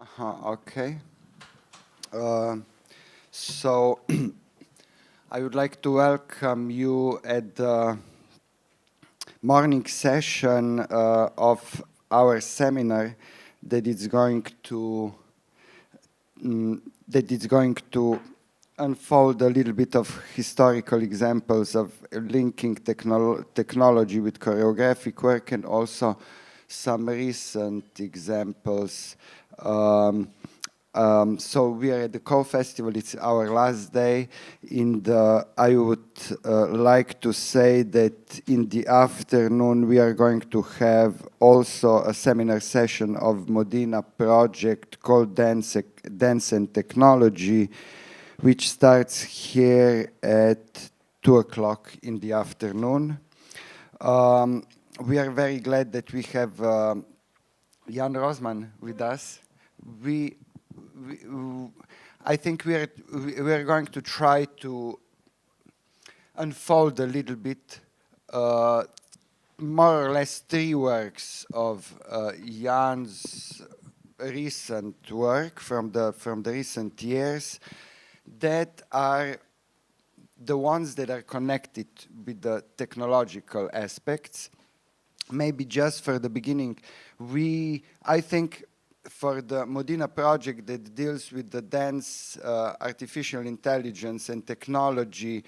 Okay. So I would like to welcome you at the morning session of our seminar that is going to unfold a little bit of historical examples of linking technology with choreographic work, and also some recent examples. So we are at the CoFestival. It's our last day. I would like to say that in the afternoon we are going to have also a seminar session of Modina project called Dance and Technology, which starts here at 2 o'clock in the afternoon. We are very glad that we have Jan Rozman with us. I think we are going to try to unfold a little bit, more or less 3 works of Jan's recent work from the recent years that are the ones that are connected with the technological aspects. Maybe just for the beginning, I think for the Modina project that deals with the dance, artificial intelligence and technology,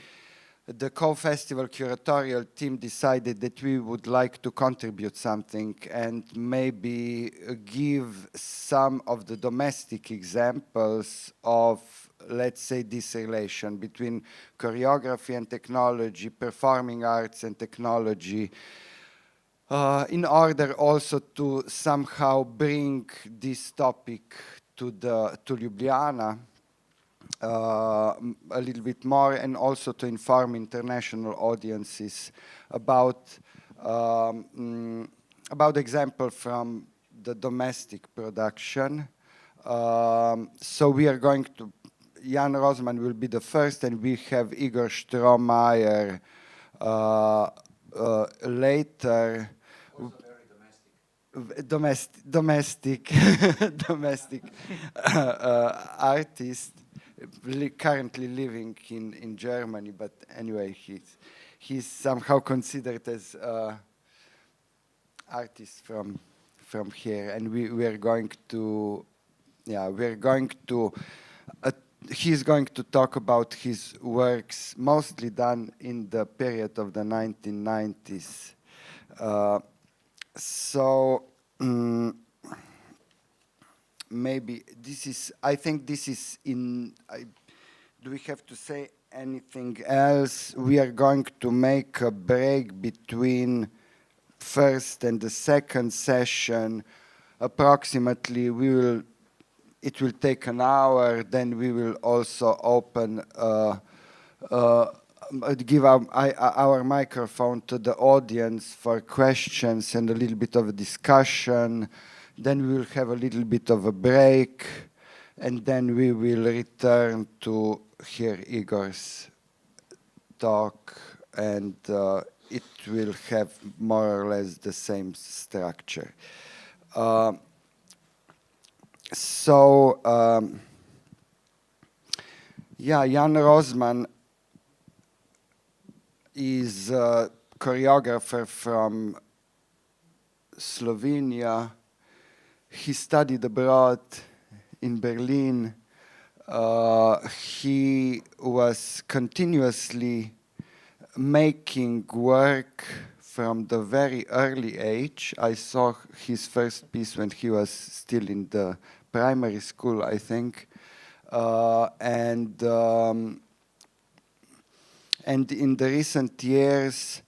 the CoFestival curatorial team decided that we would like to contribute something and maybe give some of the domestic examples of, let's say, this relation between choreography and technology, performing arts and technology, in order also to somehow bring this topic to Ljubljana a little bit more, and also to inform international audiences about example from the domestic production. So we are going to, Jan Rozman will be the first, and we have Igor Štromajer later. Domestic artist, currently living in Germany, but anyway, he's somehow considered as artist from here, and we are going to, he's going to talk about his works mostly done in the period of the 1990s. So maybe this is, I think this is do we have to say anything else? We are going to make a break between first and the second session. Approximately, it will take an hour, then we will also open give our microphone to the audience for questions and a little bit of a discussion. Then we will have a little bit of a break, and then we will return to hear Igor's talk, and it will have more or less the same structure. Jan Rozman is a choreographer from Slovenia. He studied abroad in Berlin. He was continuously making work from the very early age. I saw his first piece when he was still in the primary school, I think. And in the recent years,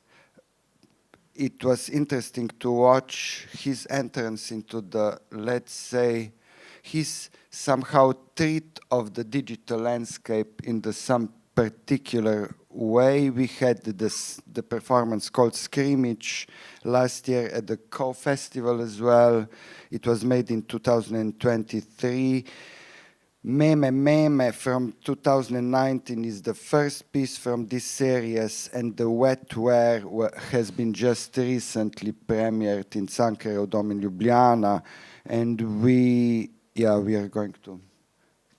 it was interesting to watch his entrance into the, let's say, his somehow treat of the digital landscape in some particular way. We had the performance called Scrimmage last year at the CoFestival as well. It was made in 2023. Meme from 2019 is the first piece from this series, and the Wetware has been just recently premiered in Cankarjev Dom in Ljubljana, and we yeah, we are going to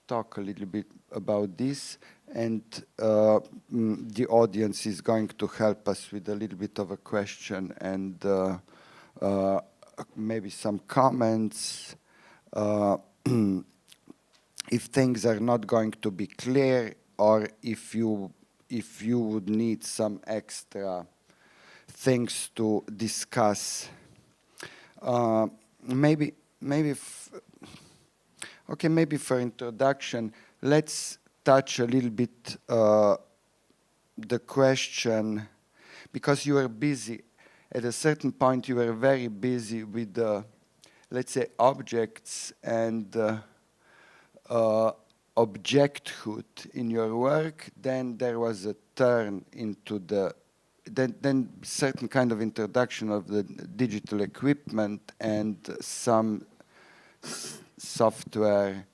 talk a little bit about this, and the audience is going to help us with a little bit of a question and maybe some comments. If things are not going to be clear, or if you would need some extra things to discuss, maybe for introduction, let's touch a little bit the question, because you were busy at a certain point. You were very busy with let's say objects and objecthood in your work. Then there was a turn into the then certain kind of introduction of the digital equipment, and some software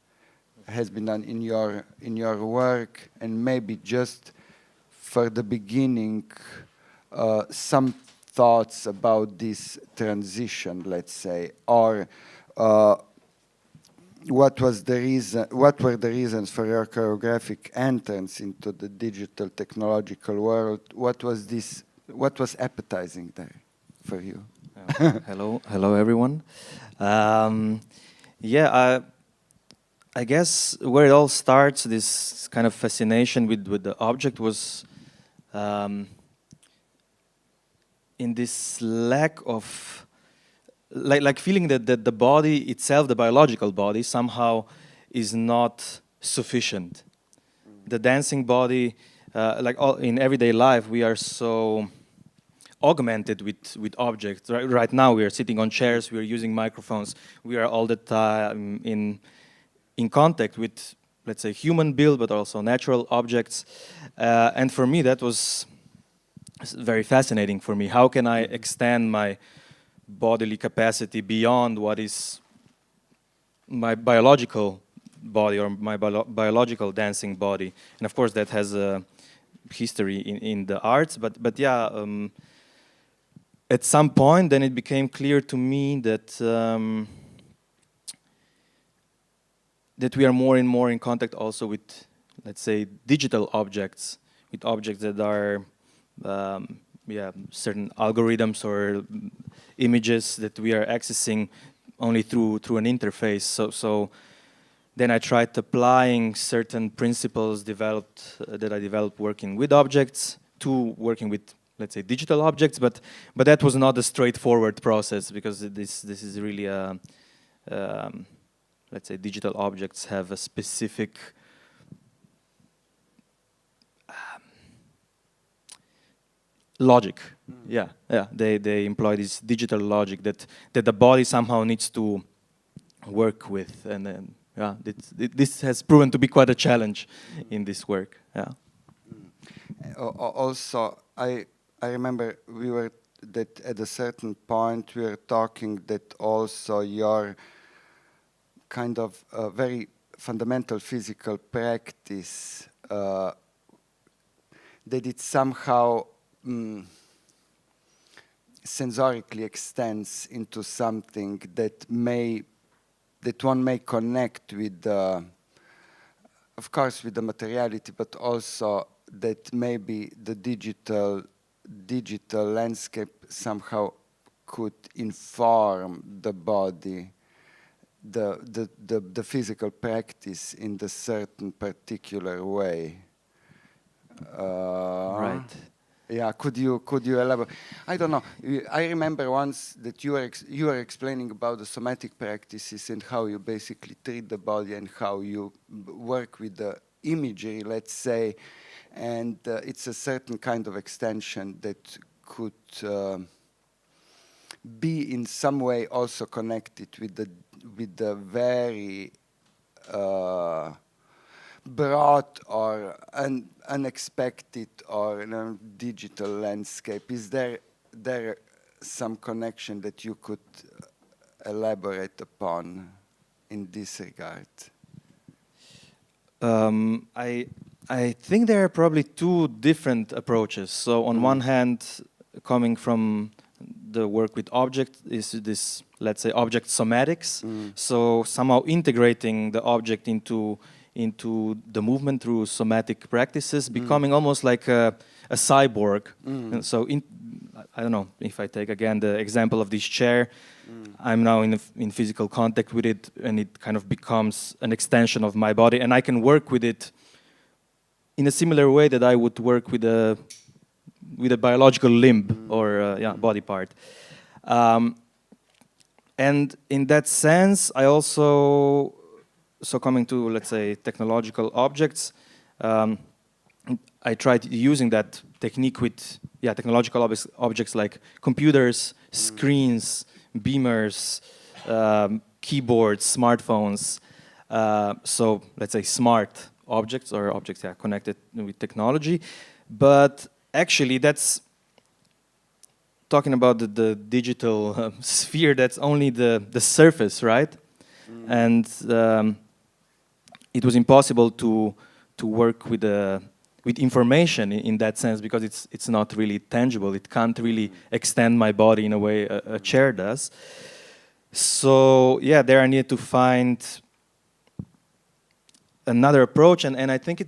has been done in your work. And maybe just for the beginning, some thoughts about this transition, let's say, or what were the reasons for your choreographic entrance into the digital technological world? What was appetizing there for you? Hello everyone. Yeah, I guess where it all starts, this kind of fascination with the object, was in this lack of, like feeling that the body itself, the biological body, somehow is not sufficient. The dancing body, like in everyday life, we are so augmented with objects. Right now we are sitting on chairs, we are using microphones, we are all the time in contact with, let's say, human build, but also natural objects. And for me, that was very fascinating for me. How can I extend my bodily capacity beyond what is my biological body or my biological dancing body? And of course, that has a history in the arts. But yeah, at some point, then it became clear to me that that we are more and more in contact also with, let's say, digital objects, with objects that are certain algorithms or images that we are accessing only through an interface. So then I tried applying certain principles that I developed working with objects to working with, let's say, digital objects. But that was not a straightforward process, because this is really a let's say, digital objects have a specific logic. Yeah. They employ this digital logic that the body somehow needs to work with, and then this has proven to be quite a challenge in this work. Yeah. Also, I remember that at a certain point we were talking that also your kind of very fundamental physical practice, that it somehow sensorically extends into something that one may connect with the, of course, with the materiality, but also that maybe the digital landscape somehow could inform the body, the physical practice in the certain particular way. Right. Yeah, could you elaborate? I don't know. I remember once that you were explaining about the somatic practices and how you basically treat the body and how you work with the imagery, let's say, and it's a certain kind of extension that could be in some way also connected with the very broad or unexpected or digital landscape. Is there some connection that you could elaborate upon in this regard? I think there are probably two different approaches. So on one hand, coming from the work with object is this, let's say, object somatics. So somehow integrating the object into the movement through somatic practices, becoming almost like a cyborg. And so I don't know, if I take again the example of this chair, I'm now in physical contact with it, and it kind of becomes an extension of my body, and I can work with it in a similar way that I would work with a biological limb or body part. And in that sense, I also, so coming to, let's say, technological objects, I tried using that technique with technological objects like computers, screens, beamers, keyboards, smartphones. So let's say smart objects or objects connected with technology. But actually that's talking about the digital sphere, that's only the surface, right? And it was impossible to work with information in that sense, because it's not really tangible. It can't really extend my body in a way a chair does. So yeah, there I needed to find another approach, and I think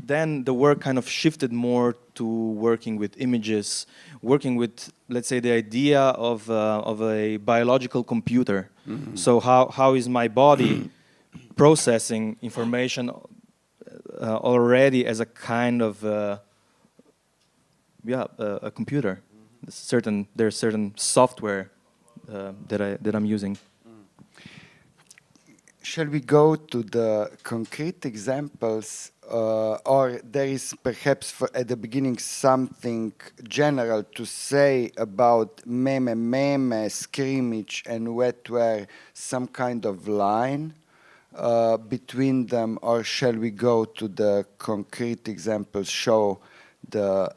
then the work kind of shifted more to working with images, working with, let's say, the idea of a biological computer. So how is my body processing information already as a kind of a computer? There's certain software that I'm using. Shall we go to the concrete examples, or there is perhaps at the beginning something general to say about meme, scrimmage, and wetware, some kind of line between them, or shall we go to the concrete examples, show the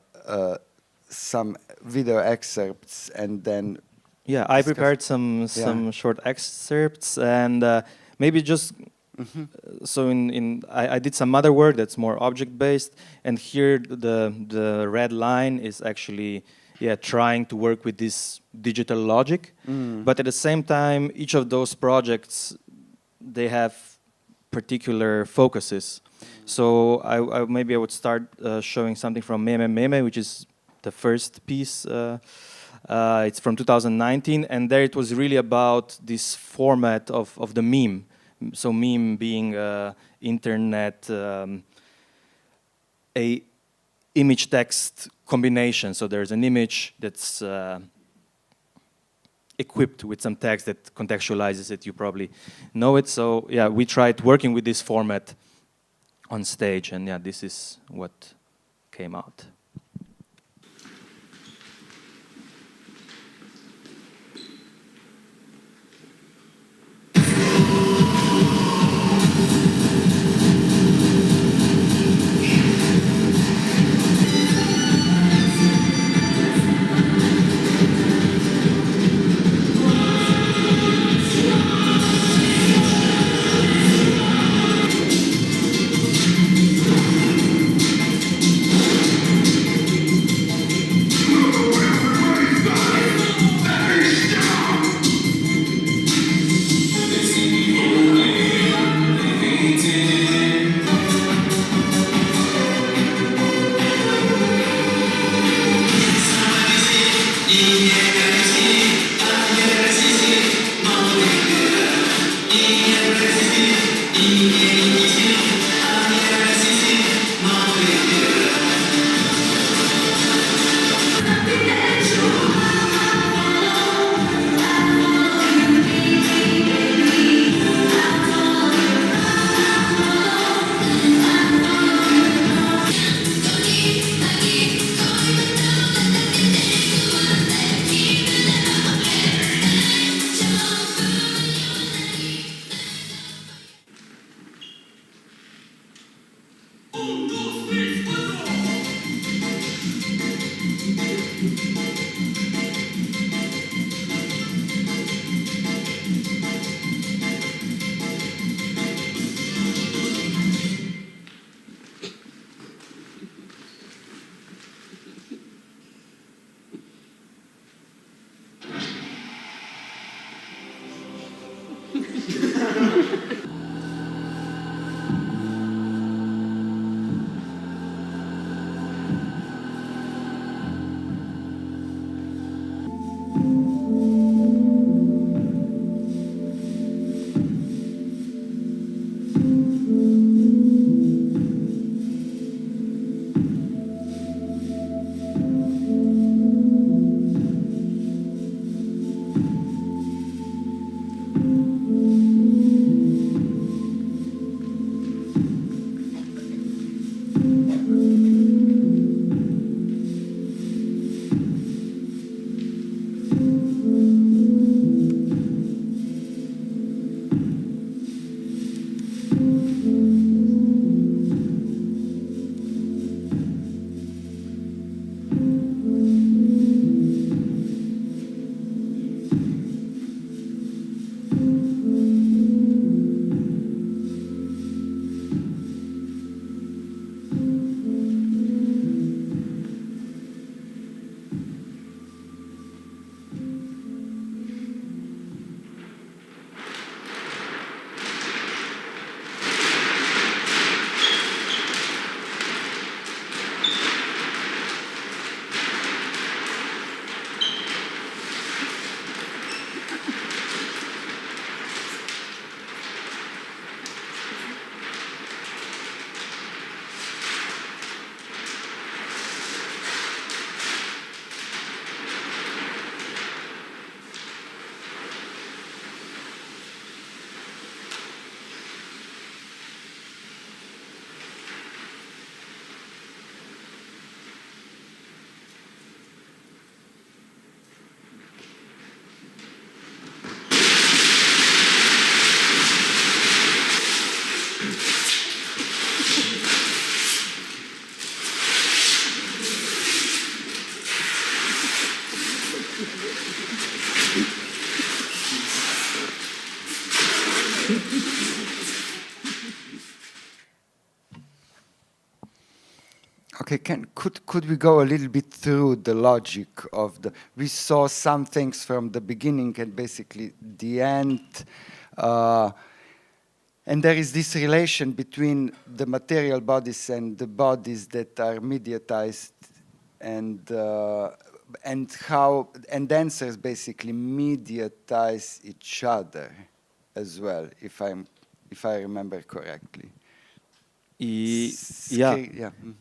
some video excerpts, and then? Yeah, I prepared some short excerpts, and maybe just so I did some other work that's more object-based, and here the red line is actually trying to work with this digital logic, but at the same time, each of those projects, they have particular focuses. So maybe I would start showing something from Meme, which is the first piece. It's from 2019, and there it was really about this format of the meme. So meme being internet, a image-text combination. So there's an image that's equipped with some text that contextualizes it. You probably know it. So yeah, we tried working with this format on stage, and this is what came out. Okay, could we go a little bit through the logic of the? We saw some things from the beginning and basically the end, and there is this relation between the material bodies and the bodies that are mediatized, and how dancers basically mediatize each other as well, if I remember correctly. Yeah. Mm-hmm.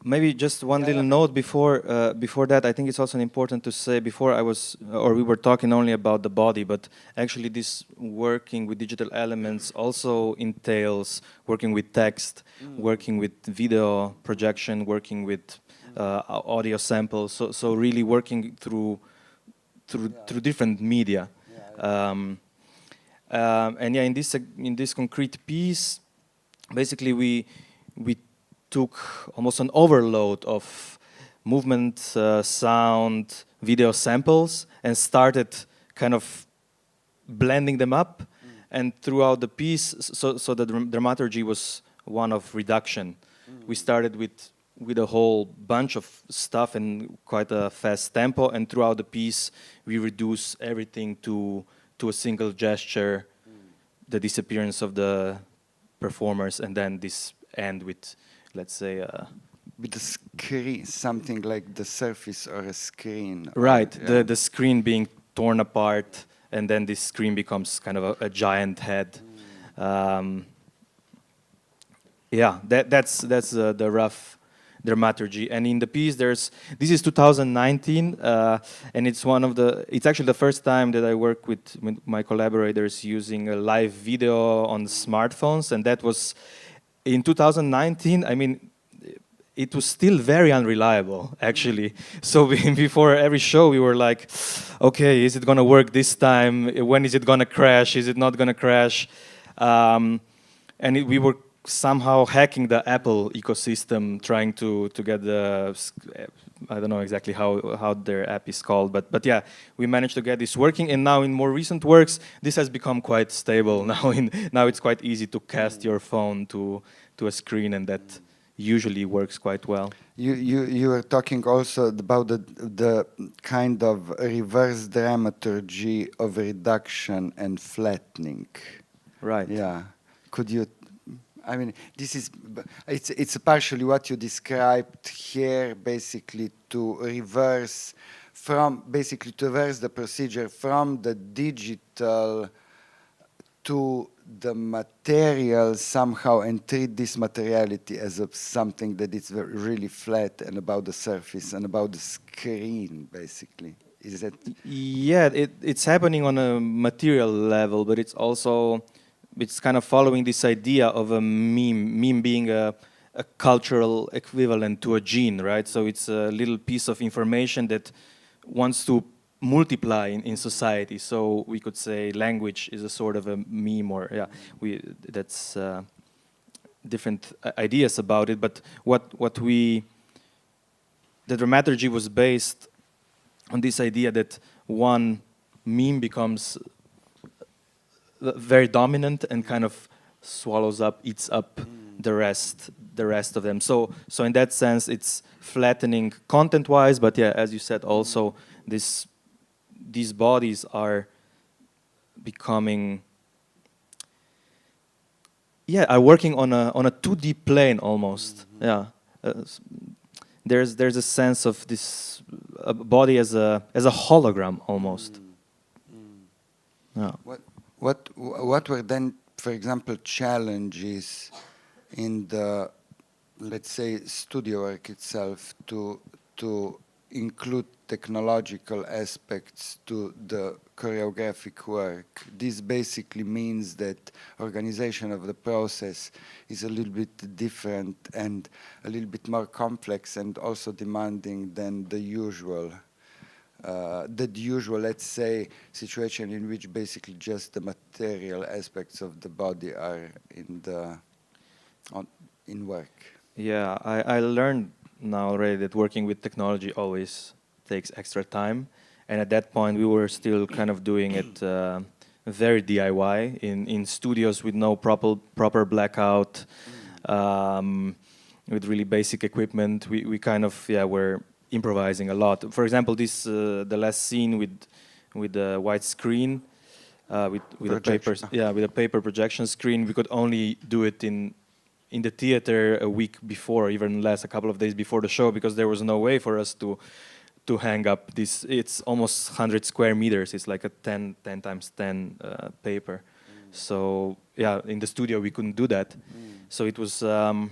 Maybe just one little note before that. I think it's also important to say, before we were talking only about the body, but actually this working with digital elements also entails working with text, working with video projection, working with audio samples. So really working through different media. And yeah, in this concrete piece, basically we took almost an overload of movement, sound, video samples, and started kind of blending them up. And throughout the piece, so the dramaturgy was one of reduction. We started with a whole bunch of stuff and quite a fast tempo, and throughout the piece we reduce everything to a single gesture, the disappearance of the performers, and then this end with, let's say, with the screen, something like the surface or a screen. Right, the screen being torn apart, and then this screen becomes kind of a giant head. Yeah, that's the rough dramaturgy. And in the piece, this is 2019, and it's actually the first time that I work with my collaborators using a live video on smartphones, and that was in 2019. I mean, it was still very unreliable, actually. So before every show, we were like, okay, is it gonna work this time? When is it gonna crash? Is it not gonna crash? We were somehow hacking the Apple ecosystem, trying to get the, I don't know exactly how their app is called, but yeah, we managed to get this working. And now in more recent works, this has become quite stable. Now it's quite easy to cast your phone to a screen, and that usually works quite well. You were talking also about the kind of reverse dramaturgy of reduction and flattening. Right. Yeah. Could you? I mean, it's partially what you described here, basically to reverse the procedure from the digital to the material somehow, and treat this materiality as something that is really flat and about the surface and about the screen, basically. Is that? Yeah, it's happening on a material level, but it's kind of following this idea of a meme being a cultural equivalent to a gene, right? So it's a little piece of information that wants to multiply in society. So we could say language is a sort of a meme, or yeah, different ideas about it. But the dramaturgy was based on this idea that one meme becomes very dominant and kind of swallows up, eats up the rest of them. So in that sense, it's flattening content-wise, but yeah, as you said, also these bodies are becoming, are working on a 2D plane almost. Yeah, there's a sense of this body as a hologram almost. Yeah. What were then, for example, challenges in the, let's say, studio work itself to include technological aspects to the choreographic work? This basically means that organization of the process is a little bit different and a little bit more complex and also demanding than the usual, let's say, situation in which basically just the material aspects of the body are in work. Yeah, I learned now already that working with technology always takes extra time, and at that point we were still kind of doing it very DIY in studios with no proper blackout, with really basic equipment. We kind of were improvising a lot. For example, this the last scene with the white screen, with a paper projection screen. We could only do it in the theater a week before, even less, a couple of days before the show, because there was no way for us to hang up this. It's almost 100 square meters. It's like a 10 times 10 paper. So yeah, in the studio we couldn't do that. So it was a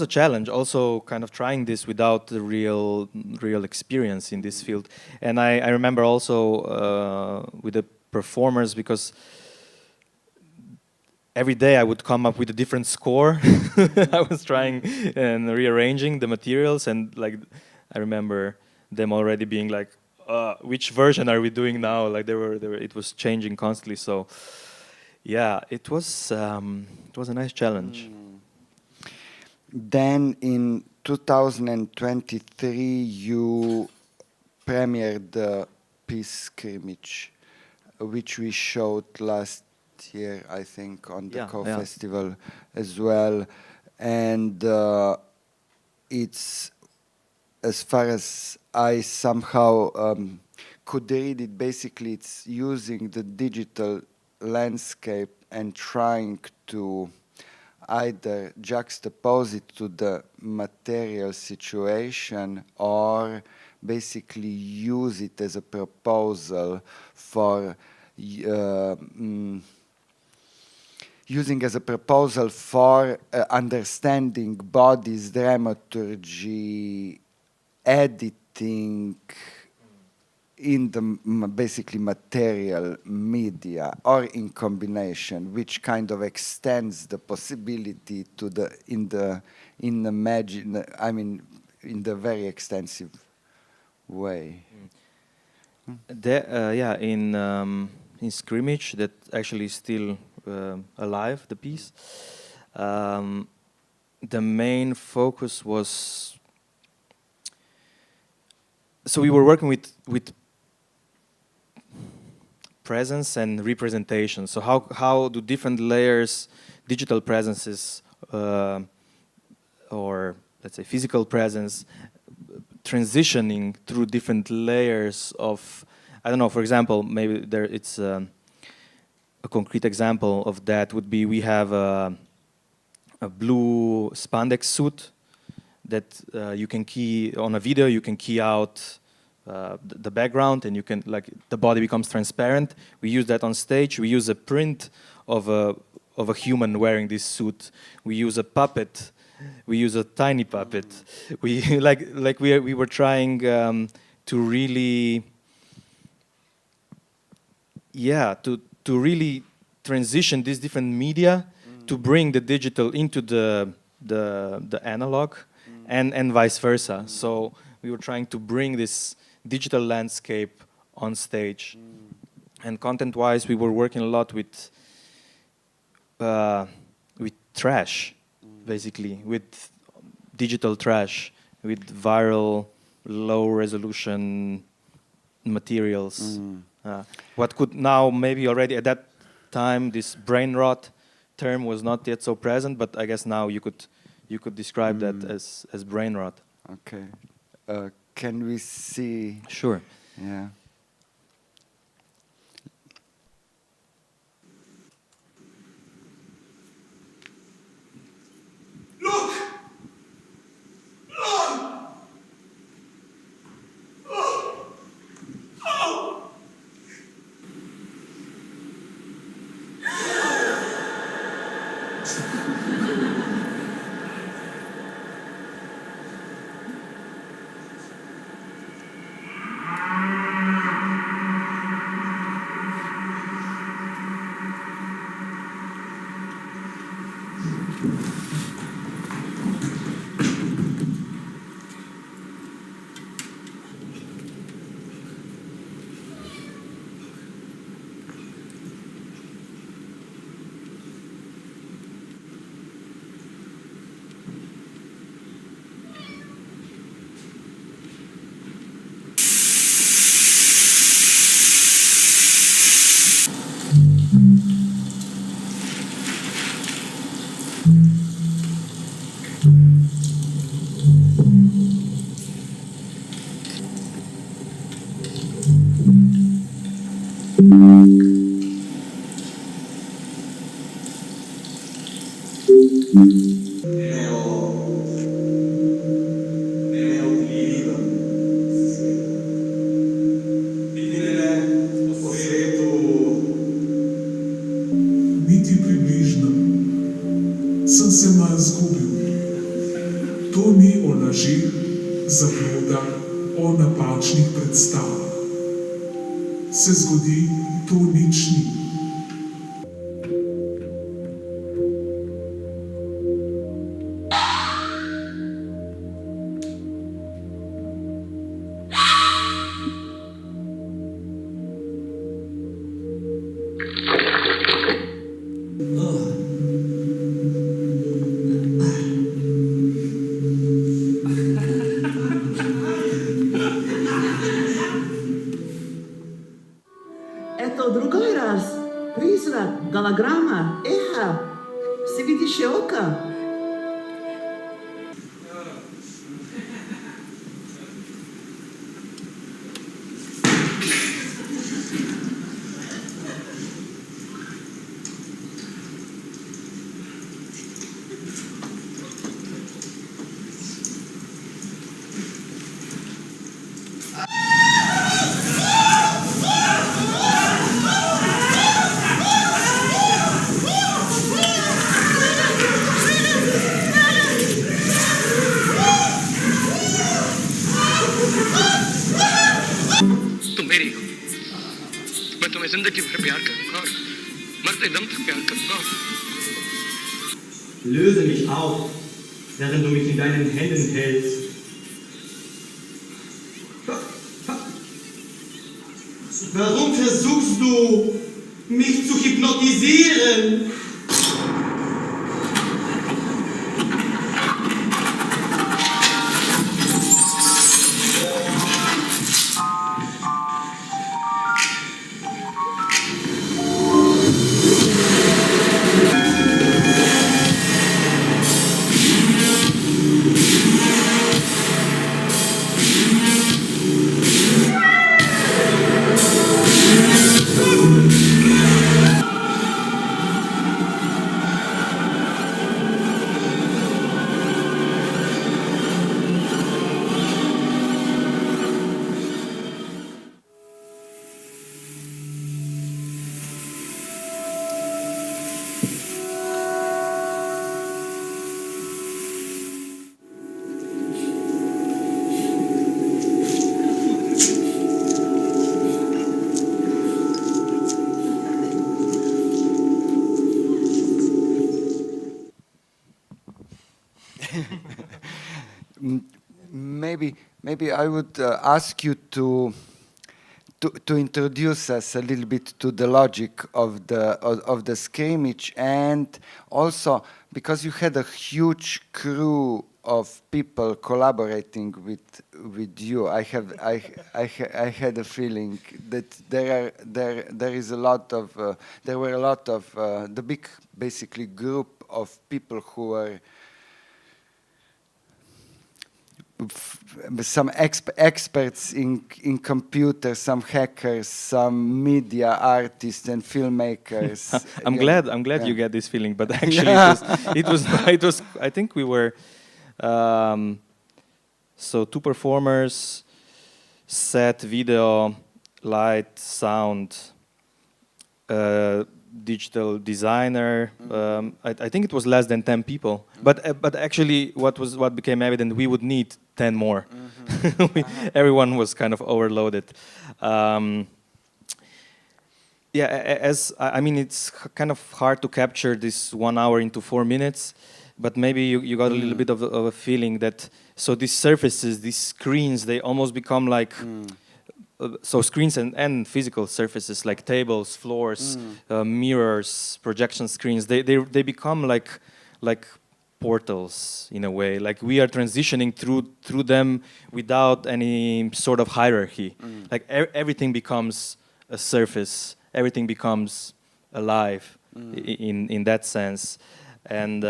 challenge. Also, kind of trying this without the real experience in this field. And I remember also with the performers, because every day I would come up with a different score. I was trying and rearranging the materials, and like I remember them already being like, "Which version are we doing now?" Like it was changing constantly. So yeah, it was a nice challenge. Then in 2023, you premiered the piece Scrimmage, which we showed last year, I think, on the CoFestival as well. And it's, as far as I somehow could read it, basically it's using the digital landscape and trying to either juxtapose it to the material situation or basically use it as a proposal for understanding bodies, dramaturgy, editing in the basically material media, or in combination, which kind of extends the possibility to in the very extensive way. In Scrimmage, that actually is still alive, the piece. The main focus was, so we were working with presence and representation. So how do different layers, digital presences, or let's say physical presence, transitioning through different layers of, I don't know, for example, maybe it's a concrete example of that would be, we have a blue spandex suit that you can key on a video. You can key out the background, and you can, like, the body becomes transparent. We use that on stage. We use a print of a human wearing this suit. We use a puppet. We use a tiny puppet. We we were trying to really, to really transition these different media to bring the digital into the analog, and vice versa. So we were trying to bring this digital landscape on stage. And content-wise, we were working a lot with with trash, basically, with digital trash, with viral, low-resolution materials. What could now maybe already at that time this brain rot term was not yet so present, but I guess now you could describe that as brain rot. Okay. Can we see? Sure. Yeah. Look! Look! Oh! Oh! Niti približno sem se malo zgubil. To ni o lažih, zabludah, o napačnih predstavah. Se zgodi, to nič ni. Eto, drugoj raz, prizrak, galagrama, eha, se vidiš oka? तुम मेरी हो, मैं तुम्हें जिंदगी भर प्यार करूंगा और मरते दम तक प्यार करूंगा. Löse mich auf, während du mich in deinen Händen hältst. Warum versuchst du, mich zu hypnotisieren? Maybe I would ask you to to introduce us a little bit to the logic of the scrimmage, and also because you had a huge crew of people collaborating with you. I had a feeling that there were a lot of the big basically group of people who were some experts in computers, some hackers, some media artists and filmmakers. I'm glad you get this feeling, but actually it was I think we were so 2 performers, set, video, light, sound, digital designer. I think it was less than 10 people, but actually what became evident, we would need 10 more. Everyone was kind of overloaded. I mean, it's kind of hard to capture this 1 hour into 4 minutes, but maybe you got a little bit of a feeling that, so these surfaces, these screens, they almost become like, so screens and physical surfaces like tables, floors, mirrors, projection screens, they become like portals in a way. Like we are transitioning through them without any sort of hierarchy. Like everything becomes a surface, everything becomes alive in that sense. And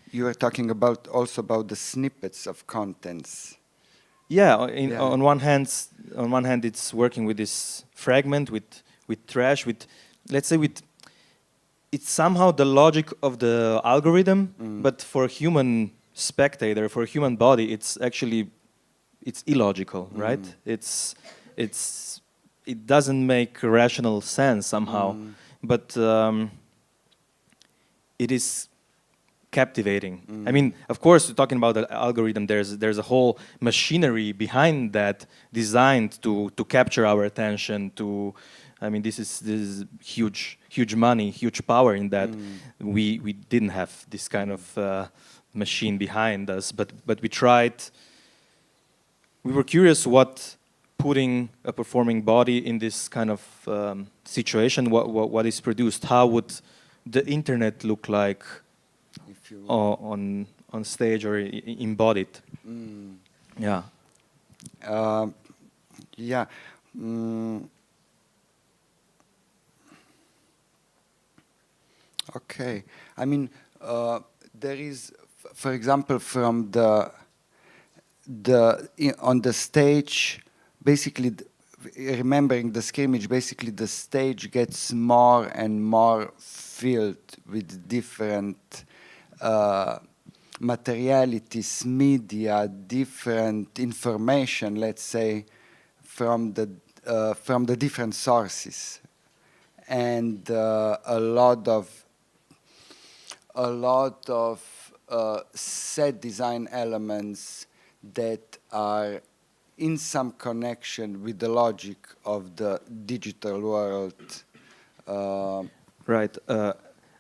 you were talking also about the snippets of contents. Yeah, on one hand, it's working with this fragment, with trash, let's say it's somehow the logic of the algorithm, but for a human spectator, for a human body, it's illogical, right? It doesn't make rational sense somehow, but it is captivating. I mean, of course, talking about the algorithm, there's a whole machinery behind that designed to capture our attention. I mean, this is huge money, huge power in that. We didn't have this kind of machine behind us, but we tried. We were curious what putting a performing body in this kind of situation, what is produced, how would the internet look like on stage or embodied. Yeah. Yeah. Okay. I mean, there is, for example, from on the stage, basically, remembering the scrimmage, basically the stage gets more and more filled with different materialities, media, different information, let's say, from the different sources, and a lot of set design elements that are in some connection with the logic of the digital world. Right.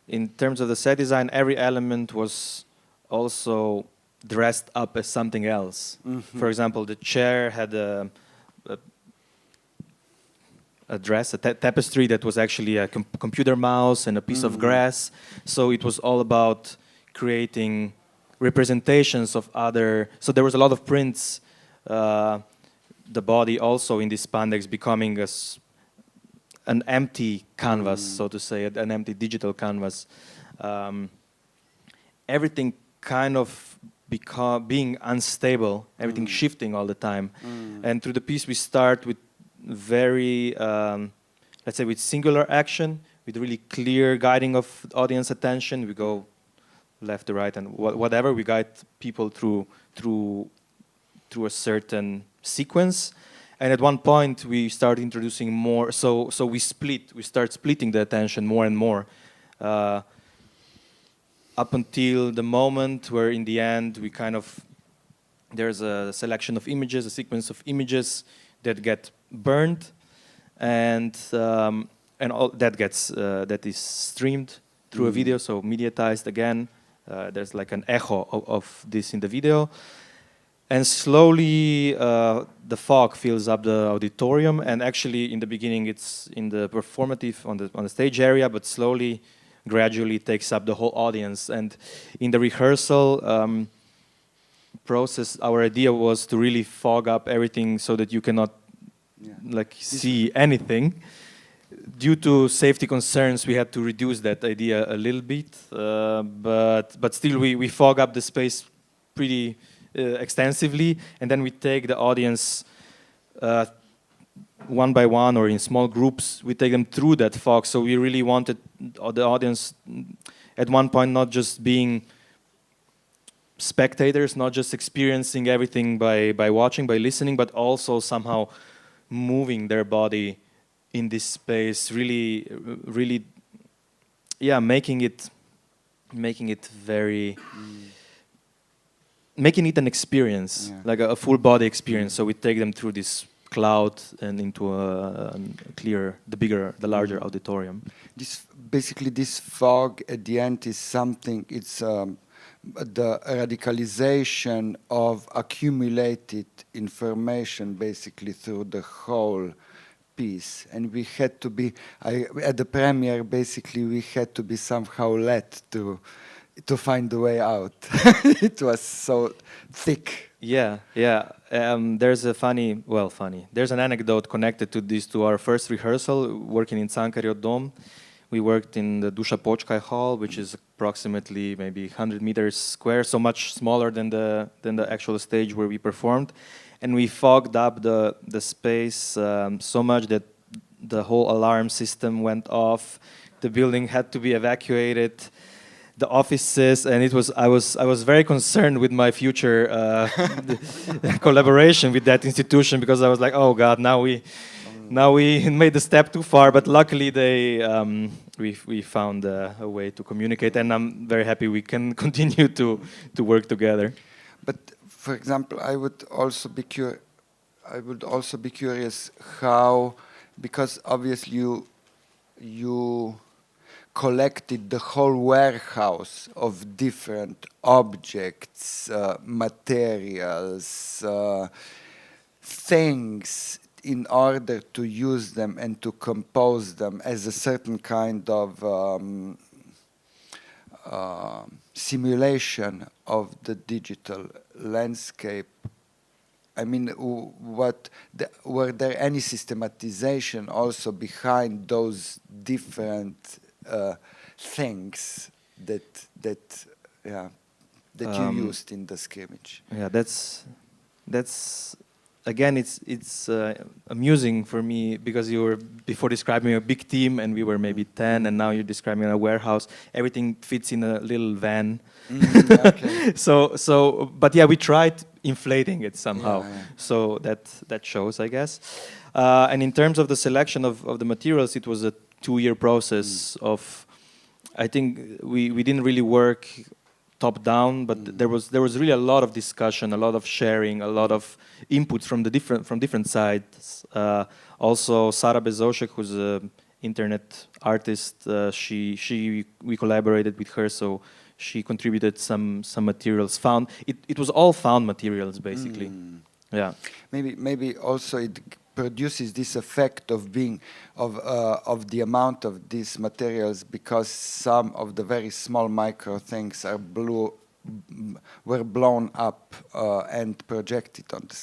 In terms of the set design, every element was also dressed up as something else. For example, the chair had a dress, a tapestry that was actually a computer mouse and a piece of grass. So it was all about creating representations of other. So there was a lot of prints. The body also in this spandex becoming an empty canvas, so to say, an empty digital canvas. Everything kind of being unstable, everything shifting all the time. And through the piece we start with very, let's say, with singular action, with really clear guiding of audience attention. We go left to right and whatever, we guide people through a certain sequence. And at one point we start introducing more, so we start splitting the attention more and more, up until the moment where in the end we kind of, there's a selection of images, a sequence of images that get burned, and all that is streamed through a video, so mediatized again. There's like an echo of this in the video. And slowly the fog fills up the auditorium, and actually in the beginning it's in the performative on the stage area, but slowly, gradually takes up the whole audience. And in the rehearsal process, our idea was to really fog up everything so that you cannot like see anything. Due to safety concerns, we had to reduce that idea a little bit, but still we fog up the space pretty extensively, and then we take the audience one by one or in small groups. We take them through that fog. So we really wanted the audience at one point not just being spectators, not just experiencing everything by watching, by listening, but also somehow moving their body in this space, really, yeah, making it very, making it an experience, like a full body experience. So we take them through this cloud and into the larger auditorium. This fog at the end is something. It's the radicalization of accumulated information, basically through the whole piece, and we had to be at the premiere. Basically, we had to be somehow led to find the way out. It was so thick. Yeah. There's a funny. There's an anecdote connected to this. To our first rehearsal, working in Cankarjev Dom, we worked in the Duša Počkaj hall, which is approximately maybe 100 meters square, so much smaller than the actual stage where we performed. And we fogged up the space so much that the whole alarm system went off. The building had to be evacuated, the offices, and I was very concerned with my future collaboration with that institution, because I was like, oh God, now we made the step too far. But luckily we found a way to communicate, and I'm very happy we can continue to work together. But for example, I would also be curious how, because obviously you collected the whole warehouse of different objects, materials, things, in order to use them and to compose them as a certain kind of simulation of the digital landscape. I mean, were there any systematization also behind those different things that you used in the scrimmage? Yeah, that's again, it's amusing for me, because you were before describing a big team and we were maybe 10, and now you're describing a warehouse. Everything fits in a little van. Okay. But yeah, we tried inflating it somehow. Yeah. So that shows, I guess. And in terms of the selection of the materials, it was a 2-year process of, I think we didn't really work top down, but there was really a lot of discussion, a lot of sharing, a lot of input from different sides. Also, Sara Bezošek, who's an internet artist, we collaborated with her, so she contributed some materials. It was all found materials, basically. Yeah. Maybe also it produces this effect of being of the amount of these materials, because some of the very small micro things were blown up and projected on the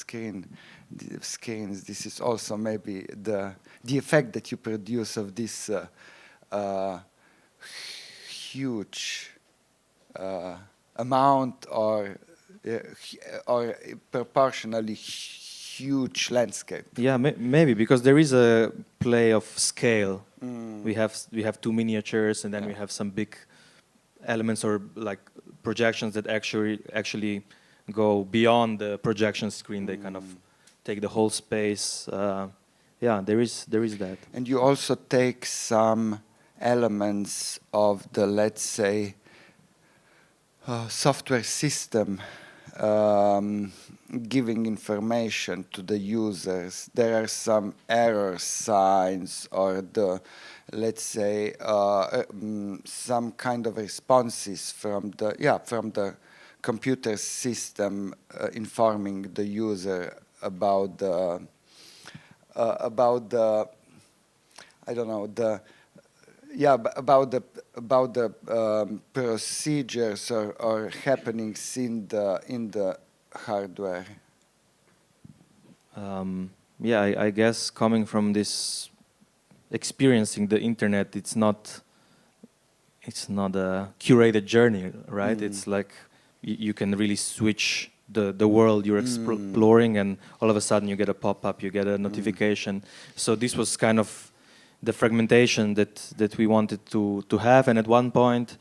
screens. This is also maybe the effect that you produce of this huge amount or proportionally huge landscape. Yeah, maybe because there is a play of scale. We have 2 miniatures, and then we have some big elements or like projections that actually go beyond the projection screen. They kind of take the whole space. Yeah, there is that. And you also take some elements of the, let's say, software system giving information to the users. There are some error signs, or let's say some kind of responses from the computer system informing the user about the I don't know about the procedures or happenings in the hardware. Yeah, I guess coming from this experiencing the internet, it's not a curated journey, right? It's like you can really switch the world you're exploring, and all of a sudden you get a pop-up, you get a notification. So this was kind of the fragmentation that we wanted to have, and at one point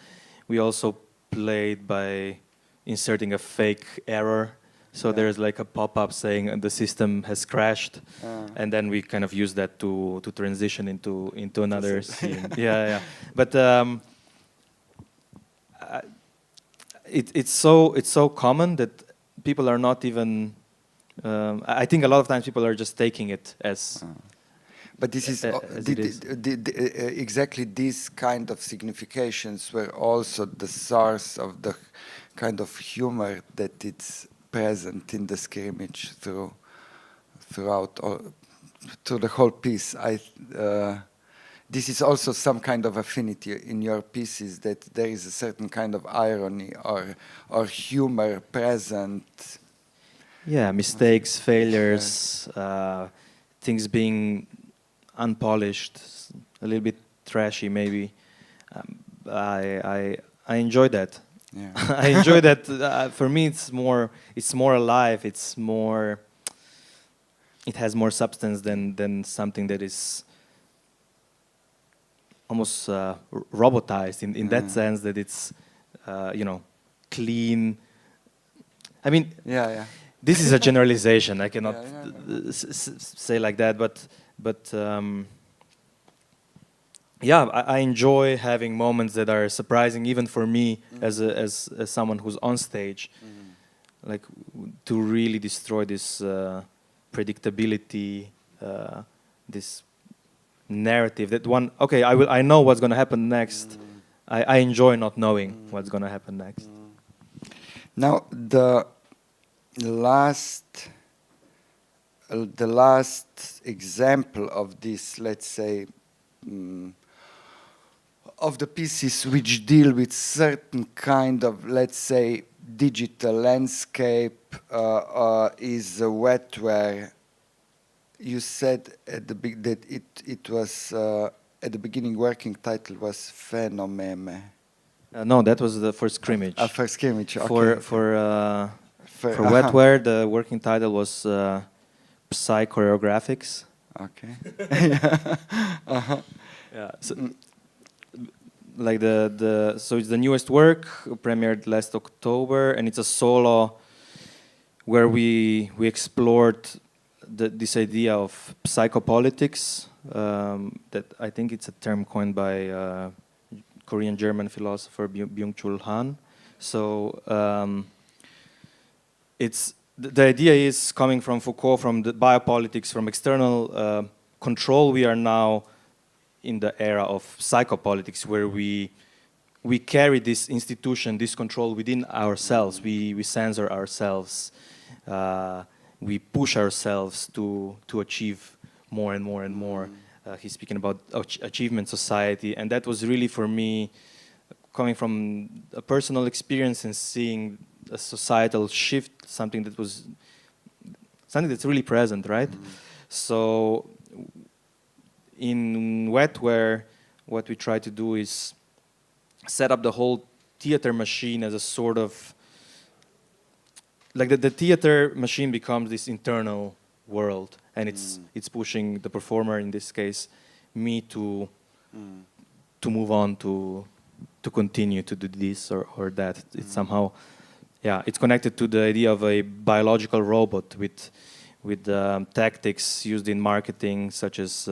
we also played by inserting a fake error. So there's like a pop-up saying the system has crashed, and then we kind of use that to transition into another scene. Yeah. But it's so common that people are not even. I think a lot of times people are just taking it as. But this is exactly these kind of significations were also the source of the kind of humor that it's present in the scrimmage throughout through the whole piece. This is also some kind of affinity in your pieces, that there is a certain kind of irony or humor present. Yeah, mistakes, failures, things being unpolished, a little bit trashy maybe. I enjoy that. Yeah. I enjoy that. For me, it's more alive. It has more substance than something that is almost robotized in that sense, that it's clean. I mean, this is a generalization. I cannot say like that, but yeah, I enjoy having moments that are surprising, even for me as someone who's on stage, like to really destroy this predictability, this narrative. That one, okay, I know what's going to happen next. I enjoy not knowing what's going to happen next. Now the last example of this, let's say, of the pieces which deal with certain kind of, let's say, digital landscape is wetware. You said at the that it was at the beginning working title was Phenomeme. No, that was the first scrimmage. First scrimmage. Okay. For wetware, the working title was Choreographics. Okay. Yeah. So, like so it's the newest work, premiered last October, and it's a solo where we explored this idea of psychopolitics. That I think it's a term coined by Korean-German philosopher Byung-Chul Han. So it's the idea is coming from Foucault, from the biopolitics, from external control. We are now in the era of psychopolitics, where we carry this institution, this control within ourselves. We censor ourselves. We push ourselves to achieve more and more and more. He's speaking about achievement society, and that was really, for me, coming from a personal experience and seeing a societal shift, something that's really present, right? So in wetware, what we try to do is set up the whole theater machine as a sort of, like the theater machine becomes this internal world, and it's pushing the performer, in this case me, to move on, to continue to do this or that. It's somehow, it's connected to the idea of a biological robot with tactics used in marketing, such as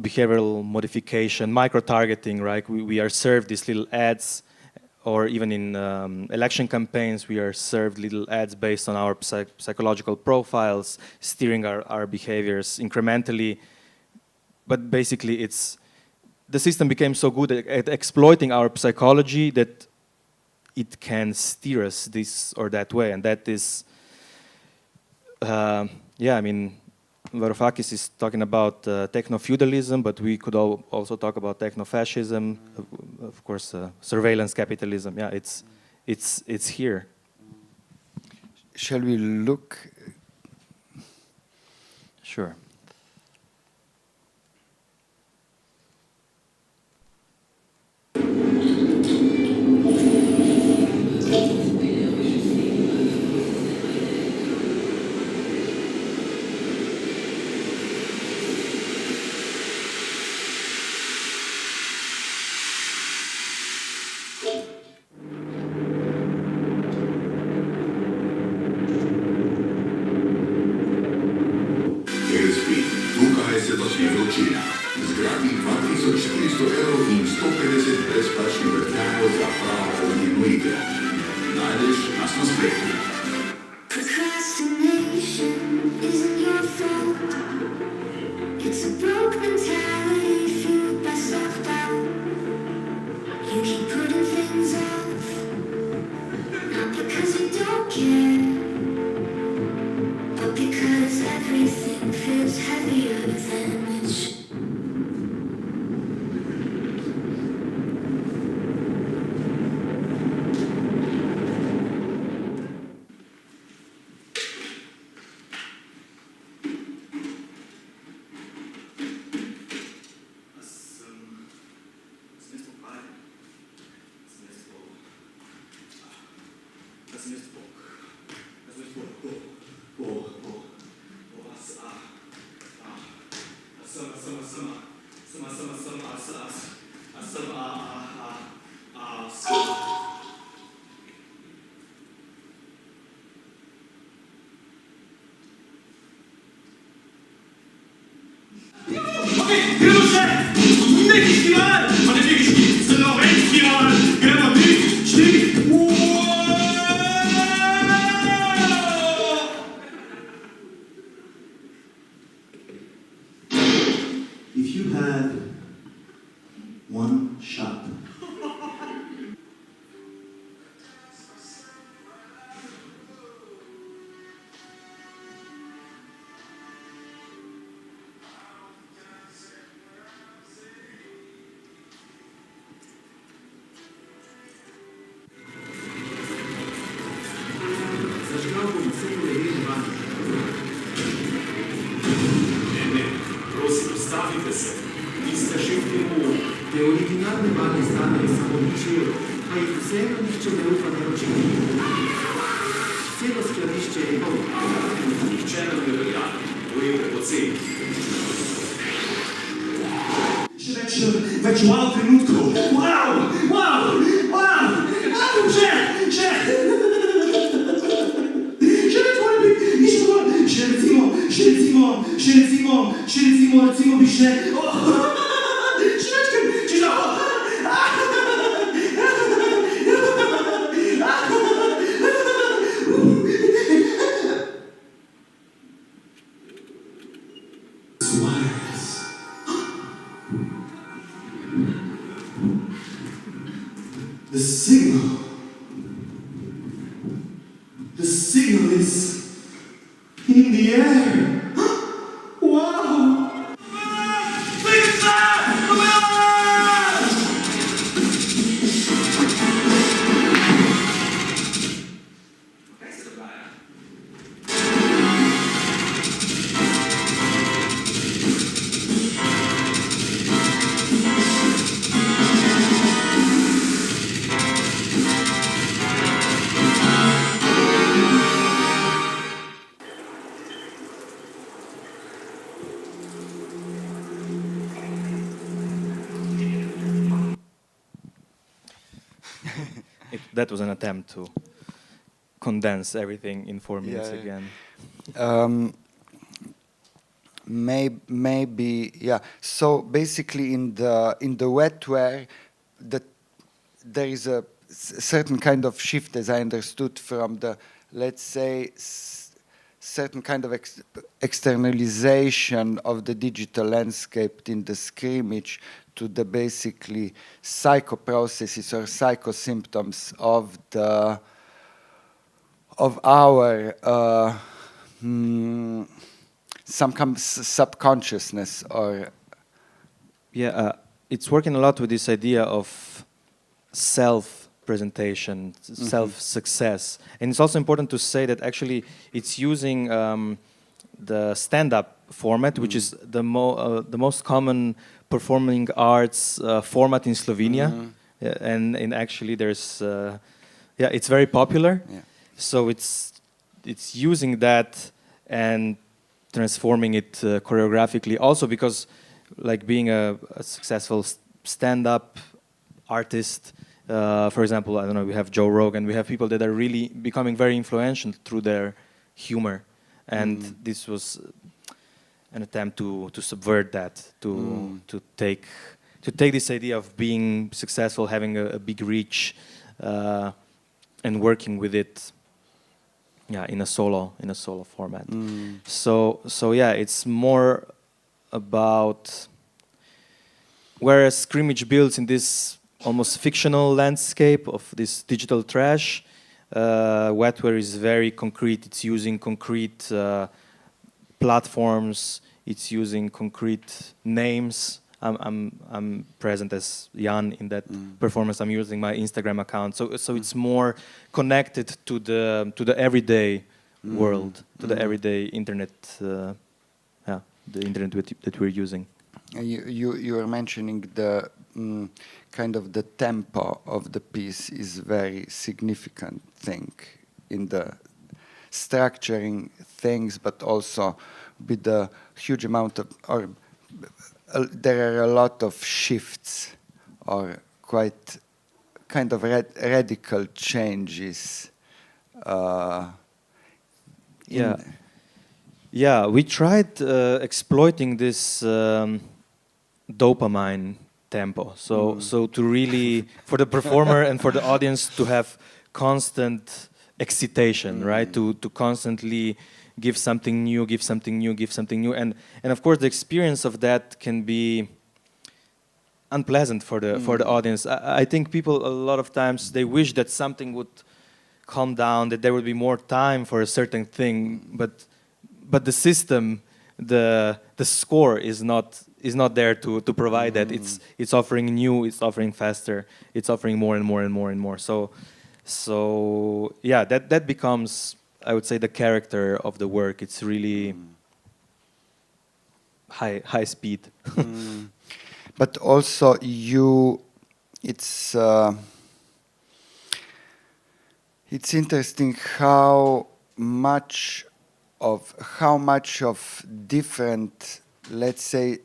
behavioral modification, micro-targeting, right? We are served these little ads, or even in election campaigns, we are served little ads based on our psychological profiles, steering our behaviors incrementally. But basically, the system became so good at exploiting our psychology that it can steer us this or that way, and that is, yeah, I mean, Varoufakis is talking about techno-feudalism, but we could also talk about techno-fascism, of course, surveillance capitalism. Yeah, it's here. Shall we look? Sure. Zgradi 2400 evrov in 150 brezplačnih vrtljajev za prav ognjeno igro. Najdeš nas na spletu. Procrastination isn't your fault. It's a broke mentality fueled by self-doubt. You keep putting things off, not because you don't care, but because everything feels heavier than it should. If you had one shot, Stavite se, niste še v filmu, te originalne bale stanejo samo ničelo, pa jih vseeno nihče ne upa naročiti. Celo skladišče je polno. Nihče nam ne verjame, to je poceni. Še več wow trenutkov. Wow, že! Še več mora biti, nič dovolj. Še recimo bi še... Še večkrat, če da... The signal is in the air. Wow! That was an attempt to condense everything in 4 minutes again. Maybe, yeah. So basically, in the wetware, there is a certain kind of shift, as I understood, from the, let's say, certain kind of externalization of the digital landscape in the scrimmage to the basically psychoprocesses or psychosymptoms of our some kind of subconsciousness or it's working a lot with this idea of self-presentation, self-success. And it's also important to say that actually it's using the stand-up format, which is the most common performing arts format in Slovenia. And actually there's, it's very popular. Yeah. So it's using that and transforming it choreographically. Also because like being a successful stand-up artist, for example, I don't know, we have Joe Rogan, we have people that are really becoming very influential through their humor. And this was an attempt to subvert that, to take this idea of being successful, having a big reach, and working with it, in a solo format. So yeah, it's more about, whereas Scrimmage builds in this almost fictional landscape of this digital trash, Wetware is very concrete. It's using concrete platforms. It's using concrete names. I'm present as Jan in that performance. I'm using my Instagram account. So it's more connected to the everyday world, to the everyday internet. The internet that we're using. You were mentioning the kind of the tempo of the piece is very significant thing in the structuring things, but also with the huge amount of, or there are a lot of shifts or quite kind of radical changes. Yeah, we tried exploiting this dopamine tempo. So to really, for the performer and for the audience to have constant excitation, right? To constantly give something new, and of course the experience of that can be unpleasant for the audience. I think people a lot of times they wish that something would calm down, that there would be more time for a certain thing, but the system, the score is not there to provide that. It's offering new, it's offering faster, it's offering more and more and more and more. So yeah, that becomes, I would say, the character of the work. It's really high speed. But also it's interesting how much of different, let's say,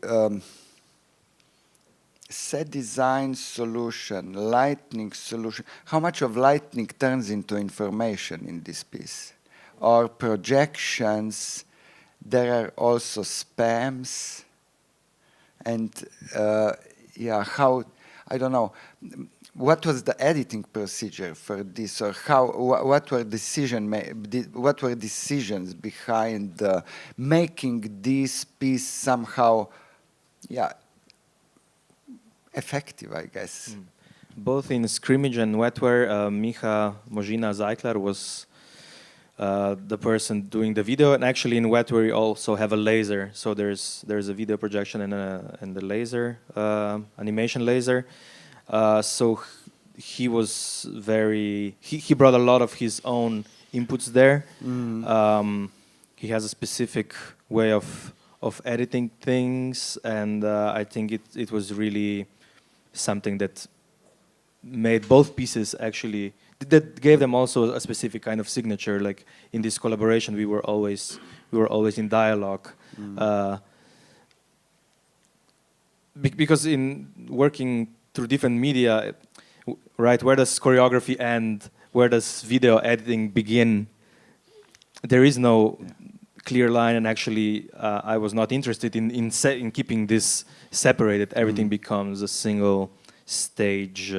set design solution, lighting solution, how much of lighting turns into information in this piece? Or projections, there are also spams, and how, I don't know, what was the editing procedure for this, or what were decisions behind making this piece somehow, effective, I guess. Both in Scrimmage and Wetware, Micha Možina-Zajklar was the person doing the video, and actually in Wetware we also have a laser. So there's a video projection and the laser, animation laser. So he was he brought a lot of his own inputs there. He has a specific way of editing things, and I think it was really something that made both pieces actually, that gave them also a specific kind of signature. Like in this collaboration, we were always in dialogue. Because in working through different media, right, where does choreography end? Where does video editing begin? There is no clear line, and actually I was not interested in keeping this separated. Everything becomes a single stage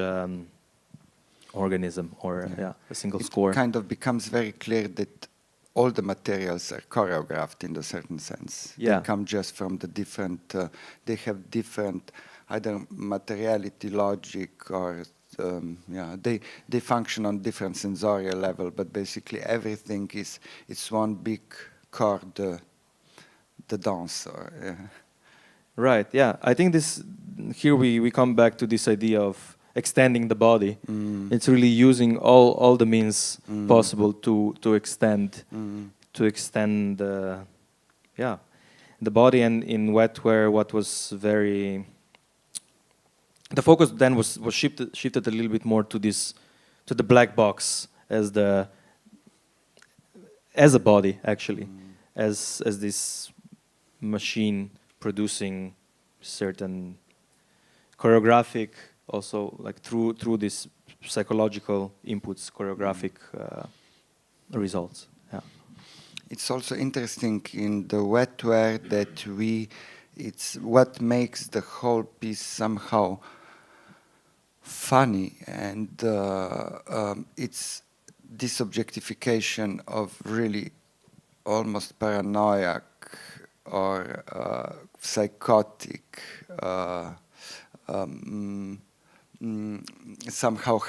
organism, or a single score. It kind of becomes very clear that all the materials are choreographed in a certain sense. Yeah. They come just from the different, they have different either materiality, logic, or yeah, they function on different sensorial level, but basically everything is it's one big chord, the dancer. Yeah. Right. Yeah. I think here we come back to this idea of extending the body. It's really using all the means possible to extend yeah, the body. And in wetware, what was the focus then was shifted a little bit more to the black box as a body, actually, as this machine producing certain choreographic, also like through this psychological inputs, choreographic results. Yeah. It's also interesting in the wetware that it's what makes the whole piece somehow funny, and it's this objectification of really almost paranoiac or psychotic somehow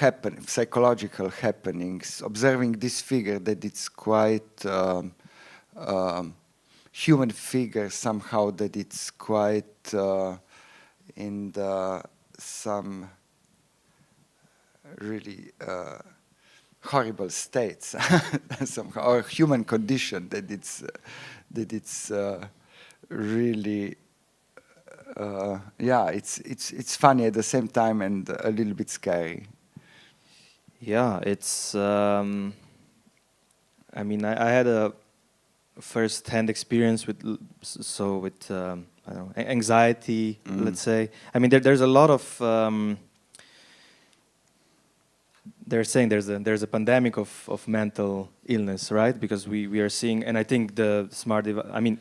psychological happenings, observing this figure that it's quite human figure somehow, that it's quite in some really horrible states somehow, or human condition, that it's really yeah, it's funny at the same time and a little bit scary. Yeah, it's I mean, I had a first-hand experience with I don't know, anxiety, let's say. I mean, there's a lot of they're saying there's a pandemic of mental illness, right? Because we are seeing, and I think the I mean,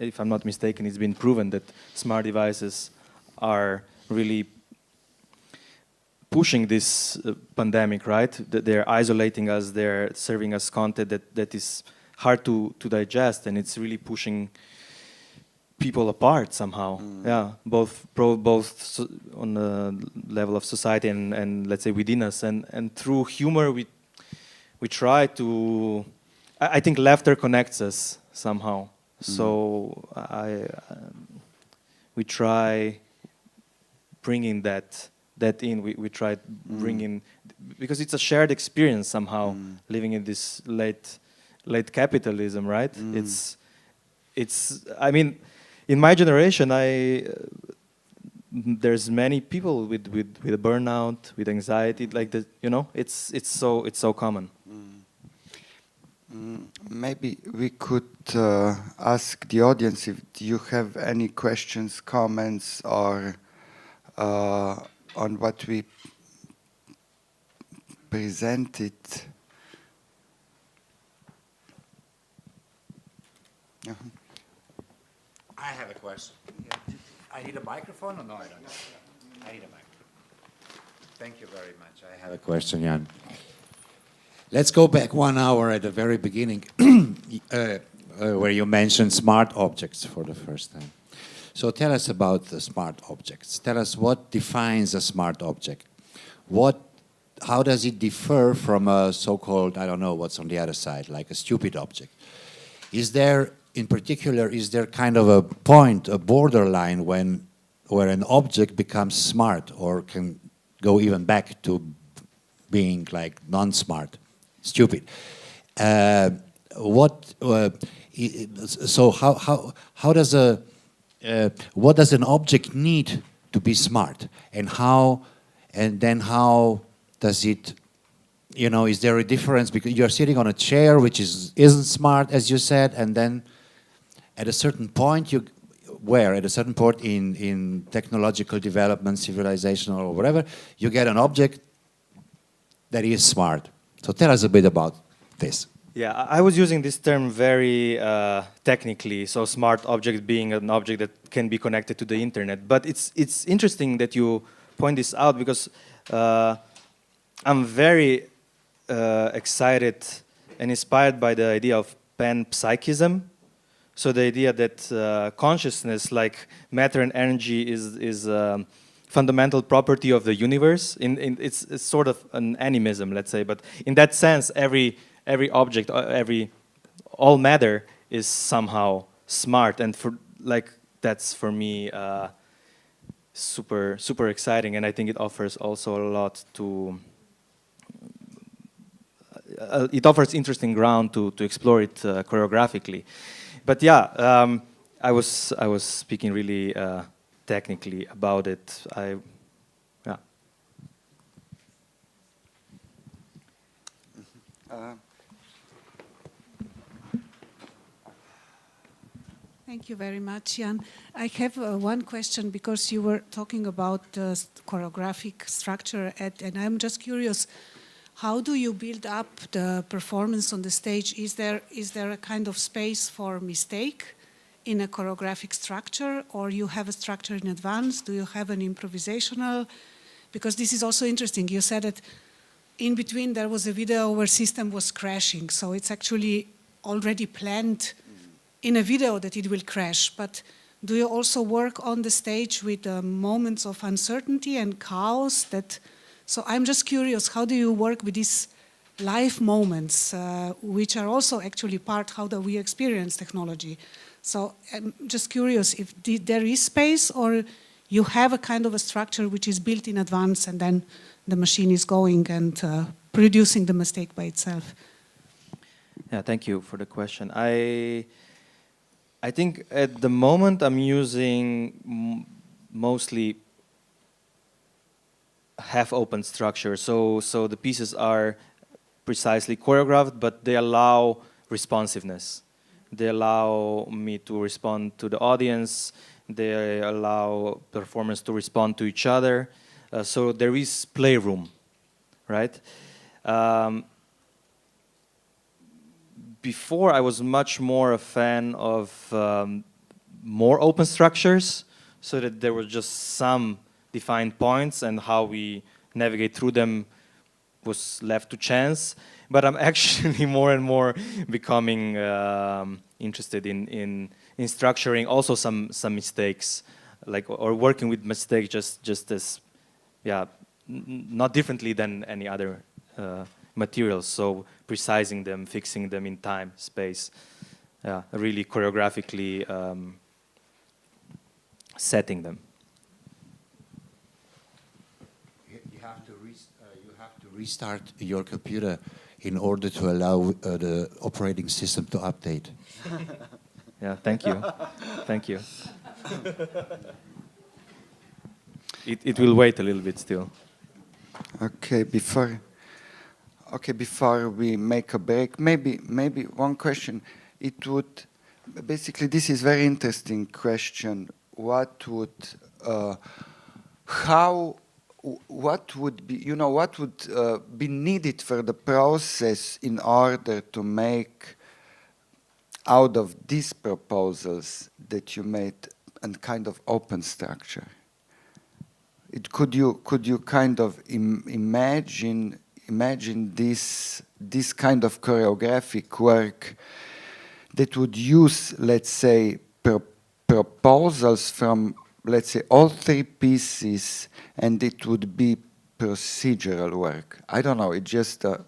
if I'm not mistaken, it's been proven that smart devices are really pushing this pandemic, right? That they're isolating us, they're serving us content that is hard to digest, and it's really pushing people apart somehow. Yeah, both on the level of society and let's say within us, and through humor we try to. I think laughter connects us somehow. So we try bringing that in. We try bringing, because it's a shared experience somehow, living in this late capitalism, right? It's. I mean, in my generation, there's many people with a burnout, with anxiety, like that. You know, it's so common. Maybe we could ask the audience if you have any questions, comments, or on what we presented. I have a question. I need a microphone or no? I don't know. I need a microphone. Thank you very much. I have a question, Jan. Let's go back 1 hour at the very beginning, where you mentioned smart objects for the first time. So tell us about the smart objects. Tell us what defines a smart object. How does it differ from a so-called, I don't know what's on the other side, like a stupid object? Is there, in particular, is there kind of a point, a borderline where an object becomes smart or can go even back to being like non-smart? Stupid. So how does what does an object need to be smart, and then how does it, you know, is there a difference, because you're sitting on a chair which isn't smart, as you said, and then at a certain point in technological development, civilization or whatever, you get an object that is smart. So tell us a bit about this. Yeah, I was using this term very technically, so smart object being an object that can be connected to the internet. But it's interesting that you point this out, because I'm very excited and inspired by the idea of panpsychism. So the idea that consciousness, like matter and energy, is fundamental property of the universe. It's sort of an animism, let's say, but in that sense, every object, all matter is somehow smart, and that's for me super exciting, and I think it offers also a lot to. It offers interesting ground to explore it choreographically, but yeah, I was speaking really technically about it. Thank you very much, Jan. I have one question, because you were talking about the choreographic structure, and I'm just curious, how do you build up the performance on the stage? Is there a kind of space for mistake in a choreographic structure, or you have a structure in advance? Do you have an improvisational? Because this is also interesting. You said that in between there was a video where system was crashing, so it's actually already planned in a video that it will crash. But do you also work on the stage with moments of uncertainty and chaos? So I'm just curious, how do you work with these live moments, which are also actually part how do we experience technology? So I'm just curious if there is space, or you have a kind of a structure which is built in advance, and then the machine is going and producing the mistake by itself. Yeah, thank you for the question. I think at the moment I'm using mostly half-open structure. So the pieces are precisely choreographed, but they allow responsiveness. They allow me to respond to the audience. They allow performers to respond to each other. So there is playroom, right? Before, I was much more a fan of more open structures, so that there were just some defined points, and how we navigate through them was left to chance. But I'm actually more and more becoming interested in structuring also some mistakes, or working with mistakes just as, not differently than any other materials. So precising them, fixing them in time, space, really choreographically setting them. You have to restart your computer in order to allow the operating system to update. Yeah, thank you. Thank you. It will wait a little bit still. Okay, before we make a break, maybe one question. It would basically, this is very interesting question. What would be needed for the process in order to make out of these proposals that you made a kind of open structure? Could you kind of imagine this kind of choreographic work that would use, let's say, proposals from, let's say, all three pieces, and it would be procedural work? I don't know, it's just a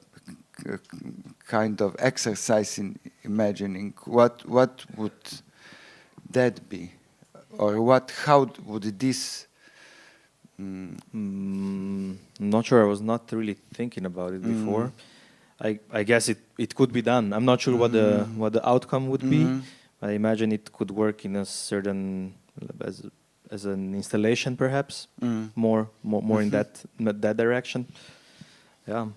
kind of exercise in imagining what would that be, or how would this not sure. I was not really thinking about it before. I guess it could be done. I'm not sure what the outcome would be. I imagine it could work in a certain as an installation, perhaps more in that direction. Yeah.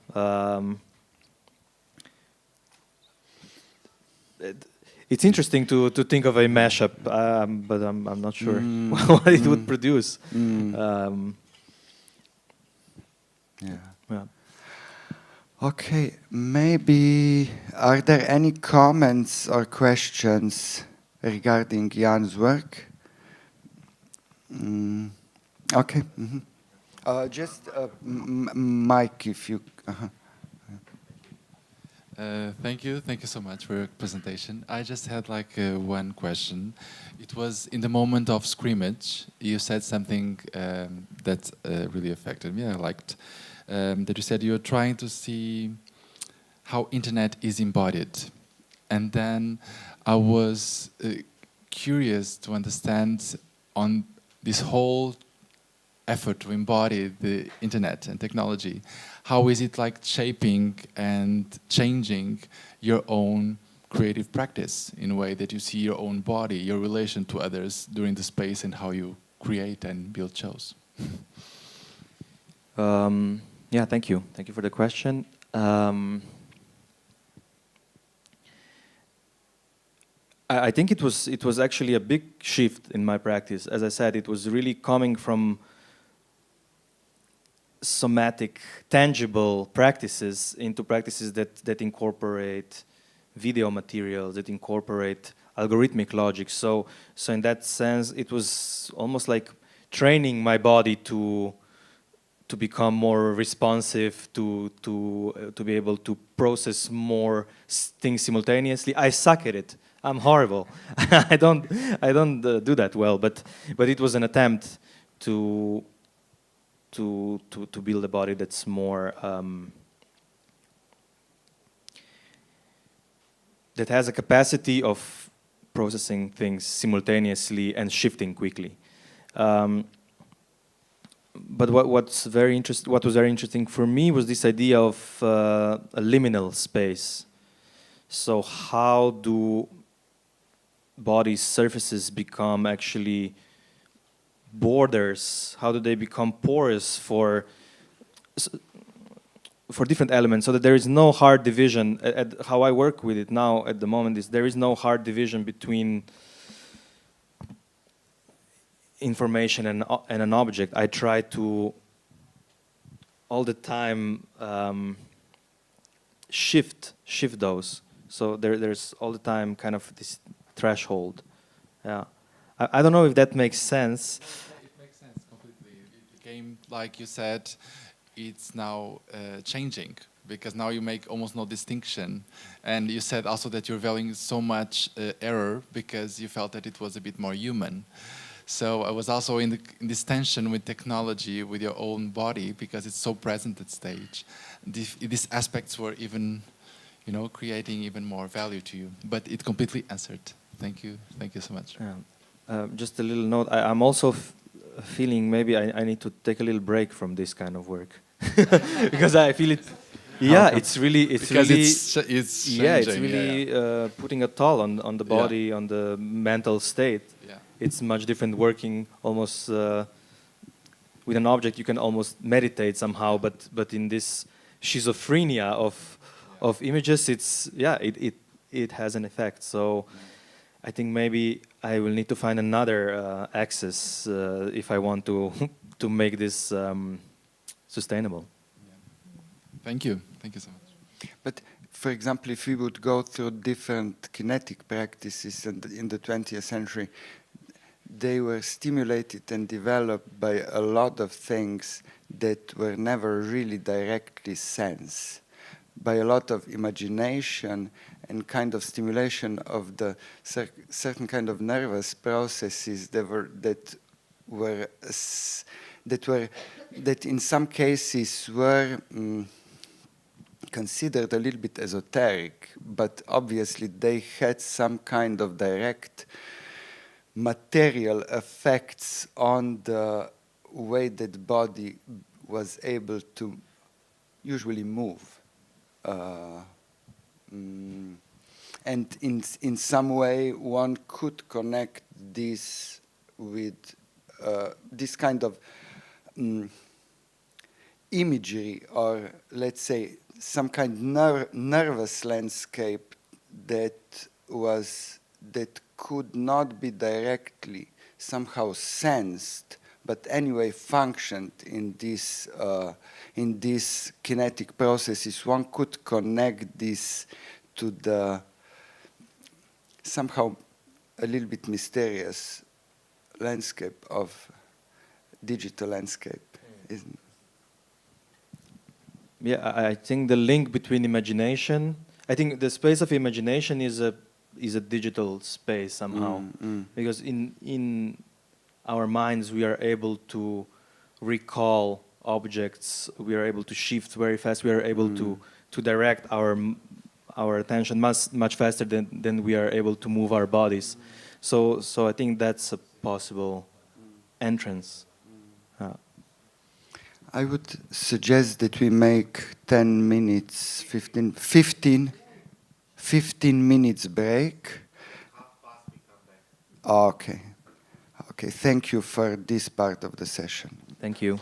It's interesting to think of a mashup, but I'm not sure what it would produce. Yeah. Okay, maybe are there any comments or questions regarding Jan's work? Okay. Just Mike, if you. Thank you so much for your presentation. I just had like one question. It was in the moment of scrimmage, you said something that really affected me. I liked that you said you're trying to see how internet is embodied. And then I was curious to understand on this whole effort to embody the internet and technology, how is it like shaping and changing your own creative practice in a way that you see your own body, your relation to others during the space and how you create and build shows? Yeah, thank you. Thank you for the question. I think it was actually a big shift in my practice. As I said, it was really coming from somatic, tangible practices into practices that incorporate video materials, that incorporate algorithmic logic. So in that sense, it was almost like training my body to become more responsive, to be able to process more things simultaneously. I suck at it. I'm horrible. I don't do that well. But it was an attempt to build a body that's more that has a capacity of processing things simultaneously and shifting quickly. But what was very interesting for me was this idea of a liminal space. So how do body surfaces become actually borders? How do they become porous for different elements, so that there is no hard division? How I work with it now at the moment is there is no hard division between information and an object. I try to all the time shift those. So there's all the time kind of this threshold. Yeah. I don't know if that makes sense. It makes sense completely. It became, like you said, it's now changing, because now you make almost no distinction. And you said also that you're valuing so much error because you felt that it was a bit more human. So I was also in this tension with technology, with your own body, because it's so present at stage. These aspects were even, creating even more value to you. But it completely answered. Thank you so much. Yeah. Just a little note. I'm also feeling maybe I need to take a little break from this kind of work because I feel it. Yeah, it's really putting a toll on the body, on the mental state. Yeah. It's much different working almost with an object. You can almost meditate somehow, but in this schizophrenia of images, it has an effect. So I think maybe I will need to find another access if I want to make this sustainable. Thank you so much. But for example, if we would go through different kinetic practices in the 20th century, they were stimulated and developed by a lot of things that were never really directly sensed, by a lot of imagination and kind of stimulation of the certain kind of nervous processes that in some cases were considered a little bit esoteric, but obviously they had some kind of direct material effects on the way that body was able to usually move. And in some way one could connect this with this kind of imagery, or let's say some kind of nervous landscape that could not be directly somehow sensed, but anyway functioned in these kinetic processes. One could connect this to the somehow a little bit mysterious landscape of digital landscape, isn't it? Yeah, I think the link between imagination, I think the space of imagination is a digital space somehow, because in our minds we are able to recall objects, we are able to shift very fast, we are able to direct our attention much faster than we are able to move our bodies. So I think that's a possible entrance. I would suggest that we make 10 minutes, 15 minutes break. Okay. Okay, thank you for this part of the session. Thank you.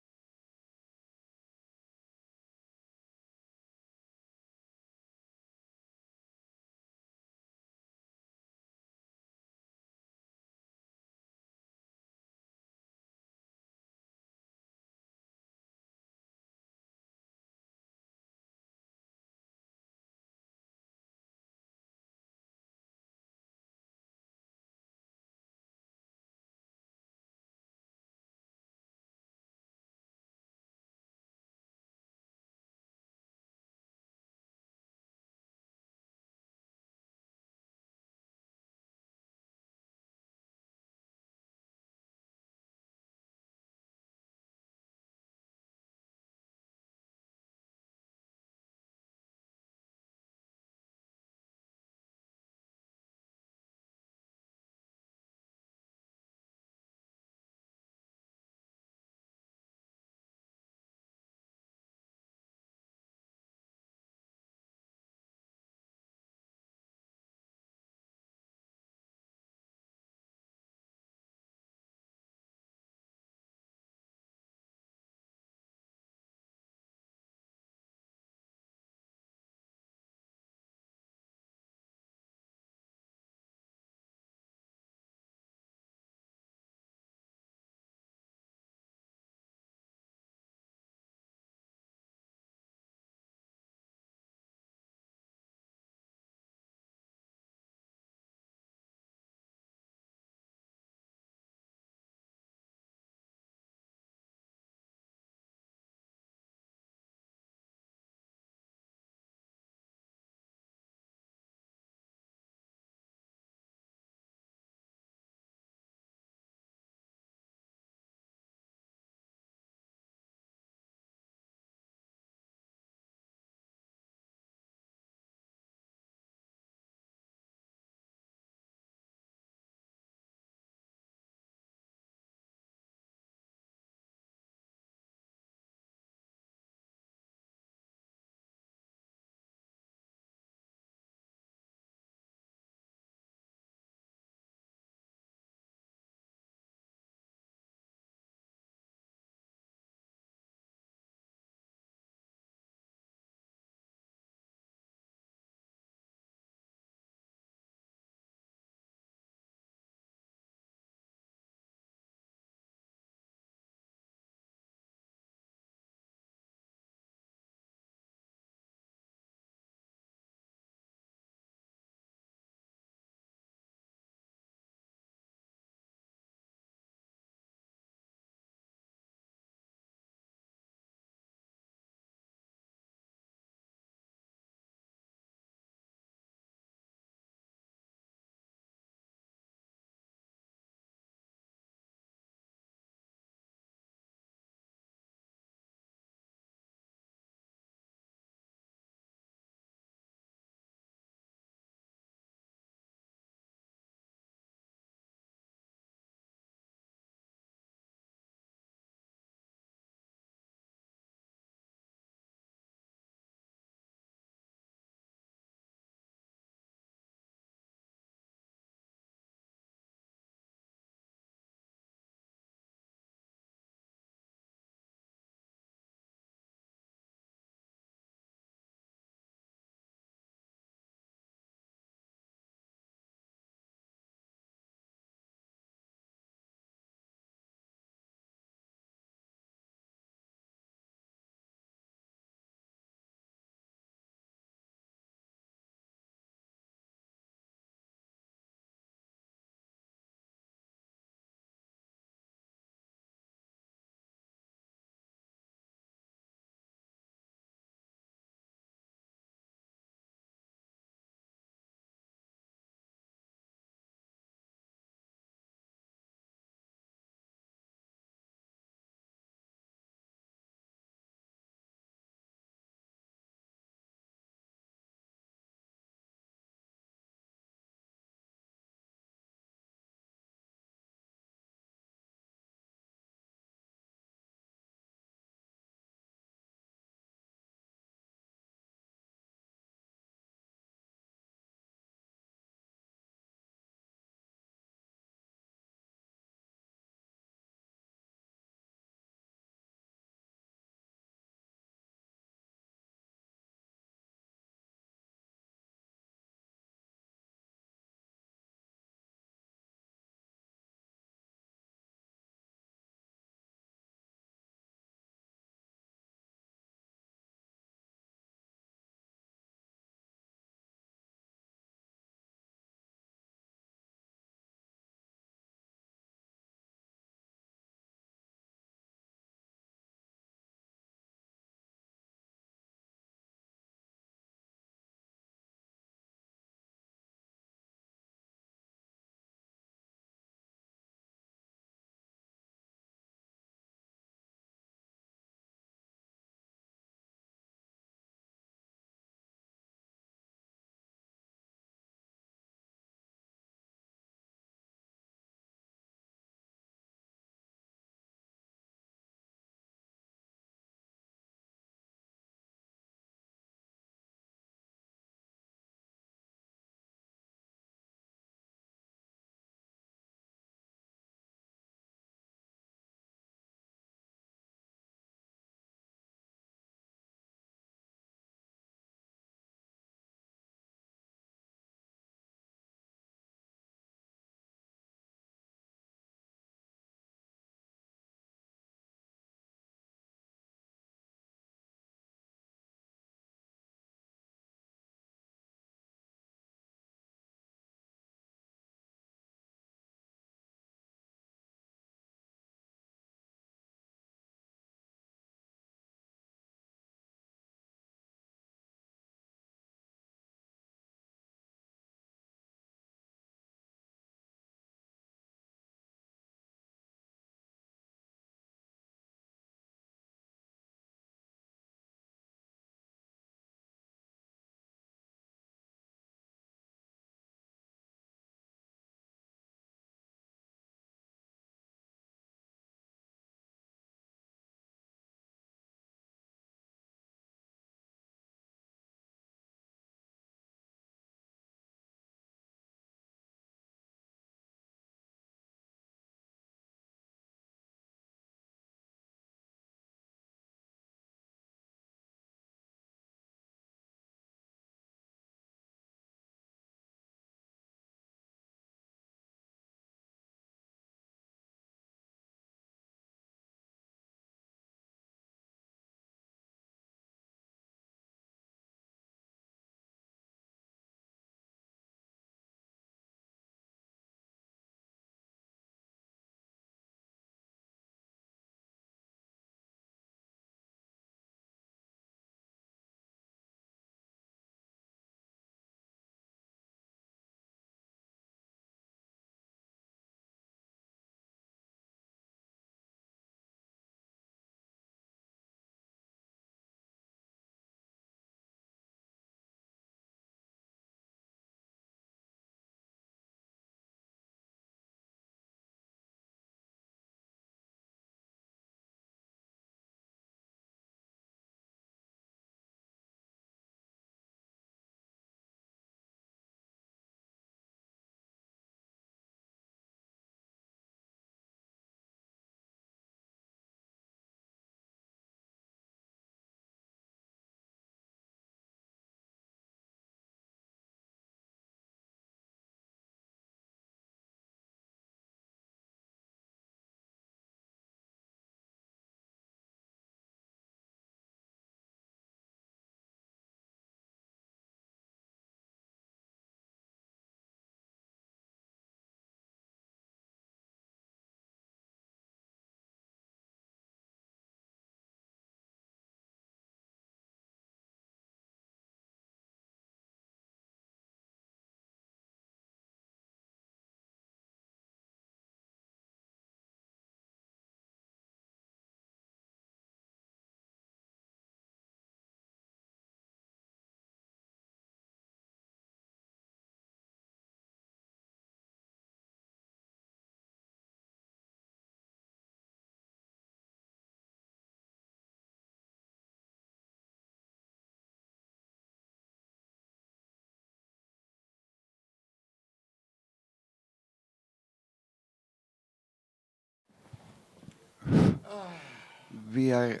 we are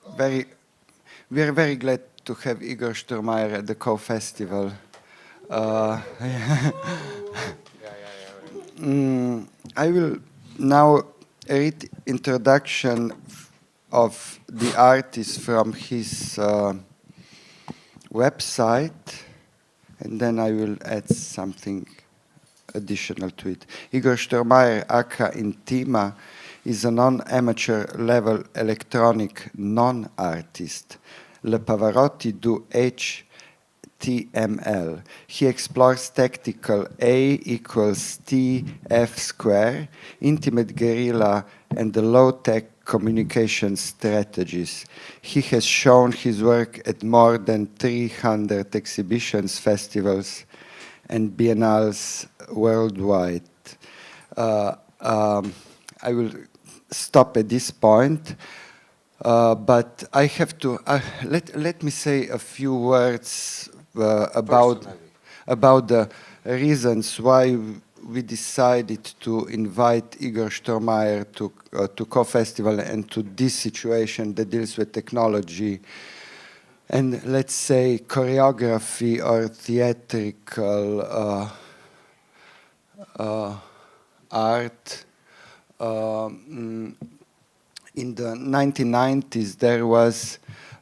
very glad to have Igor Štromajer at the CoFestival. I will now read introduction of the artist from his website, and then I will add something additional to it. Igor Štromajer, aka Intima, is a non-amateur level electronic non-artist. Le Pavarotti du HTML. He explores tactical A equals TF square, intimate guerrilla, and the low-tech communication strategies. He has shown his work at more than 300 exhibitions, festivals, and biennales worldwide. I will stop at this point, but I have to let me say a few words about the reasons why we decided to invite Igor Štromajer to CoFestival and to this situation that deals with technology and, let's say, choreography or theatrical art. In the 1990s, there was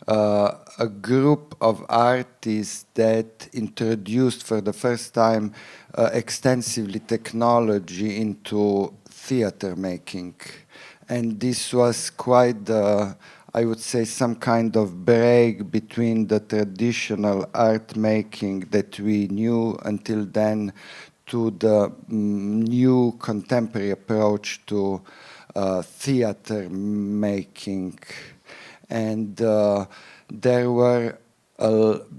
a group of artists that introduced for the first time extensively technology into theater making. And this was quite, I would say, some kind of break between the traditional art making that we knew until then to the new contemporary approach to theater making. And there were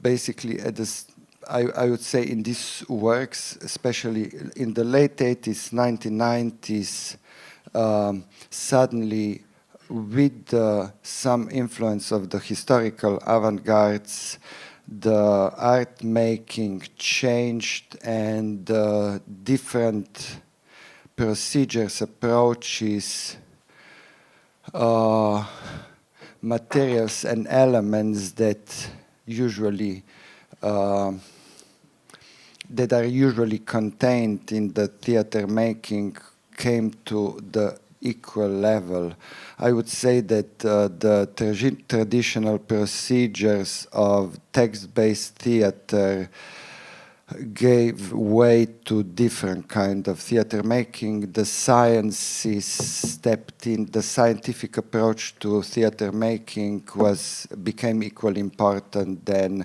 basically, I would say, in these works, especially in the late 80s, 1990s, suddenly with some influence of the historical avant-gardes, the art making changed, and different procedures, approaches, materials and elements that are usually contained in the theater making came to the equal level. I would say that the traditional procedures of text-based theater gave way to different kind of theater making. The sciences stepped in. The scientific approach to theater making became equally important than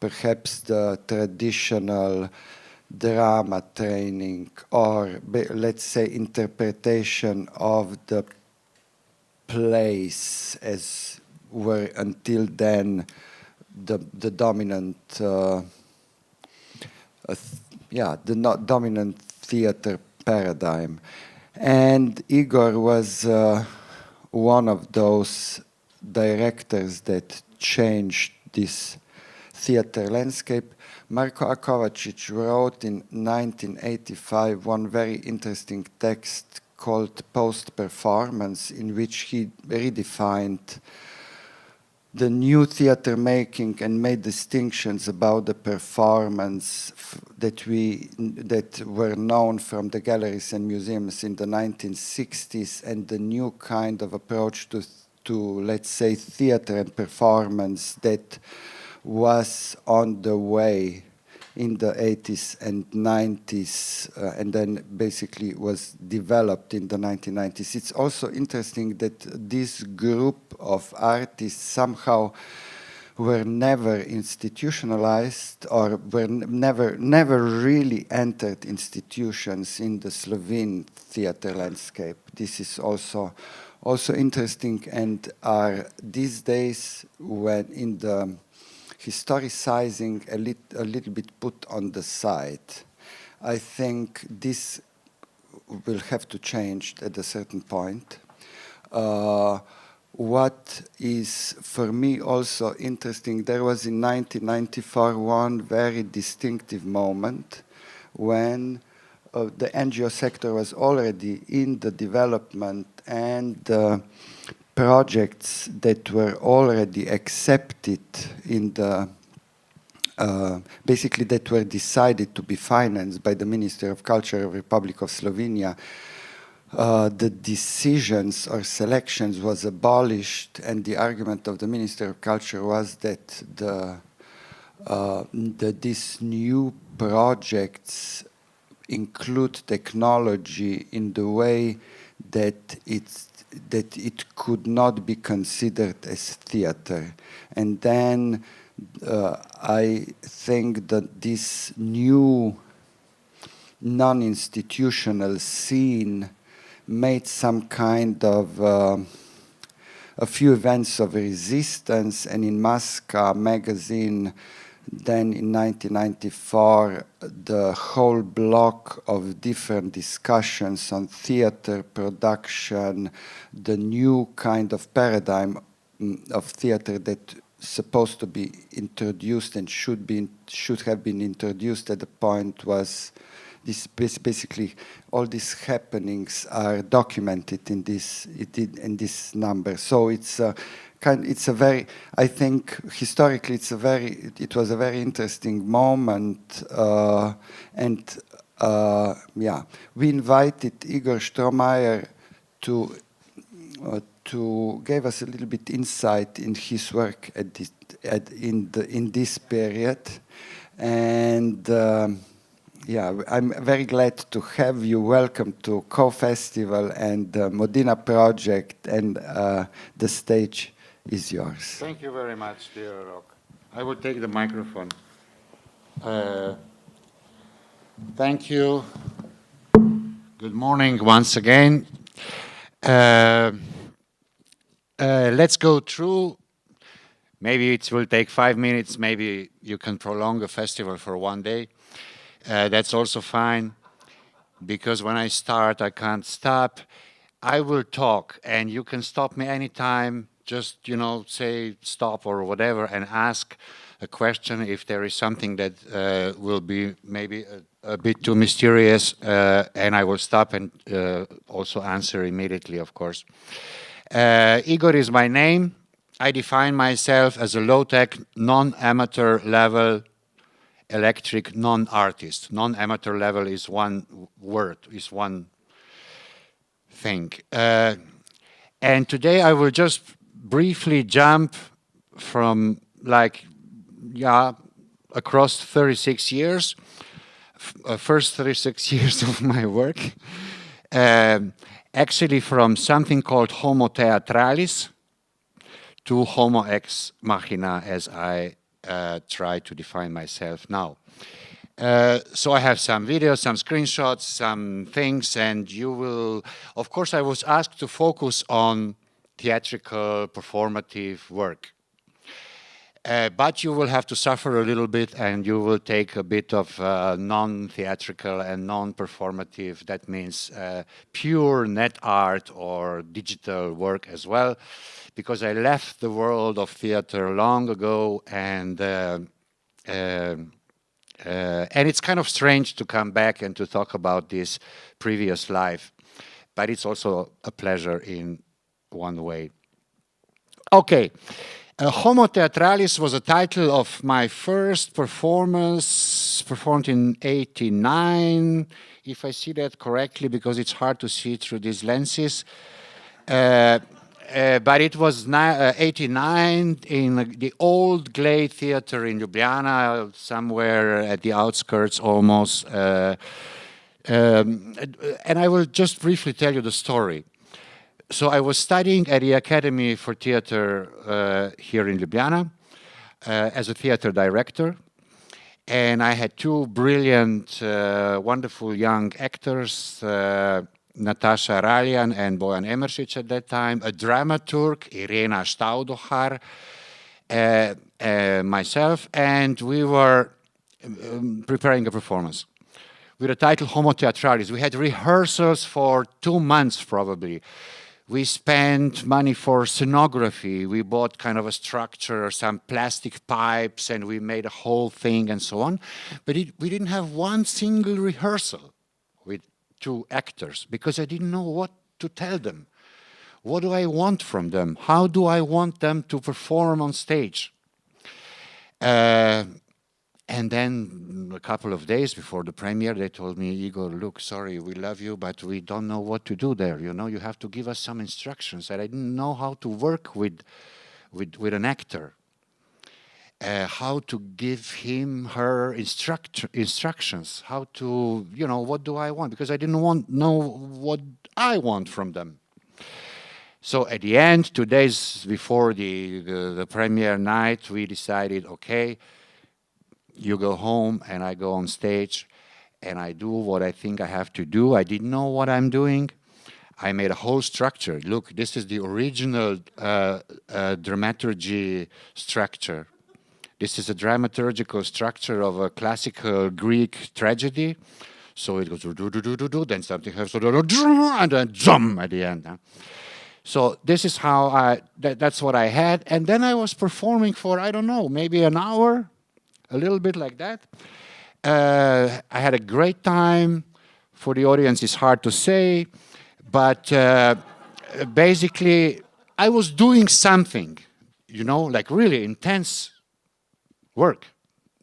perhaps the traditional drama training or, let's say, interpretation of the plays as were until then the dominant dominant theater paradigm. And Igor was one of those directors that changed this theater landscape. Marko Akovačić wrote in 1985 one very interesting text called Post-Performance, in which he redefined the new theater making and made distinctions about the performance that were known from the galleries and museums in the 1960s, and the new kind of approach to let's say, theater and performance that was on the way in the 80s and 90s, and then basically was developed in the 1990s. It's also interesting that this group of artists somehow were never institutionalized or were never really entered institutions in the Slovene theater landscape. This is also interesting, and are these days, when in the historicizing, a little bit put on the side. I think this will have to change at a certain point. What is for me also interesting, there was in 1994 one very distinctive moment when the NGO sector was already in the development and projects that were already accepted in the basically that were decided to be financed by the Ministry of Culture of Republic of Slovenia. The decisions or selections was abolished, and the argument of the Minister of Culture was that these new projects include technology in the way that it could not be considered as theater. And then I think that this new non-institutional scene made some kind of a few events of resistance, and in Maska magazine, then in 1994, the whole block of different discussions on theater production, the new kind of paradigm of theater that supposed to be introduced and should have been introduced at the point was this. Basically all these happenings are documented in this number. So it's a very, I think historically it was a very interesting moment, and yeah, we invited Igor Štromajer to give us a little bit insight in his work in this period, and yeah, I'm very glad to have you. Welcome to CoFestival and the Modina project, and the stage is yours. Thank you very much, dear Rock. I will take the microphone. Thank you. Good morning once again. Let's go through. Maybe it will take 5 minutes. Maybe you can prolong a festival for one day. That's also fine, because when I start, I can't stop. I will talk, and you can stop me anytime. Just, say stop or whatever, and ask a question if there is something that will be maybe a bit too mysterious, and I will stop and also answer immediately, of course. Igor is my name. I define myself as a low-tech, non-amateur level electric non-artist. Non-amateur level is one word, is one thing. And today I will just briefly jump from across 36 years, first 36 years of my work, actually from something called Homo Theatralis to Homo ex machina, as I try to define myself now. So I have some videos, some screenshots, some things, and you will, of course, I was asked to focus on theatrical, performative work. But you will have to suffer a little bit, and you will take a bit of non-theatrical and non-performative, that means pure net art or digital work as well, because I left the world of theater long ago, and it's kind of strange to come back and to talk about this previous life, but it's also a pleasure in one way. Okay. Homo Theatralis was a title of my first performance, performed in '89, if I see that correctly, because it's hard to see through these lenses. But it was '89 in the old Glade Theater in Ljubljana, somewhere at the outskirts almost. And I will just briefly tell you the story. So I was studying at the Academy for Theater here in Ljubljana as a theater director. And I had two brilliant, wonderful young actors, Natasha Raljan and Bojan Emeršić at that time, a dramaturg, Irena Staudohar, myself, and we were preparing a performance with the title Homo Theatralis. We had rehearsals for 2 months probably. We spent money for scenography. We bought kind of a structure, some plastic pipes, and we made a whole thing and so on. But we didn't have one single rehearsal. to actors because I didn't know what to tell them. What do I want from them? How do I want them to perform on stage? And then a couple of days before the premiere, they told me, Igor, look, sorry, we love you, but we don't know what to do there. You know, you have to give us some instructions. And I didn't know how to work with an actor. How to give him, her instructions. How to, you know, what do I want? Because I didn't know what I want from them. So at the end, 2 days before the premiere night, we decided, okay, you go home and I go on stage and I do what I think I have to do. I didn't know what I'm doing. I made a whole structure. Look, this is the original dramaturgy structure. This is a dramaturgical structure of a classical Greek tragedy. So it goes do, then something has to do, and then jump at the end. Huh? So this is how that's what I had. And then I was performing for, I don't know, maybe an hour. A little bit like that. I had a great time. For the audience, it's hard to say. But basically, I was doing something, you know, like really intense work.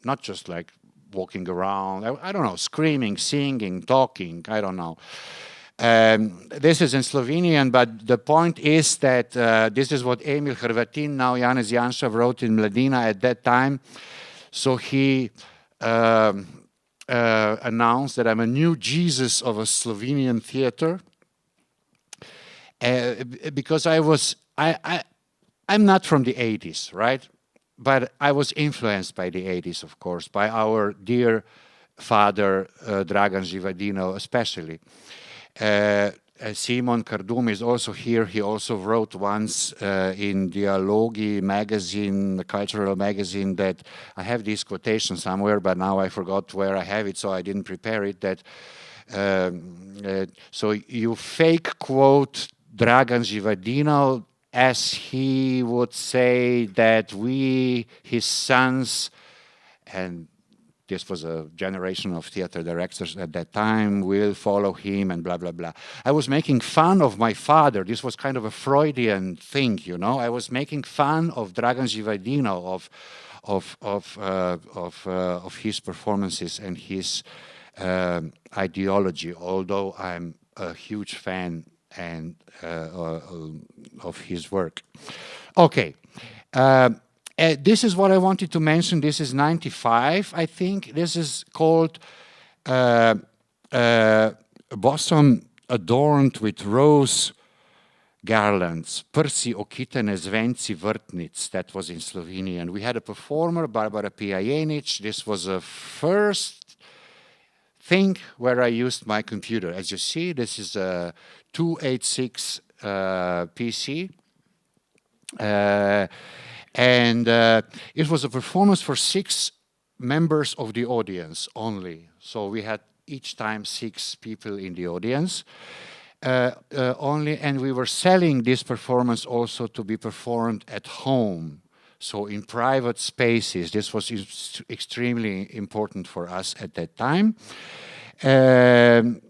Not just like walking around, I don't know, screaming, singing, talking, I don't know. This is in Slovenian, but the point is that this is what Emil Hrvatin, now Janez Janša, wrote in Modina at that time. So he announced that I'm a new Jesus of a Slovenian theater because I'm not from the 80s, right? But I was influenced by the 80s, of course, by our dear father, Dragan Živadinov, especially. Simon Kardum is also here. He also wrote once in Dialogi magazine, the cultural magazine, that I have this quotation somewhere, but now I forgot where I have it, so I didn't prepare it. That so you fake quote Dragan Živadinov as he would say that we, his sons, and this was a generation of theater directors at that time, will follow him and blah, blah, blah. I was making fun of my father. This was kind of a Freudian thing, you know. I was making fun of Dragan Živadinov, of his performances and his ideology, although I'm a huge fan and of his work. Okay. This is what I wanted to mention. This is 95, I think. This is called Bosom Adorned with Rose Garlands, Prsi okitane zvenci vrtnic. That was in Slovenian. We had a performer, Barbara Pijajenic. This was a first thing where I used my computer. As you see, this is a 286 PC. And it was a performance for 6 members of the audience only. So we had each time 6 people in the audience only. And we were selling this performance also to be performed at home. So in private spaces. This was extremely important for us at that time. And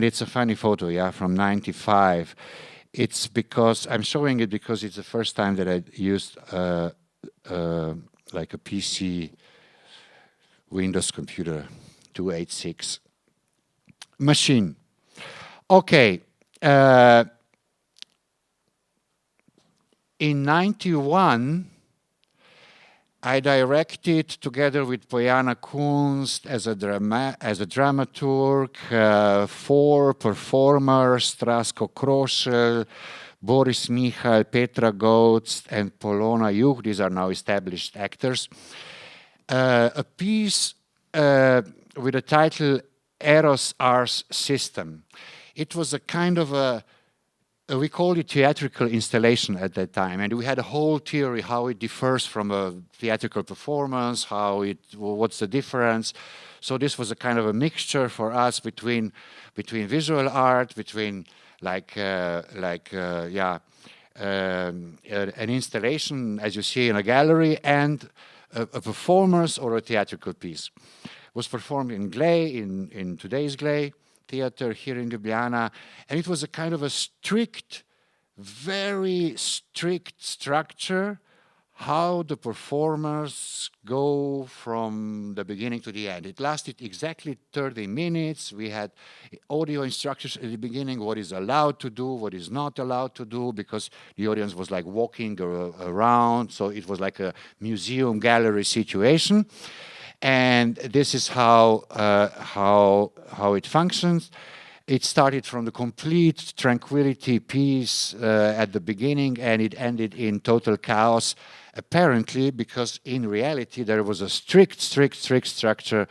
it's a funny photo, yeah, from 95. It's because I'm showing it because it's the first time that I used like a PC Windows computer 286 machine. Okay. In 91, I directed together with Bojana Kunst as a dramaturg 4 performers, Strasko Krošelj, Boris Michal, Petra Goetz, and Polona Juh. These are now established actors. A piece with the title Eros Ars System. It was a kind of a we called it theatrical installation at that time, and we had a whole theory how it differs from a theatrical performance, what's the difference. So this was a kind of a mixture for us between visual art, between an installation, as you see in a gallery, and a performance or a theatrical piece. It was performed in Glej, in today's Glej Theater here in Ljubljana, and it was a kind of a strict, very strict structure how the performers go from the beginning to the end. It lasted exactly 30 minutes. We had audio instructions at the beginning, what is allowed to do, what is not allowed to do, because the audience was like walking around, so it was like a museum gallery situation. And this is how it functions. It started from the complete tranquility piece at the beginning, and it ended in total chaos, apparently, because in reality there was a strict structure.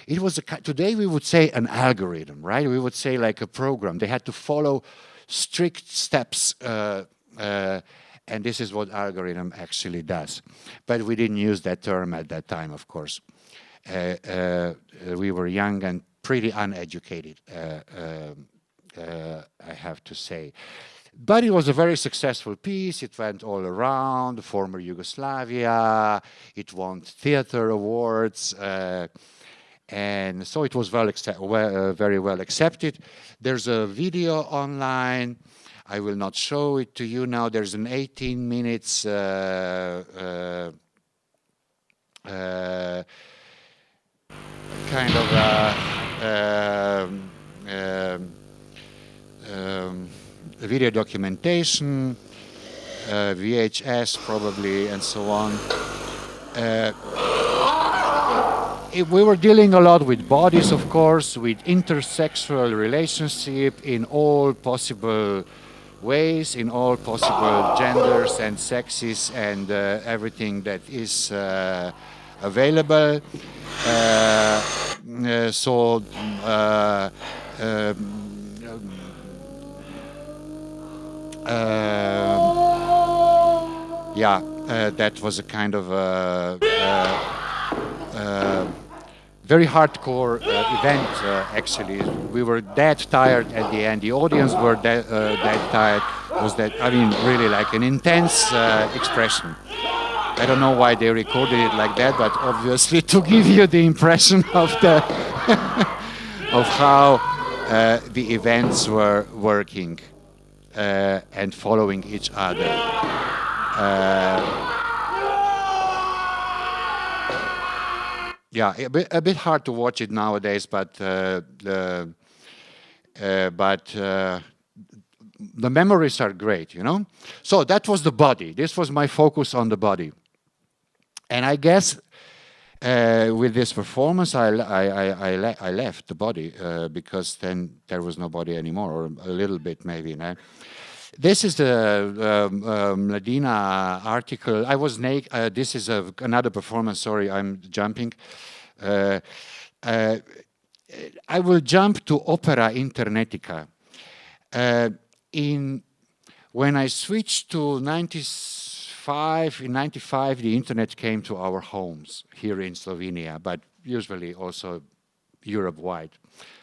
It was today we would say an algorithm, right? We would say like a program. They had to follow strict steps, and this is what algorithm actually does. But we didn't use that term at that time, of course. We were young and pretty uneducated, I have to say. But it was a very successful piece. It went all around former Yugoslavia. It won theater awards. And so it was very well accepted. There's a video online. I will not show it to you now. There's an 18 minutes kind of video documentation, VHS probably, and so on. We were dealing a lot with bodies, of course, with intersexual relationship in all possible ways, in all possible genders and sexes and everything that is available. That was a kind of very hardcore event, actually. We were dead tired at the end. The audience were dead tired. Was that, I mean, really like an intense expression. I don't know why they recorded it like that, but obviously to give you the impression of the of how the events were working and following each other. A bit hard to watch it nowadays, but the memories are great, you know. So that was the body. This was my focus on the body. And I guess with this performance, I left the body because then there was no body anymore, or a little bit maybe. No? This is the Modina article. I was naked. This is another performance. Sorry, I'm jumping. I will jump to Opera Internetica. When I switched to in 95, the internet came to our homes here in Slovenia, but usually also Europe-wide.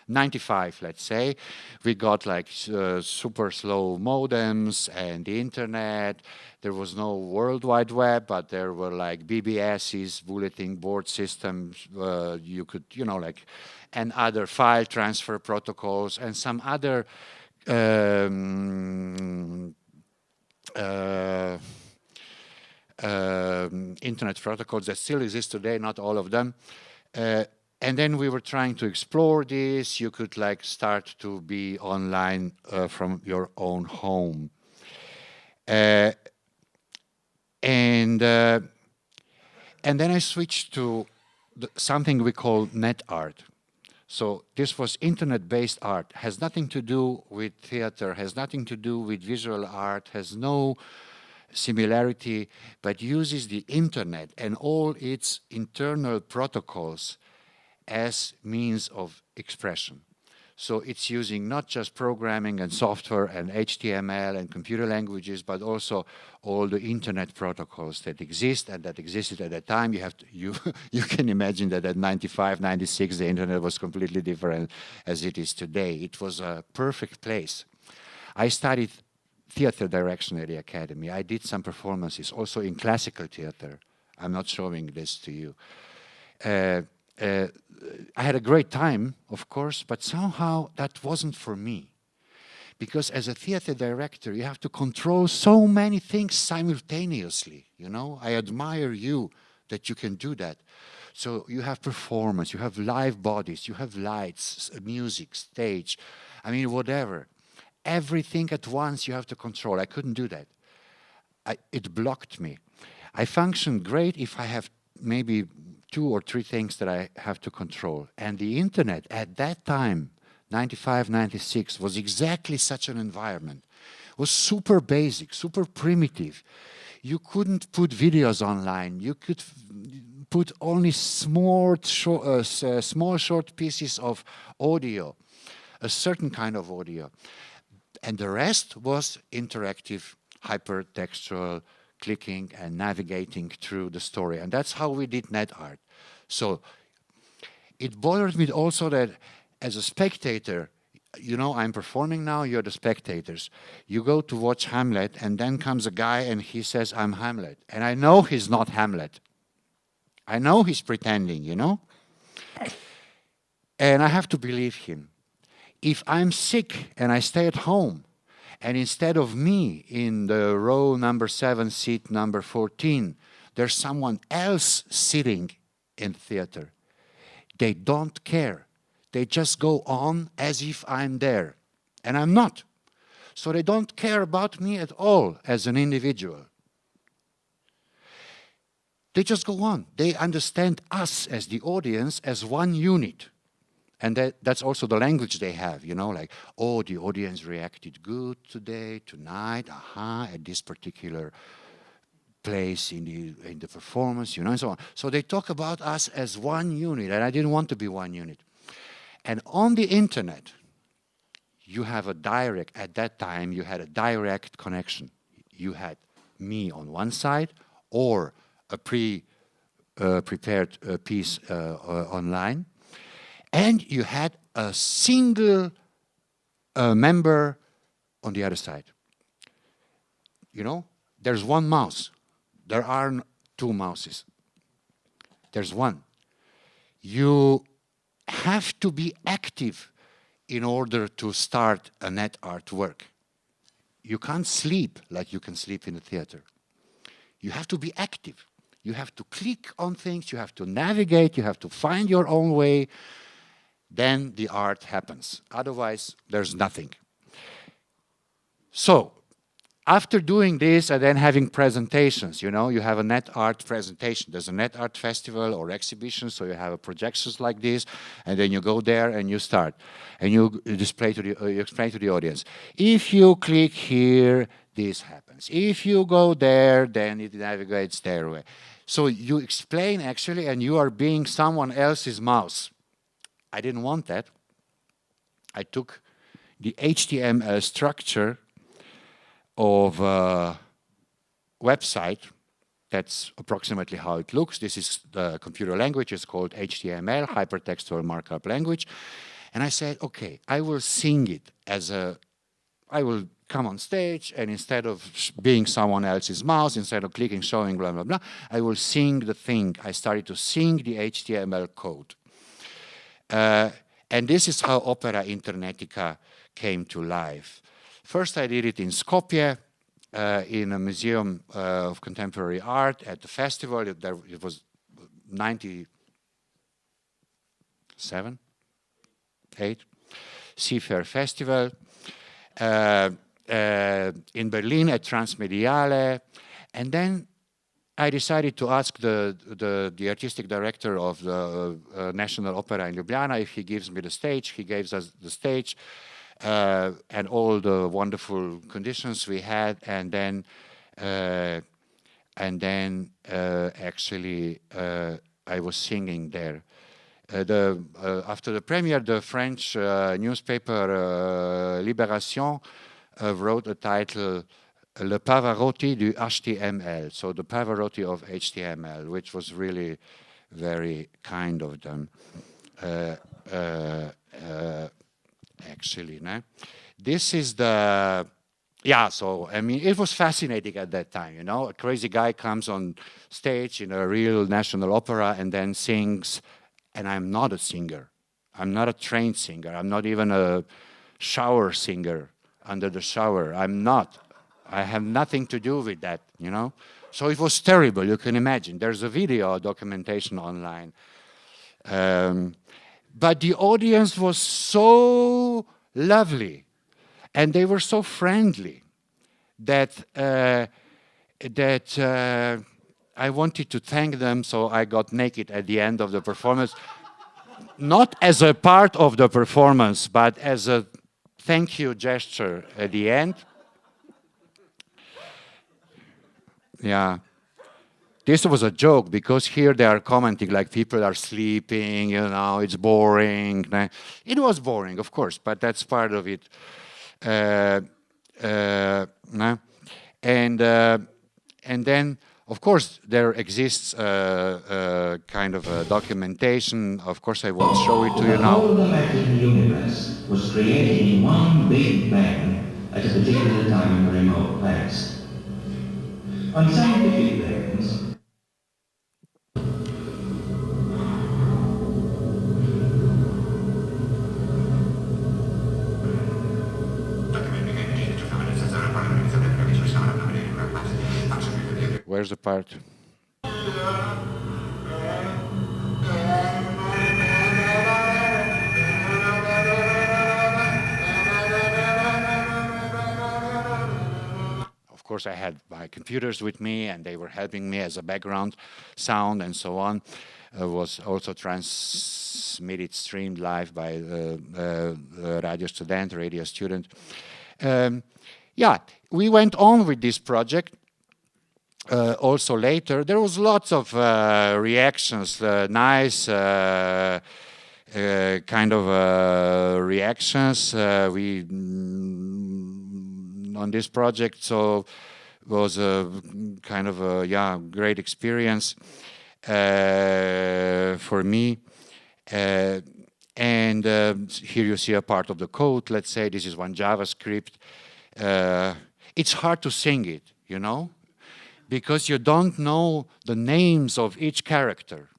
95, let's say, we got like super slow modems and the internet. There was no World Wide Web, but there were like BBSs, bulletin board systems. You could, you know, like, and other file transfer protocols and some other internet protocols that still exist today, not all of them. And then we were trying to explore this. You could like start to be online from your own home. And then I switched to something we call net art. So this was internet-based art, has nothing to do with theater, has nothing to do with visual art, has no similarity, but uses the internet and all its internal protocols as means of expression. So it's using not just programming and software and HTML and computer languages, but also all the internet protocols that exist and that existed at that time. You can imagine that at 95, 96, the internet was completely different as it is today. It was a perfect place. I studied theater direction at the academy. I did some performances also in classical theater. I'm not showing this to you. I had a great time, of course, but somehow that wasn't for me. Because as a theater director, you have to control so many things simultaneously, you know? I admire you that you can do that. So you have performance, you have live bodies, you have lights, music, stage, I mean, whatever. Everything at once you have to control. I couldn't do that. It blocked me. I function great if I have maybe 2 or 3 things that I have to control. And the internet at that time, 95, 96, was exactly such an environment. It was super basic, super primitive. You couldn't put videos online. You could put only small short pieces of audio, a certain kind of audio. And the rest was interactive, hypertextual, clicking and navigating through the story. And that's how we did net art. So it bothered me also that as a spectator, you know, I'm performing now, you're the spectators. You go to watch Hamlet, and then comes a guy and he says, I'm Hamlet. And I know he's not Hamlet. I know he's pretending, you know? And I have to believe him. If I'm sick and I stay at home, and instead of me in the row number 7, seat number 14, there's someone else sitting in the theater, they don't care. They just go on as if I'm there, and I'm not. So they don't care about me at all as an individual. They just go on. They understand us as the audience as one unit. And that's also the language they have, you know, like, oh, the audience reacted good today, tonight, at this particular place in the performance, you know, and so on. So they talk about us as one unit, and I didn't want to be one unit. And on the internet, you have a direct, at that time, you had a direct connection. You had me on one side, or a prepared piece online, and you had a single member on the other side. You know, there's one mouse. There are 2 mouses. There's one. You have to be active in order to start a net art work. You can't sleep like you can sleep in a theater. You have to be active. You have to click on things, you have to navigate, you have to find your own way. Then the art happens. Otherwise, there's nothing. So, after doing this and then having presentations, you know, you have a net art presentation. There's a net art festival or exhibition, so you have a projections like this, and then you go there and you start. And you display to the, you explain to the audience. If you click here, this happens. If you go there, then it navigates their way. So you explain actually, and you are being someone else's mouse. I didn't want that. I took the HTML structure of a website. That's approximately how it looks. This is the computer language. It's called HTML, Hypertextual Markup Language. And I said, okay, I will sing it as a, I will come on stage, and instead of being someone else's mouse, instead of clicking, showing, blah, blah, blah, I will sing the thing. I started to sing the HTML code. And this is how Opera Internetica came to life. First, I did it in Skopje, in a museum of contemporary art at the festival. It was 97, 8, Seafair Festival. In Berlin at Transmediale. And then I decided to ask the artistic director of the National Opera in Ljubljana if he gives me the stage. He gave us the stage and all the wonderful conditions we had. And then actually I was singing there. After the premiere, the French newspaper Libération wrote a title, Le Pavarotti du HTML, so the Pavarotti of HTML, which was really very kind of them. Actually, no? This is the Yeah, so, I mean, it was fascinating at that time, you know. A crazy guy comes on stage in a real national opera and then sings, and I'm not a singer. I'm not a trained singer. I'm not even a shower singer under the shower. I'm not. I have nothing to do with that, you know. So it was terrible, you can imagine. There's a video documentation online. But the audience was so lovely, and they were so friendly that I wanted to thank them, so I got naked at the end of the performance. Not as a part of the performance, but as a thank you gesture at the end. Yeah. This was a joke, because here they are commenting like people are sleeping, you know, it's boring. It was boring, of course, but that's part of it. And then, of course, there exists kind of a documentation. Of course, I won't show it to you now. The whole galactic universe was created in one big bang at a particular time in the remote past. On scientific bangs, Where's the part? Of course, I had my computers with me, and they were helping me as a background sound and so on. Was also transmitted, streamed live by the radio student. Yeah, we went on with this project. Also later, there was lots of reactions, nice kind of reactions on this project. So it was a kind of a great experience for me. And here you see a part of the code. Let's say this is one JavaScript. It's hard to sing it, you know, because you don't know the names of each character.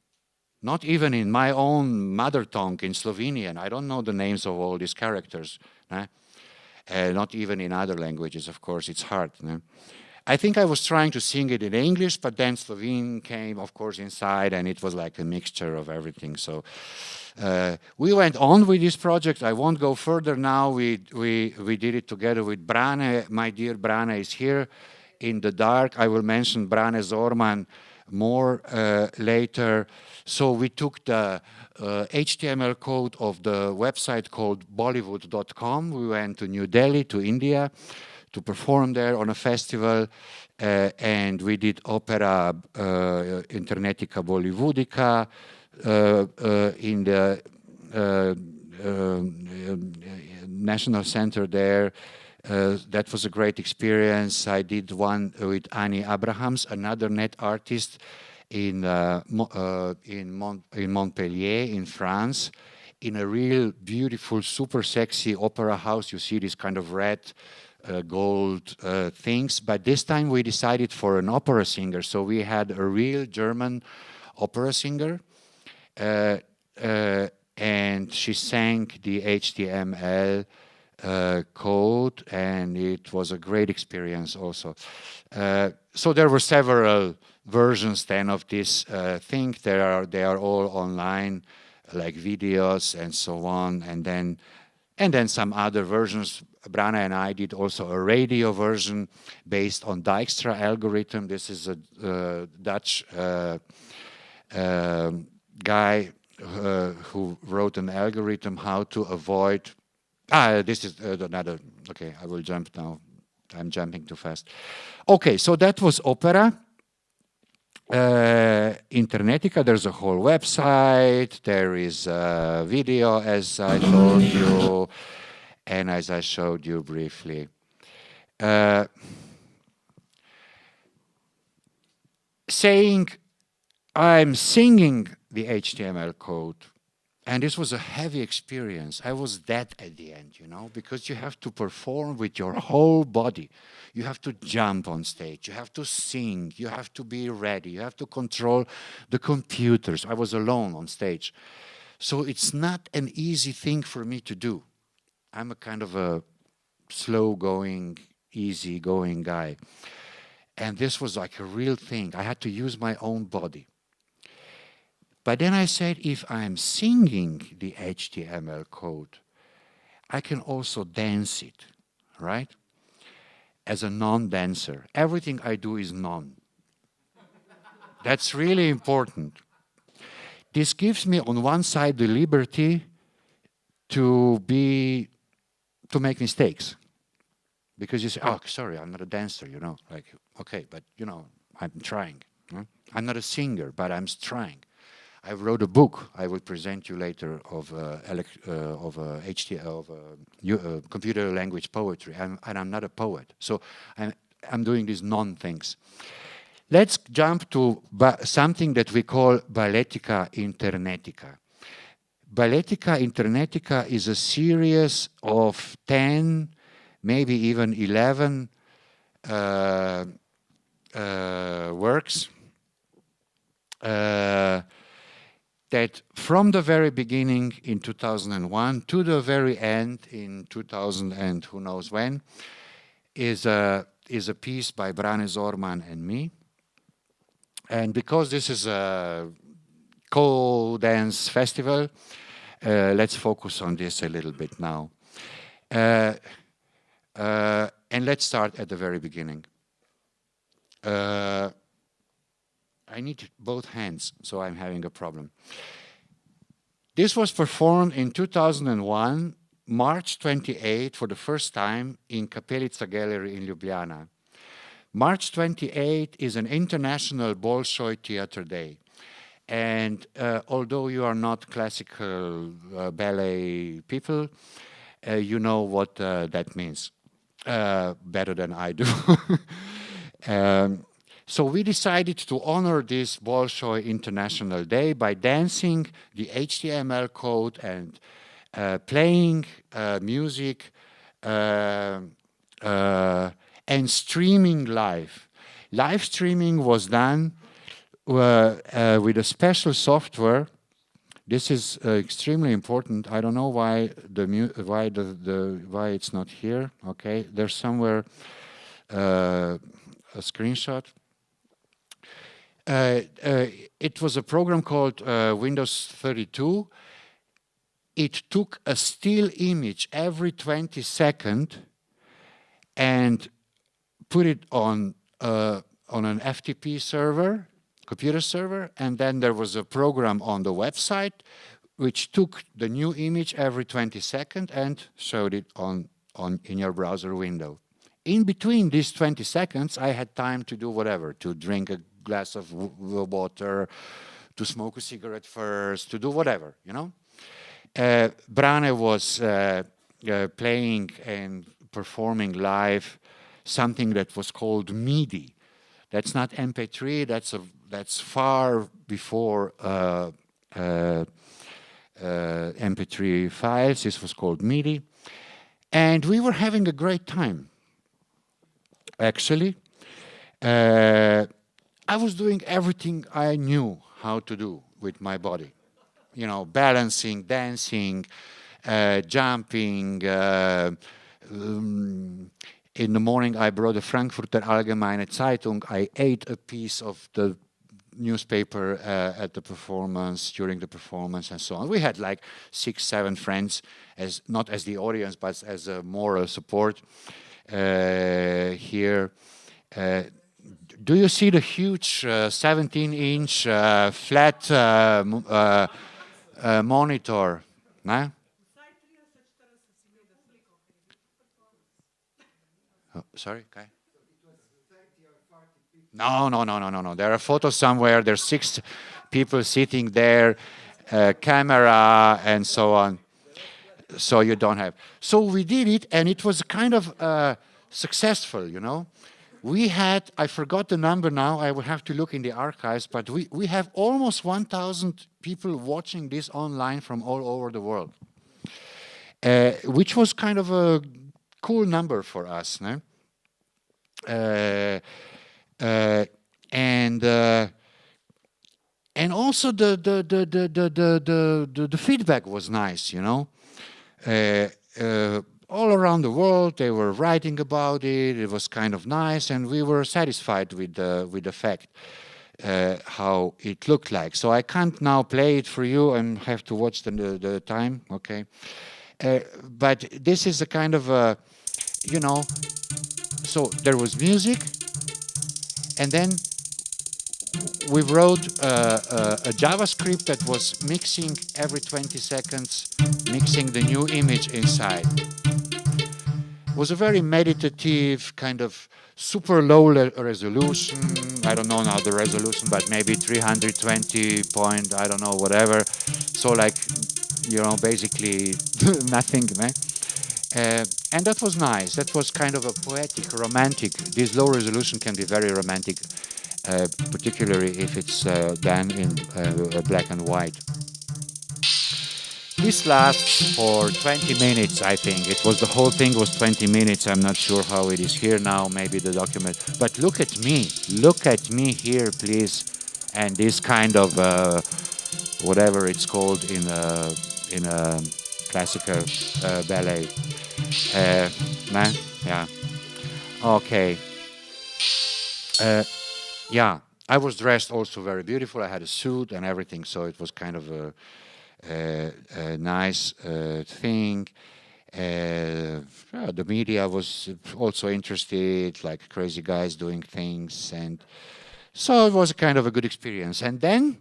Not even in my own mother tongue, in Slovenian, I don't know the names of all these characters. Not even in other languages, of course, it's hard. I think I was trying to sing it in English, but then Slovene came, of course, inside, and it was like a mixture of everything. So we went on with this project. I won't go further now. We did it together with Brane. My dear Brane is here in the dark. I will mention Brane Zorman more later. So we took the HTML code of the website called Bollywood.com. We went to New Delhi, to India, to perform there on a festival, and we did opera Internetica Bollywoodica in the National Center there. That was a great experience. I did one with Annie Abrahams, another net artist in Montpellier, in France, in a real beautiful, super sexy opera house. You see this kind of red, gold things. But this time we decided for an opera singer. So we had a real German opera singer. And she sang the HTML code, and it was a great experience also. So there were several versions then of this thing. They are all online, like videos and so on, and then some other versions. Brane and I did also a radio version based on Dijkstra algorithm. This is a Dutch guy who wrote an algorithm how to avoid. This is another. Okay, I will jump now. I'm jumping too fast. Okay, so that was opera. Internetica, there's a whole website. There is a video, as I told you, and as I showed you briefly. Saying I'm singing the HTML code, And this was a heavy experience. I was dead at the end, you know, because you have to perform with your whole body. You have to jump on stage. You have to sing. You have to be ready. You have to control the computers. I was alone on stage. So it's not an easy thing for me to do. I'm a kind of a slow-going, easy-going guy. And this was like a real thing. I had to use my own body. But then I said, if I'm singing the HTML code, I can also dance it, right? As a non-dancer. Everything I do is non. That's really important. This gives me, on one side, the liberty to make mistakes. Because you say, oh, sorry, I'm not a dancer, you know. Like, okay, but, you know, I'm trying. Huh? I'm not a singer, but I'm trying. I wrote a book I will present you later of computer language poetry, and I'm not a poet. So I'm doing these non-things. Let's jump to something that we call balletica internetica. Balletica internetica is a series of 10, maybe even 11 works that from the very beginning in 2001 to the very end in 2000 and who knows when is a piece by Brane Rozman and me. And because this is a co-dance festival, let's focus on this a little bit now. And let's start at the very beginning. I need both hands, so I'm having a problem. This was performed in 2001, March 28, for the first time in Kapelica Gallery in Ljubljana. March 28 is an international Bolshoi theater day. And although you are not classical ballet people, you know what that means better than I do. So we decided to honor this Bolshoi International Day by dancing the HTML code and playing music and streaming live. Live streaming was done with a special software. This is extremely important. I don't know why why it's not here. Okay, there's somewhere a screenshot. It was a program called Windows 32. It took a still image every 20 seconds and put it on an FTP server, computer server, and then there was a program on the website which took the new image every 20 seconds and showed it in your browser window. In between these 20 seconds, I had time to do whatever, to drink a glass of water, to smoke a cigarette first, to do whatever, you know. Brane was playing and performing live something that was called MIDI. That's not MP3, that's far before MP3 files. This was called MIDI. And we were having a great time, actually. I was doing everything I knew how to do with my body. You know, balancing, dancing, jumping. In the morning, I brought a Frankfurter Allgemeine Zeitung. I ate a piece of the newspaper at the performance, during the performance, and so on. We had like 6, 7 friends, not as the audience, but as a moral support here. Do you see the huge 17-inch flat monitor? Nah? Oh, sorry, Kai? No. There are photos somewhere. There's 6 people sitting there, camera, and so on. So you don't have. So we did it, and it was kind of successful, you know. we had, I forgot the number now, I will have to look in the archives, but we have almost 1,000 people watching this online from all over the world, which was kind of a cool number for us, no? And also the feedback was nice, you know. All around the world, they were writing about it. It was kind of nice, and we were satisfied with the fact how it looked like. So I can't now play it for you and have to watch the time, okay? But this is a kind of a, you know. So there was music, and then we wrote a JavaScript that was mixing every 20 seconds, mixing the new image inside. It was a very meditative, kind of super low resolution. I don't know now the resolution, but maybe 320 point, I don't know, whatever. So like, you know, basically nothing, man. And that was nice. That was kind of a poetic, romantic. This low resolution can be very romantic, particularly if it's done in black and white. This lasts for 20 minutes, I think. It was, the whole thing was 20 minutes. I'm not sure how it is here now, maybe the document. But look at me here, please. And this kind of, whatever it's called in a classical ballet. Man, yeah. Okay. Yeah, I was dressed also very beautiful. I had a suit and everything, so it was kind of a nice thing. The media was also interested, like crazy guys doing things, and so it was a kind of a good experience. And then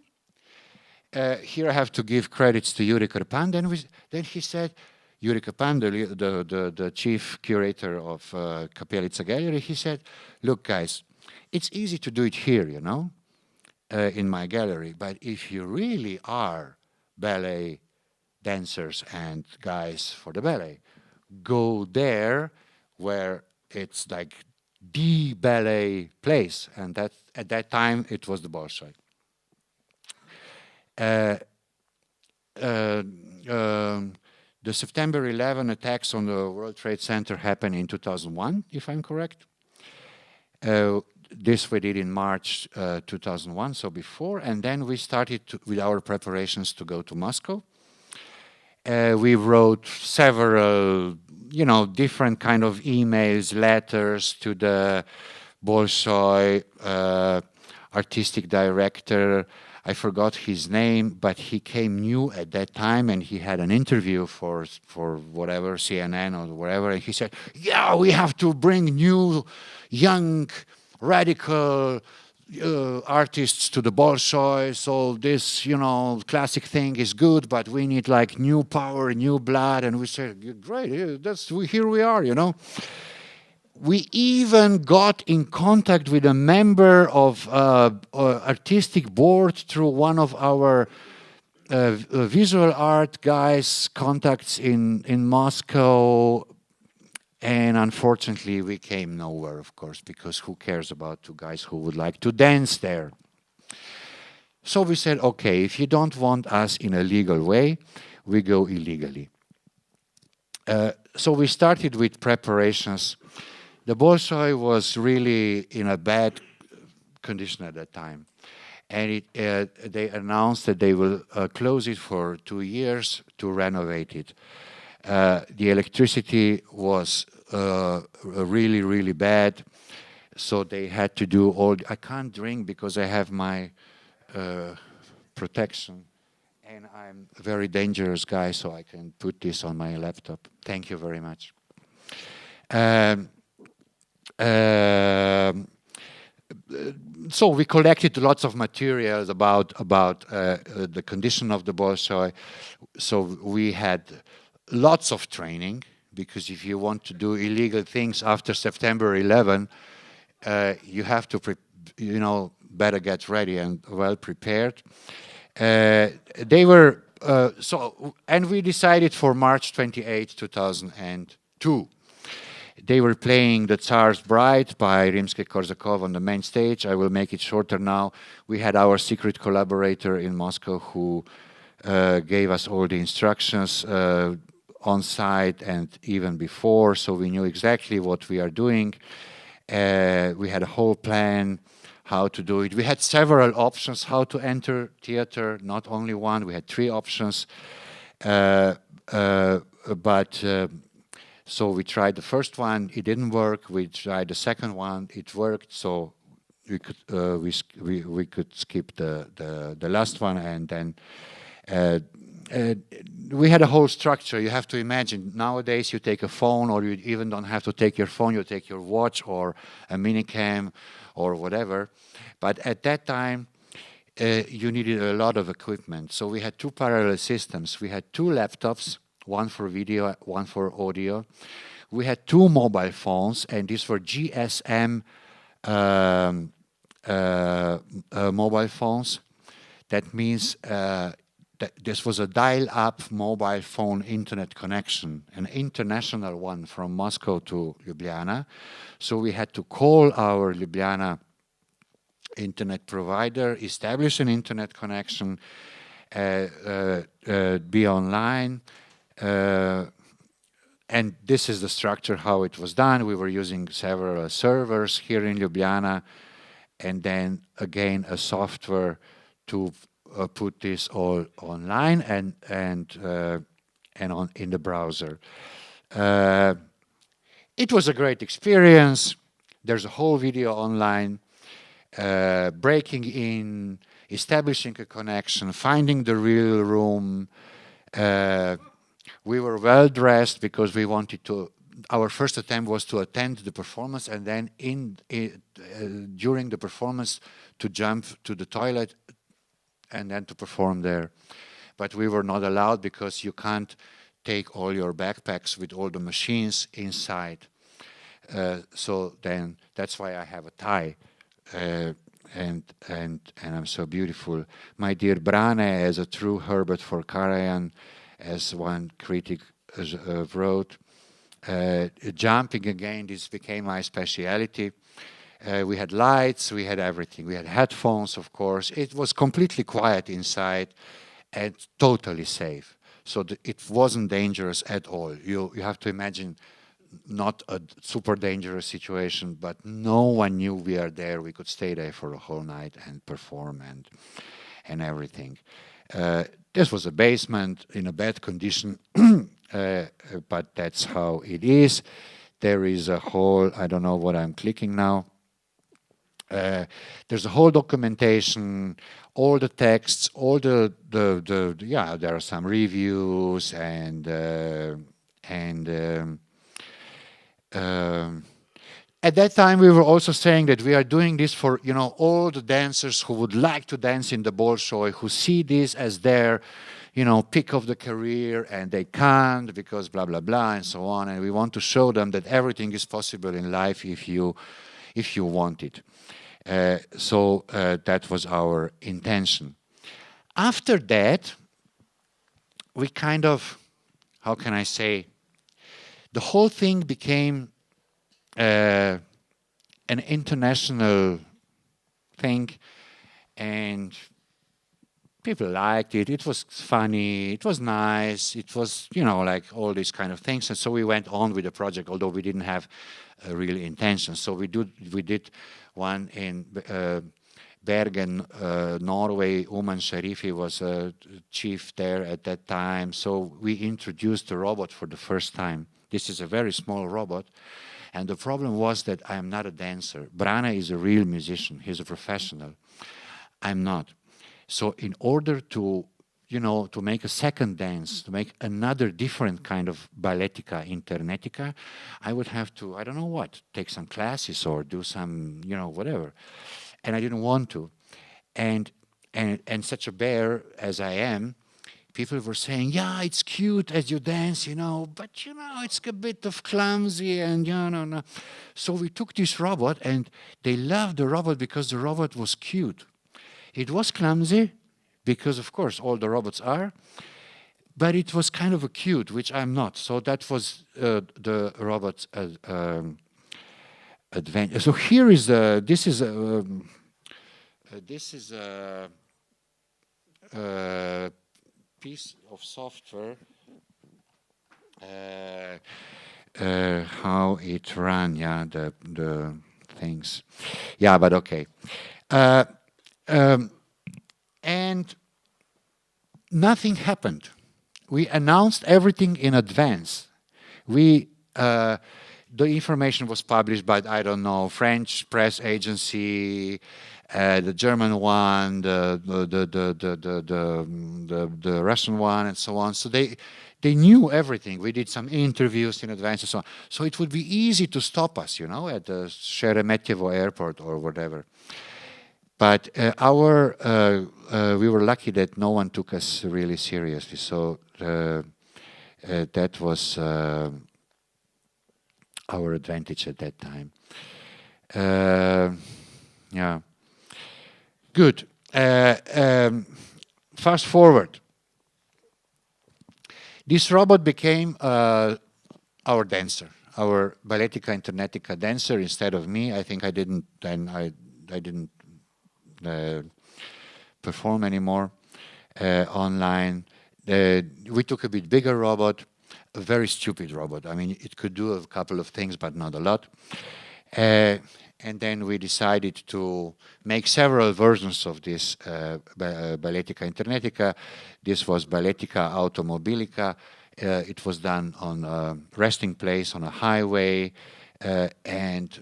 here I have to give credits to Igor Štromajer. Then he said, Igor Štromajer, the chief curator of Kapelica Gallery, he said, "Look, guys, it's easy to do it here, you know, in my gallery. But if you really are ballet dancers and guys for the ballet, go there where it's like the ballet place." And that at that time it was the Bolshoi. The September 11 attacks on the World Trade Center happened in 2001, if I'm correct. This we did in March 2001, so before, and then we started with our preparations to go to Moscow. We wrote several, you know, different kind of emails, letters to the Bolshoi artistic director. I forgot his name, but he came new at that time, and he had an interview for whatever, CNN or whatever, and he said, "Yeah, we have to bring new, young, radical artists to the Bolshoi. So this, you know, classic thing is good, but we need like new power, new blood." And we said, "Great, here we are, you know." We even got in contact with a member of artistic board through one of our visual art guys' contacts in Moscow. And unfortunately, we came nowhere, of course, because who cares about two guys who would like to dance there? So we said, okay, if you don't want us in a legal way, we go illegally. So we started with preparations. The Bolshoi was really in a bad condition at that time. And they announced that they will close it for 2 years to renovate it. The electricity was really, really bad, so they had to do all. I can't drink because I have my protection, and I'm a very dangerous guy, so I can put this on my laptop. Thank you very much. So we collected lots of materials about the condition of the Bolshoi. So we had lots of training, because if you want to do illegal things after September 11, you have to, better get ready and well prepared. They were and we decided for March 28, 2002. They were playing The Tsar's Bride by Rimsky-Korsakov on the main stage. I will make it shorter now. We had our secret collaborator in Moscow who gave us all the instructions on site and even before, so we knew exactly what we are doing. We had a whole plan how to do it. We had several options how to enter theater, not only one. We had 3 options. So we tried the first one, it didn't work. We tried the second one, it worked. So we could skip the last one, and then we had a whole structure. You have to imagine nowadays you take a phone, or you even don't have to take your phone. You take your watch or a minicam or whatever. But at that time, you needed a lot of equipment. So we had 2 parallel systems. We had 2 laptops, one for video, one for audio. We had 2 mobile phones, and these were GSM mobile phones. That means that this was a dial-up mobile phone internet connection, an international one from Moscow to Ljubljana. So we had to call our Ljubljana internet provider, establish an internet connection, be online, and this is the structure how it was done. We were using several servers here in Ljubljana, and then again a software to put this all online and on in the browser. It was a great experience. There's a whole video online, breaking in, establishing a connection, finding the real room. We were well dressed because we wanted to. Our first attempt was to attend the performance, and then during the performance to jump to the toilet and then to perform there. But we were not allowed because you can't take all your backpacks with all the machines inside. So then that's why I have a tie, and I'm so beautiful. My dear Brane, as a true Herbert for Karajan, as one critic wrote, jumping again, this became my speciality. We had lights, we had everything. We had headphones, of course. It was completely quiet inside and totally safe. So it wasn't dangerous at all. You have to imagine not a super dangerous situation, but no one knew we are there. We could stay there for a whole night and perform and everything. This was a basement in a bad condition, but that's how it is. There is a whole, I don't know what I'm clicking now. There's a whole documentation, all the texts, all the yeah, there are some reviews and at that time we were also saying that we are doing this for, you know, all the dancers who would like to dance in the Bolshoi, who see this as their, you know, peak of the career, and they can't because blah blah blah and so on, and we want to show them that everything is possible in life if you want it. So that was our intention. After that, we kind of, how can I say, the whole thing became an international thing, and people liked it. It was funny. It was nice. It was, you know, like all these kind of things. And so we went on with the project, although we didn't have a real intention. So we did one in Bergen, Norway. Uman Sharifi was a chief there at that time. So we introduced the robot for the first time. This is a very small robot. And the problem was that I am not a dancer. Brane is a real musician. He's a professional. I'm not. So in order to, you know, to make a second dance, to make another different kind of balletica, internetica, I would have to, I don't know what, take some classes or do some, you know, whatever. And I didn't want to. And such a bear as I am, people were saying, yeah, it's cute as you dance, you know, but, you know, it's a bit of clumsy and, you know, no. So we took this robot, and they loved the robot because the robot was cute. It was clumsy, because, of course, all the robots are, but it was kind of cute, which I'm not. So that was the robot's adventure. So here is this is a piece of software. How it ran, yeah, the things, yeah, but okay. And nothing happened. We announced everything in advance. The information was published by, I don't know, French press agency, the German one, the Russian one, and so on. So they knew everything. We did some interviews in advance and so on. So it would be easy to stop us, you know, at the Sheremetyevo airport or whatever. But we were lucky that no one took us really seriously. So that was our advantage at that time. Yeah. Good. Fast forward. This robot became our dancer, our Balletica Internetica dancer instead of me. I think I didn't perform anymore online. We took a bit bigger robot, a very stupid robot. I mean, it could do a couple of things, but not a lot. And then we decided to make several versions of this Balletica Internetica. This was Balletica Automobilica. It was done on a resting place on a highway, and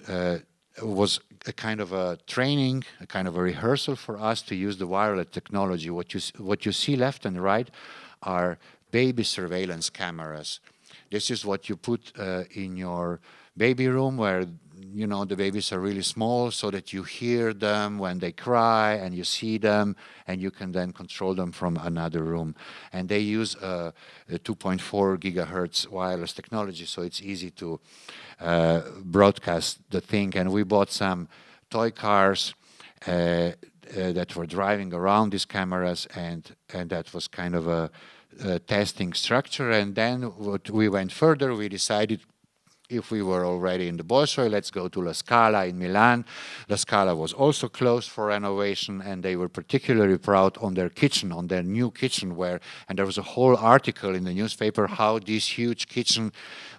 was a kind of a training, a kind of a rehearsal for us to use the wireless technology. What you see left and right are baby surveillance cameras. This is what you put in your baby room, where you know the babies are really small, so that you hear them when they cry and you see them, and you can then control them from another room. And they use a 2.4 gigahertz wireless technology, so it's easy to broadcast the thing. And we bought some toy cars that were driving around these cameras, and that was kind of a testing structure. And then we went further. We decided, if we were already in the Bolshoi, let's go to La Scala in Milan. La Scala was also closed for renovation, and they were particularly proud on their kitchen, on their new kitchen, and there was a whole article in the newspaper how this huge kitchen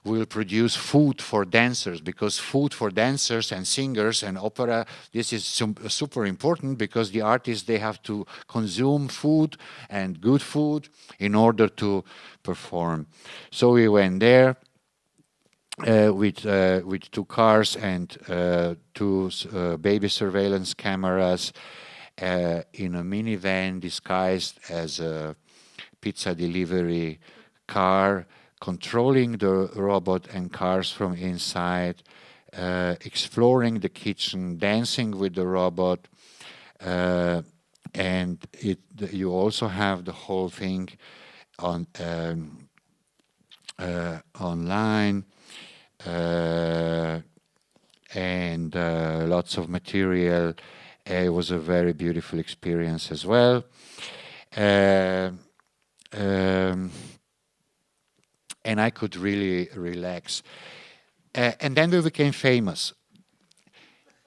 will produce food for dancers, because food for dancers and singers and opera, this is super important, because the artists, they have to consume food and good food in order to perform. So we went there. With 2 cars and 2 baby surveillance cameras in a minivan disguised as a pizza delivery car, controlling the robot and cars from inside, exploring the kitchen, dancing with the robot, and you also have the whole thing on online. And lots of material. It was a very beautiful experience as well. And I could really relax. And then we became famous.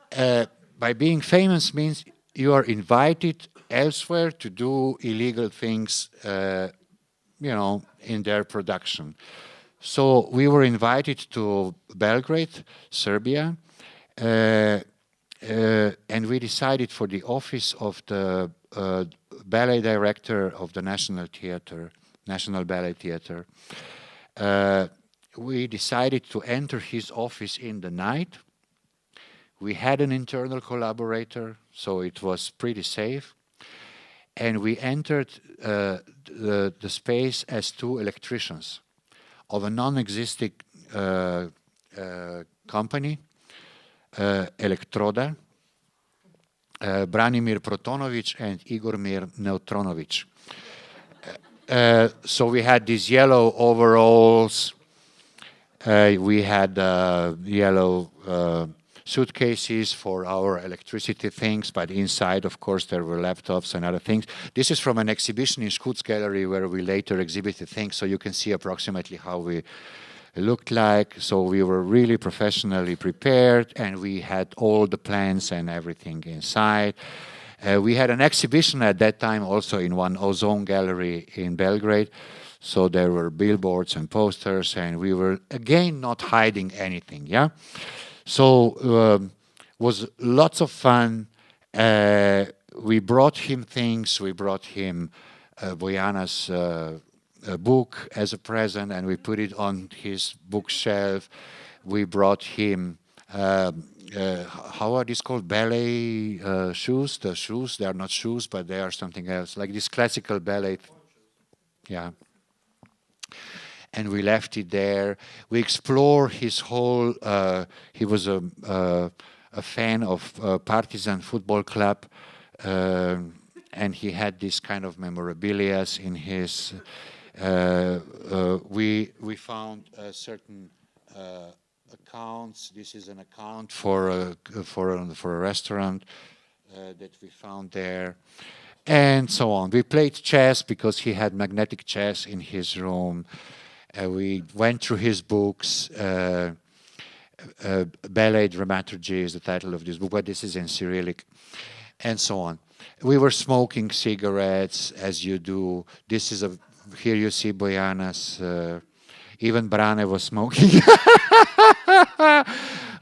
By being famous means you are invited elsewhere to do illegal things, you know, in their production. So we were invited to Belgrade, Serbia, and we decided for the office of the ballet director of the National Ballet Theatre. We decided to enter his office in the night. We had an internal collaborator, so it was pretty safe. And we entered the space as 2 electricians of a non-existing company, Elektroda, Branimir Protonovic and Igor Neutronovic. So we had these yellow overalls, we had yellow suitcases for our electricity things, but inside, of course, there were laptops and other things. This is from an exhibition in Scoot's Gallery where we later exhibited things, so you can see approximately how we looked like. So we were really professionally prepared, and we had all the plans and everything inside. We had an exhibition at that time also in one ozone gallery in Belgrade. So there were billboards and posters, and we were, again, not hiding anything, yeah? So was lots of fun. We brought him things. We brought him Bojana's book as a present, and we put it on his bookshelf. We brought him how are these called? Ballet shoes? The shoes, they are not shoes, but they are something else, like this classical ballet. Yeah. And we left it there. We explore his whole, he was a fan of Partizan football club, and he had this kind of memorabilia in his, we found certain accounts. This is an account for a restaurant that we found there, and so on. We played chess because he had magnetic chess in his room. We went through his books. Ballet Dramaturgy is the title of this book, but this is in Cyrillic, and so on. We were smoking cigarettes, as you do. This is here you see Bojana's. Even Brane was smoking.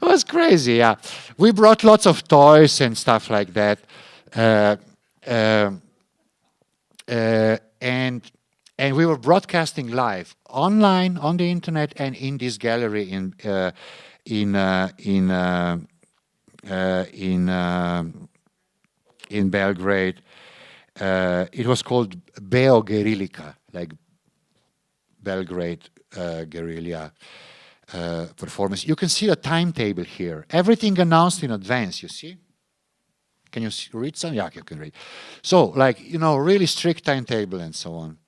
It was crazy, yeah. We brought lots of toys and stuff like that. And we were broadcasting live online on the internet and in this gallery in Belgrade. It was called Beo Guerilica, like Belgrade guerrilla performance. You can see a timetable here. Everything announced in advance, you see? Can you read some? Yeah, you can read. So, like, you know, really strict timetable and so on.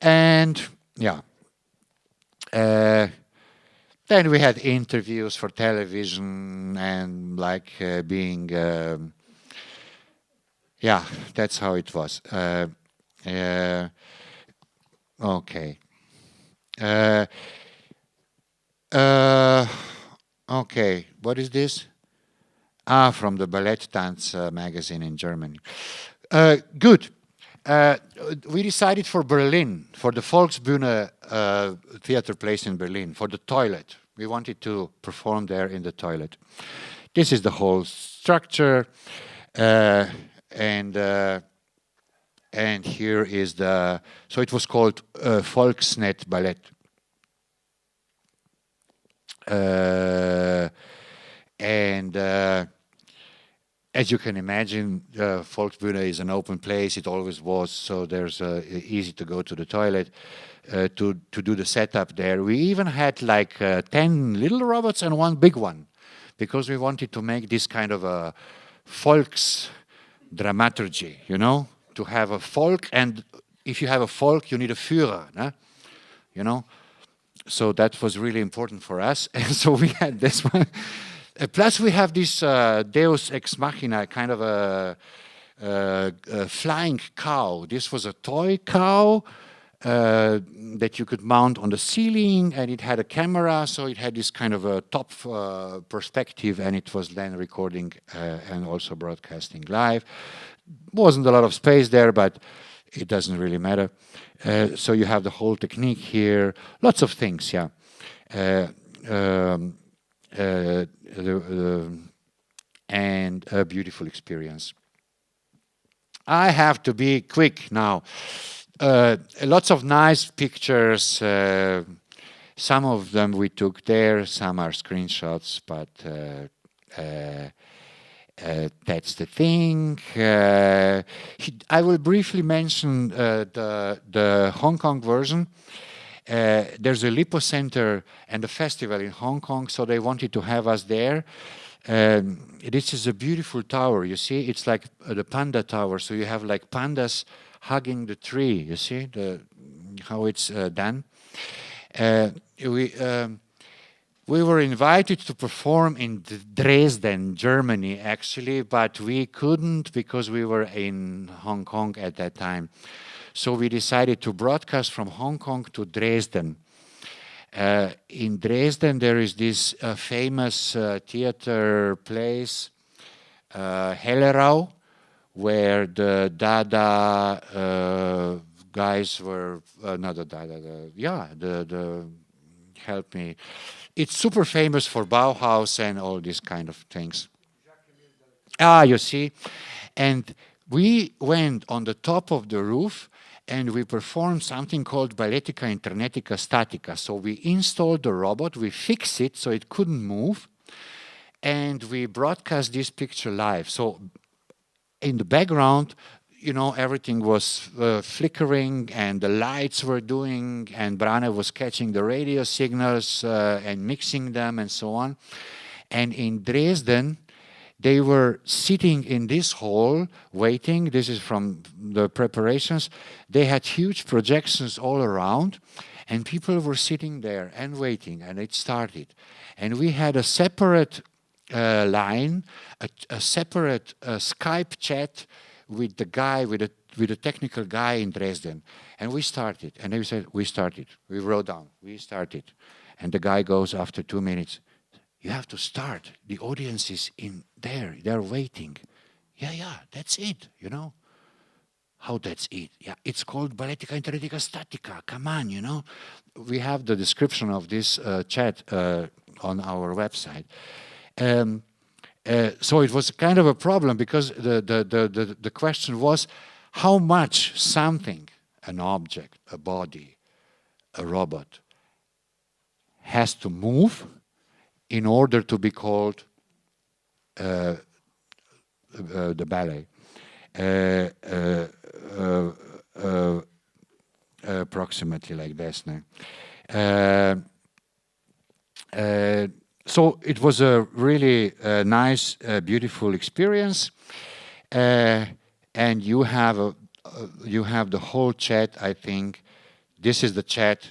And, yeah. Then we had interviews for television and, like, being... yeah, that's how it was. Okay. Okay, what is this? From the Ballet Tanz magazine in Germany. Good. We decided for Berlin, for the Volksbühne theater place in Berlin, for the toilet. We wanted to perform there in the toilet. This is the whole structure, and here is the, so it was called Volksnet Ballet. As you can imagine, Volksbühne is an open place. It always was, so there's easy to go to the toilet to do the setup there. We even had like 10 little robots and one big one, because we wanted to make this kind of a Volksdramaturgy, you know, to have a Volk, and if you have a Volk, you need a Führer, né? You know. So that was really important for us, and so we had this one. Plus, we have this Deus Ex Machina, kind of a flying cow. This was a toy cow that you could mount on the ceiling, and it had a camera, so it had this kind of a top perspective, and it was then recording and also broadcasting live. Wasn't a lot of space there, but it doesn't really matter. So you have the whole technique here, lots of things, yeah. And a beautiful experience. I have to be quick now. Lots of nice pictures. Some of them we took there, some are screenshots, but that's the thing. I will briefly mention the Hong Kong version. There's a Lipo Center and a festival in Hong Kong, so they wanted to have us there. This is a beautiful tower, you see? It's like the panda tower, so you have like pandas hugging the tree, you see how it's done? we were invited to perform in Dresden, Germany, actually, but we couldn't because we were in Hong Kong at that time. So we decided to broadcast from Hong Kong to Dresden. In Dresden, there is this famous theater place, Hellerau, where the Dada guys were, not the Dada, help me. It's super famous for Bauhaus and all these kind of things. You see. And we went on the top of the roof and we performed something called Balletica Internetica Statica. So we installed the robot, we fixed it so it couldn't move, and we broadcast this picture live. So in the background, you know, everything was flickering and the lights were doing, and Brane was catching the radio signals and mixing them and so on. And in Dresden, they were sitting in this hall waiting. This is from the preparations. They had huge projections all around, and people were sitting there and waiting, and it started. And we had a separate line, a separate Skype chat with the guy, with the technical guy in Dresden. And we started. And they said, we started. We wrote down, we started. And the guy goes after 2 minutes, you have to start. The audience is in there. They're waiting. Yeah, that's it, you know. How that's it? Yeah, it's called Balletica Internetica Statica. Come on, you know. We have the description of this chat on our website. So it was kind of a problem because the question was how much something, an object, a body, a robot, has to move in order to be called the ballet. Approximately like this. So it was a really nice, beautiful experience, and you have the whole chat. I think this is the chat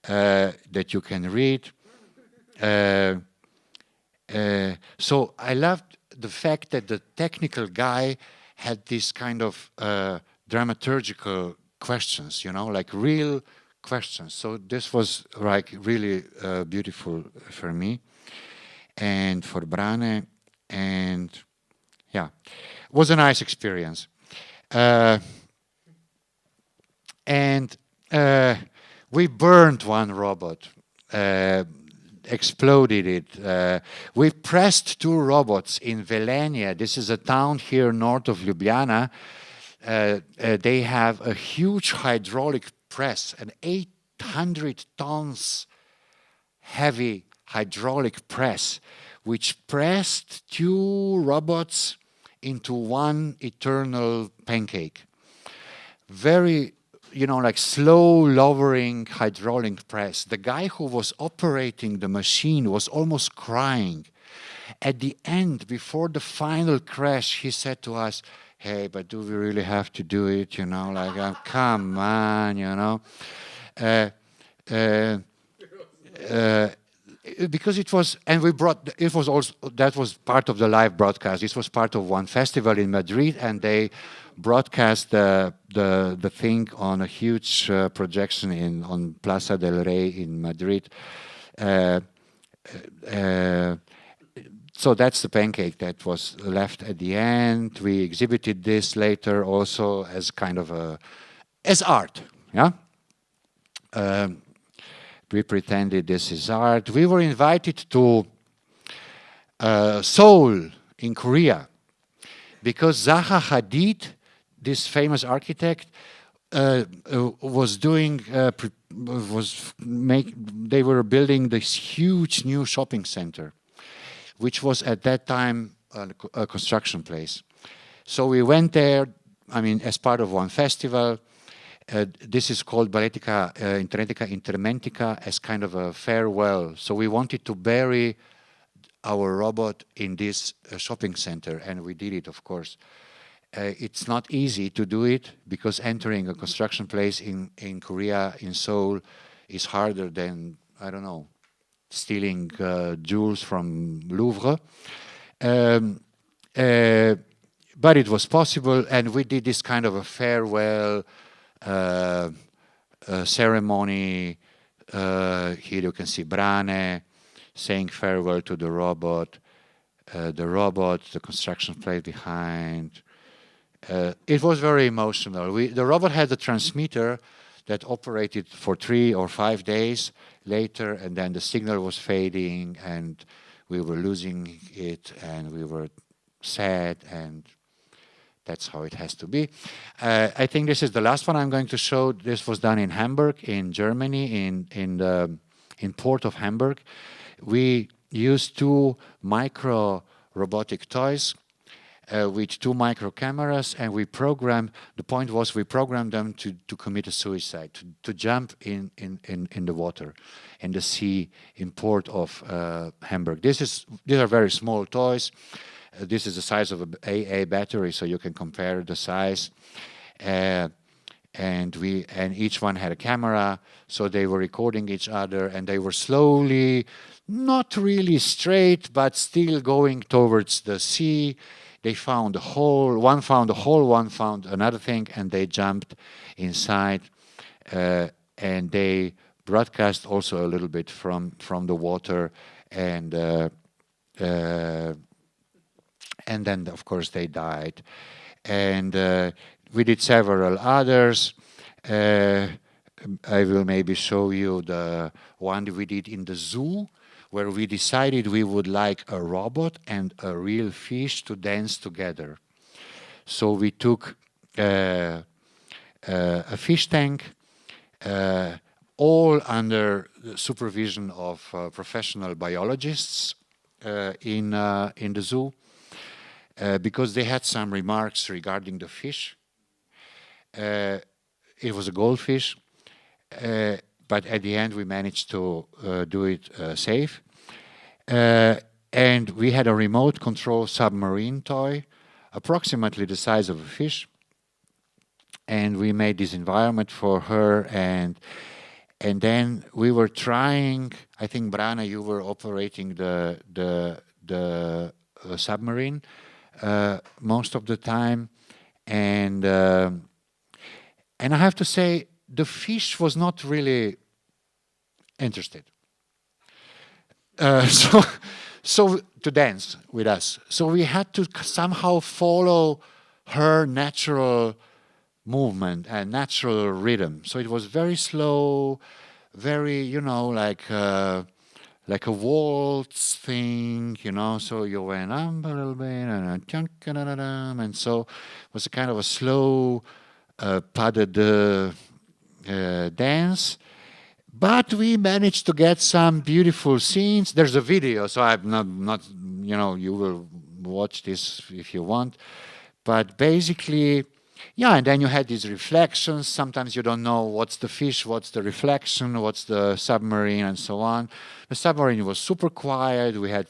that you can read. So I loved the fact that the technical guy had this kind of dramaturgical questions, you know, like real questions. So this was like really beautiful for me and for Brane, and yeah, it was a nice experience. And we burned one robot, exploded it. We pressed 2 robots in Velenia. This is a town here north of Ljubljana. They have a huge hydraulic press, an 800 tons heavy hydraulic press, which pressed 2 robots into one eternal pancake. Very, you know, like slow lowering hydraulic press. The guy who was operating the machine was almost crying. At the end, before the final crash, he said to us, hey, but do we really have to do it? You know, like, come on, you know. Because it was, and we brought, it was also, that was part of the live broadcast. This was part of one festival in Madrid, and they broadcast the thing on a huge projection on Plaza del Rey in Madrid. So that's the pancake that was left at the end. We exhibited this later also as kind of as art, yeah? We pretended this is art. We were invited to Seoul in Korea because Zaha Hadid, this famous architect, was doing, they were building this huge new shopping center, which was at that time a construction place. So we went there, I mean, as part of one festival. This is called Balletica Internetica Intermentica as kind of a farewell. So we wanted to bury our robot in this shopping center, and we did it, of course. It's not easy to do it because entering a construction place in Korea, in Seoul, is harder than, I don't know, stealing jewels from Louvre. But it was possible, and we did this kind of a farewell ceremony. Here you can see Brane saying farewell to the robot, the construction plate behind. It was very emotional. The robot had a transmitter that operated for 3 or 5 days later, and then the signal was fading, and we were losing it, and we were sad, and that's how it has to be. I think this is the last one I'm going to show. This was done in Hamburg, in Germany, in port of Hamburg. We used 2 micro robotic toys with 2 micro cameras, and we programmed. The point was we programmed them to commit a suicide, to jump in the water, in the sea, in port of Hamburg. These are very small toys. This is the size of an AA battery, so you can compare the size. And each one had a camera, so they were recording each other, and they were slowly, not really straight, but still going towards the sea. They found a hole. One found a hole, one found another thing, and they jumped inside. And they broadcast also a little bit from the water, and then of course they died. And we did several others. I will maybe show you the one we did in the zoo, where we decided we would like a robot and a real fish to dance together. So we took a fish tank, all under the supervision of professional biologists in the zoo, because they had some remarks regarding the fish. It was a goldfish, but at the end we managed to do it safe. And we had a remote control submarine toy, approximately the size of a fish. And we made this environment for her, and then we were trying. I think Brana, you were operating the submarine most of the time, and I have to say the fish was not really interested. So to dance with us. So we had to somehow follow her natural movement and natural rhythm. So it was very slow, very, like a waltz thing, so you went up a little bit, and so it was a kind of a slow, pas de deux dance. But we managed to get some beautiful scenes. There's a video, so I'm not you will watch this if you want. But basically, yeah, and then you had these reflections. Sometimes you don't know what's the fish, what's the reflection, what's the submarine, and so on. The submarine was super quiet. We had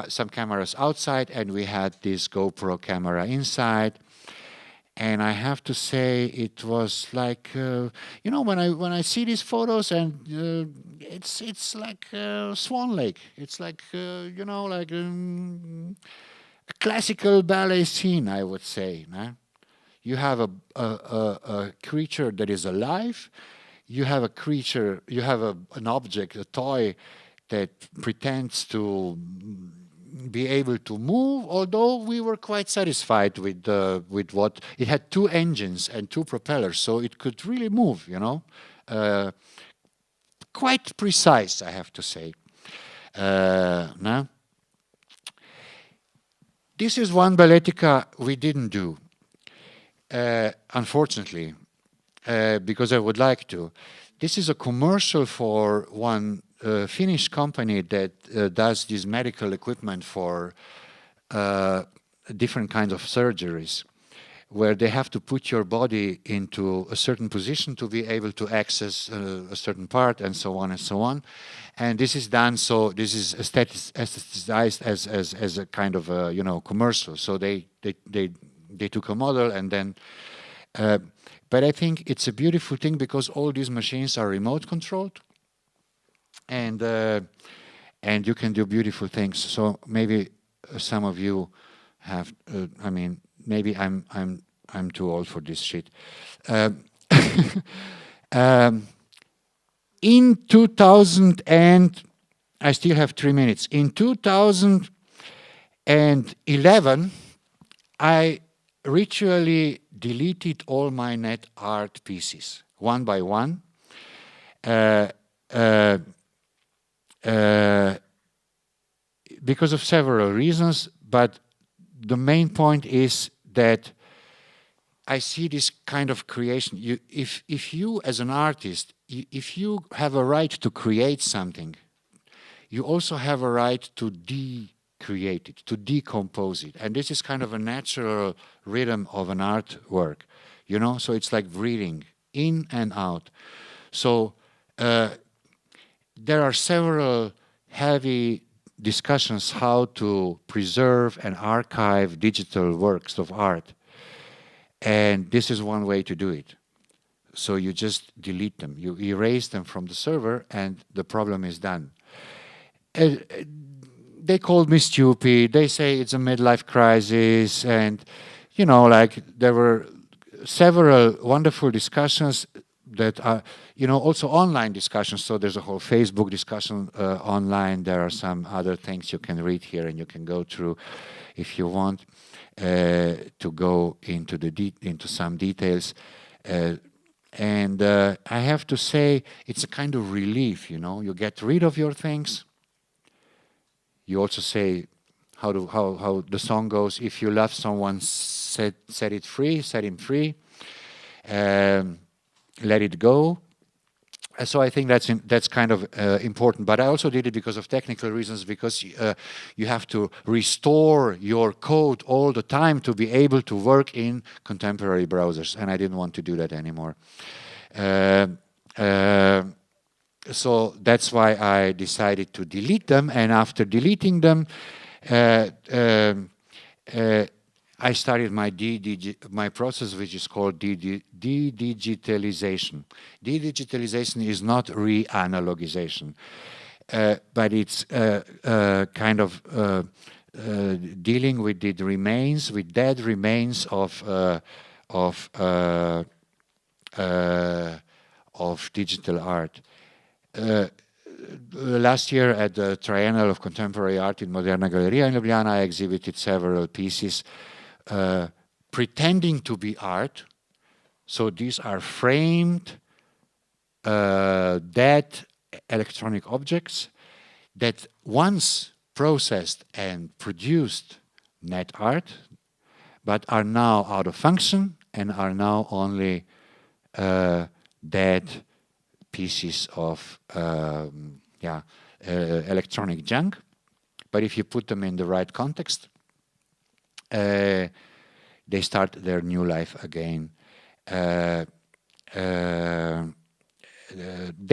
some cameras outside, and we had this GoPro camera inside. And I have to say, it was like when I see these photos, and it's like Swan Lake. It's like like a classical ballet scene, I would say. Nah? You have a creature that is alive. You have a creature. You have an object, a toy that pretends to be able to move, although we were quite satisfied with what it had. 2 engines and 2 propellers, so it could really move, quite precise, I have to say. Now, this is one balletica we didn't do, unfortunately, because I would like to. This is a commercial for one Finnish company that does this medical equipment for different kinds of surgeries, where they have to put your body into a certain position to be able to access a certain part, and so on and so on. And this is done, so this is aestheticized as a kind of a, commercial. So they took a model, and then but I think it's a beautiful thing because all these machines are remote controlled. and you can do beautiful things. So maybe some of you have. I mean, maybe I'm too old for this shit. In 2000 and I still have 3 minutes. In 2011, I ritually deleted all my net art pieces, one by one. Because of several reasons, but the main point is that I see this kind of creation. If you as an artist, if you have a right to create something, you also have a right to decreate it, to decompose it. And this is kind of a natural rhythm of an artwork, you know? So it's like breathing in and out. So there are several heavy discussions how to preserve and archive digital works of art. And this is one way to do it. So you just delete them. You erase them from the server and the problem is done. They called me stupid. They say it's a midlife crisis. And, you know, like there were several wonderful discussions that are, you know, also online discussions. So there's a whole Facebook discussion online. There are some other things you can read here and you can go through if you want to go into some details. And I have to say, it's a kind of relief, you know. You get rid of your things. You also say how the song goes. If you love someone, set it free, set him free. Let it go. So I think that's kind of important. But I also did it because of technical reasons, because you have to restore your code all the time to be able to work in contemporary browsers, and I didn't want to do that anymore. So that's why I decided to delete them, and after deleting them, I started my process, which is called de-digitalization. De-digitalization is not re-analogization, but it's kind of dealing with the remains, with dead remains of digital art. Last year at the Triennial of Contemporary Art in Modina Gallery in Ljubljana, I exhibited several pieces pretending to be art. So these are framed, dead electronic objects that once processed and produced net art, but are now out of function and are now only dead pieces of electronic junk. But if you put them in the right context, they start their new life again. They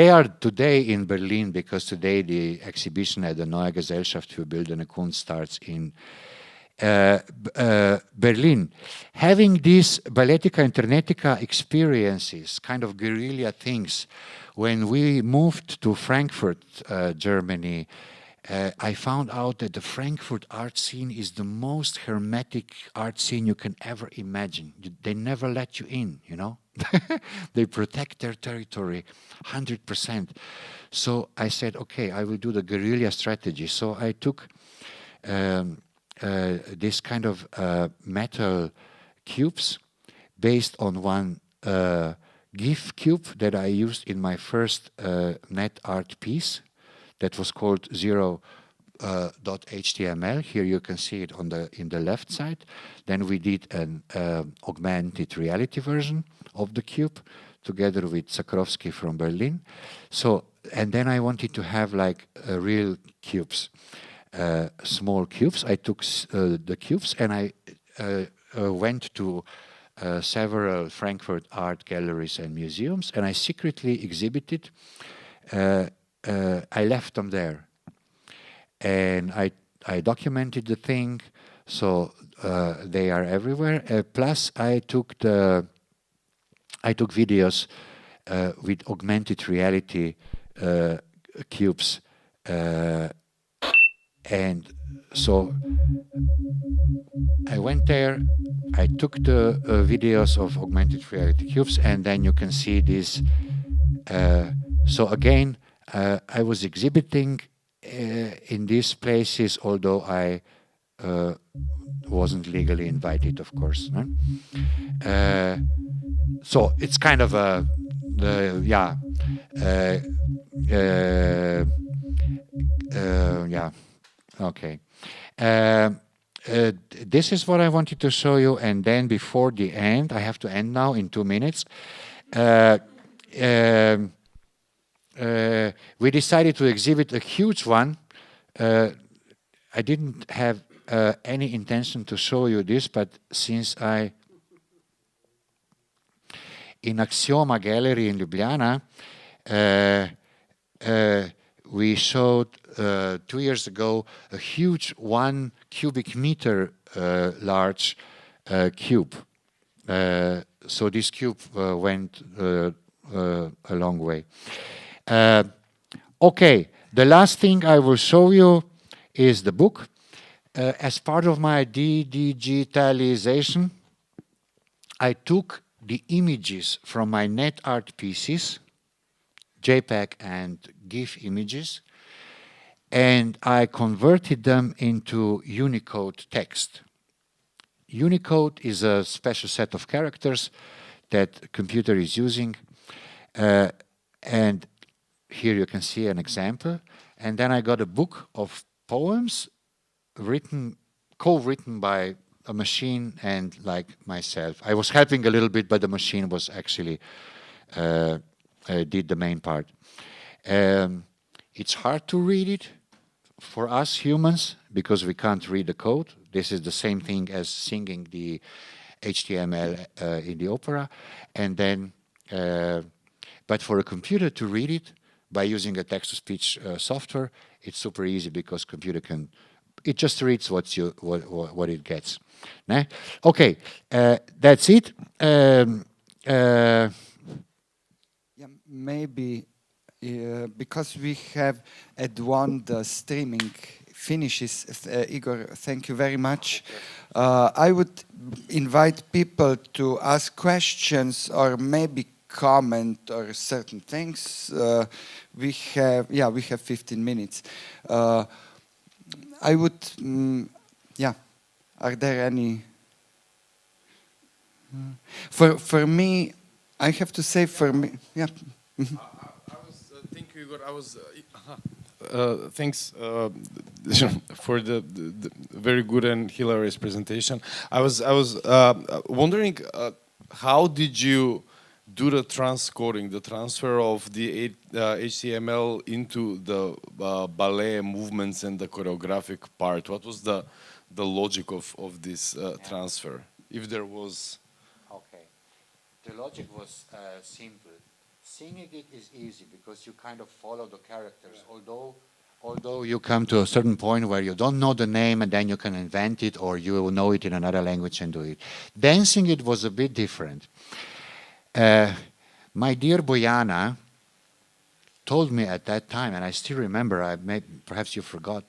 are today in Berlin because today the exhibition at the Neue Gesellschaft für Bildende Kunst starts in Berlin. Having these Balletica Internetica experiences, kind of guerrilla things, when we moved to Frankfurt, Germany, I found out that the Frankfurt art scene is the most hermetic art scene you can ever imagine. They never let you in, you know? They protect their territory 100%. So I said, okay, I will do the guerrilla strategy. So I took this kind of metal cubes based on one GIF cube that I used in my first net art piece that was called zero.html. Here you can see it on in the left side. Then we did an augmented reality version of the cube together with Sakrowski from Berlin. So, and then I wanted to have like real cubes, small cubes. I took the cubes and I went to several Frankfurt art galleries and museums, and I secretly exhibited. I left them there, and I documented the thing, so they are everywhere. Plus, I took videos with augmented reality cubes. And so I went there, I took the videos of augmented reality cubes, and then you can see this. So again, I was exhibiting in these places, although I wasn't legally invited, of course. So it's kind of a, yeah, yeah, okay. This is what I wanted to show you, and then before the end, I have to end now in 2 minutes. We decided to exhibit a huge one. I didn't have any intention to show you this, but since in Axioma Gallery in Ljubljana, we showed 2 years ago a huge 1 cubic meter large cube. So this cube went a long way. Okay, the last thing I will show you is the book. As part of my digitalization, I took the images from my net art pieces, JPEG and GIF images, and I converted them into Unicode text. Unicode is a special set of characters that the computer is using, and here you can see an example. And then I got a book of poems co-written by a machine and like myself. I was helping a little bit, but the machine was actually did the main part. It's hard to read it for us humans because we can't read the code. This is the same thing as singing the HTML in the opera. And then, but for a computer to read it by using a text-to-speech software, it's super easy because computer can, it just reads what it gets. Nah? Okay, that's it. Yeah, maybe because we have at one the streaming finishes. Igor, thank you very much. I would invite people to ask questions or maybe comment or certain things. We have 15 minutes. I would, yeah. Are there any? For me, I have to say, for me, yeah. Thank you, Igor. Thanks for the very good and hilarious presentation. I was wondering, how did you do the transcoding, the transfer of the HTML into the ballet movements and the choreographic part? What was the logic of this transfer, if there was? Okay, the logic was simple. Singing it is easy because you kind of follow the characters, although you come to a certain point where you don't know the name and then you can invent it or you will know it in another language and do it. Dancing it was a bit different. My dear Bojana told me at that time, and I still remember, perhaps you forgot,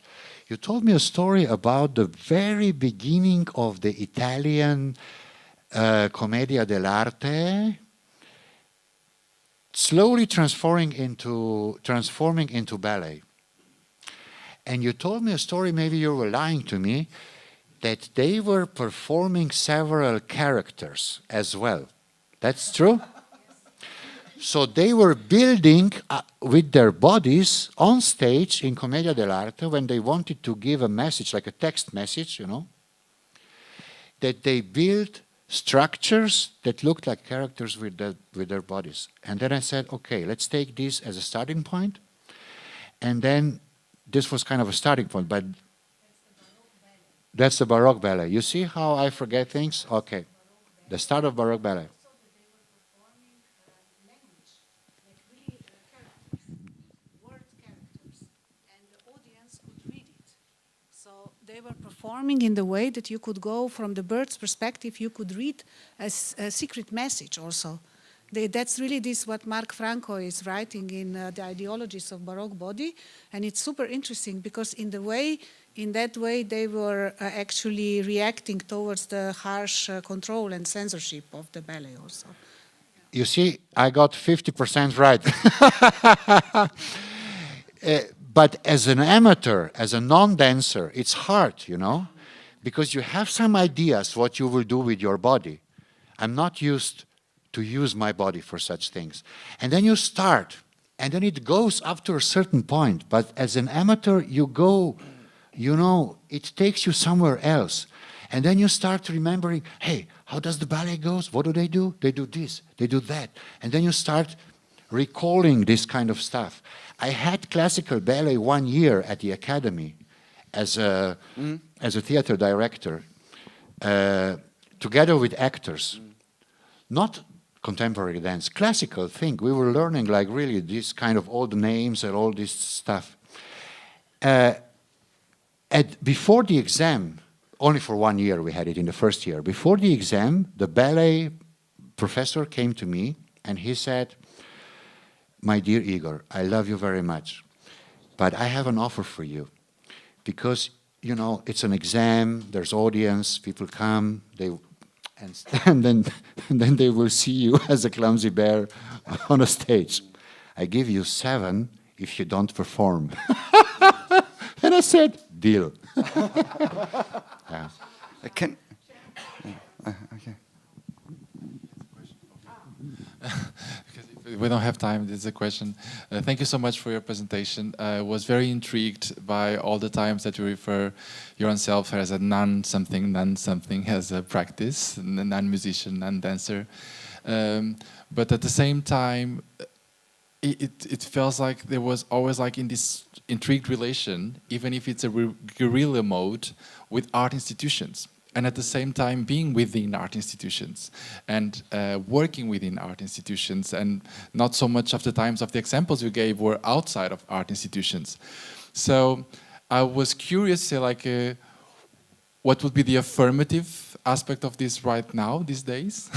you told me a story about the very beginning of the Italian Commedia dell'arte, slowly transforming into ballet. And you told me a story, maybe you were lying to me, that they were performing several characters as well. That's true? So they were building with their bodies on stage in Commedia dell'arte when they wanted to give a message, like a text message, you know, that they built structures that looked like characters with their bodies. And then I said, okay, let's take this as a starting point. And then this was kind of a starting point, but that's the Baroque ballet. You see how I forget things? Okay, the start of Baroque ballet. They were performing in the way that you could go from the bird's perspective, you could read a secret message also. That's really this what Mark Franco is writing in The Ideologies of Baroque Body, and it's super interesting because in that way they were actually reacting towards the harsh control and censorship of the ballet also. You see, I got 50% right. But as an amateur, as a non-dancer, it's hard, you know, because you have some ideas what you will do with your body. I'm not used to use my body for such things. And then you start, and then it goes up to a certain point. But as an amateur, you go, you know, it takes you somewhere else. And then you start remembering, hey, how does the ballet goes? What do? They do this, they do that. And then you start recalling this kind of stuff. I had classical ballet 1 year at the academy as a theater director, together with actors. Not contemporary dance, classical thing. We were learning like really this kind of old names and all this stuff. Before the exam, only for 1 year we had it in the first year. Before the exam, the ballet professor came to me and he said, "My dear Igor, I love you very much, but I have an offer for you. Because, you know, it's an exam, there's audience, people come, and then they will see you as a clumsy bear on a stage. I give you 7 if you don't perform." And I said, deal. Yeah. Okay. We don't have time. There's a question. Thank you so much for your presentation. I was very intrigued by all the times that you refer yourself as a non-something as a practice, non-musician, non-dancer. But at the same time, it feels like there was always like in this intrigued relation, even if it's a guerrilla mode, with art institutions. And at the same time being within art institutions and working within art institutions, and not so much of the times of the examples you gave were outside of art institutions. So I was curious, like, what would be the affirmative aspect of this right now, these days,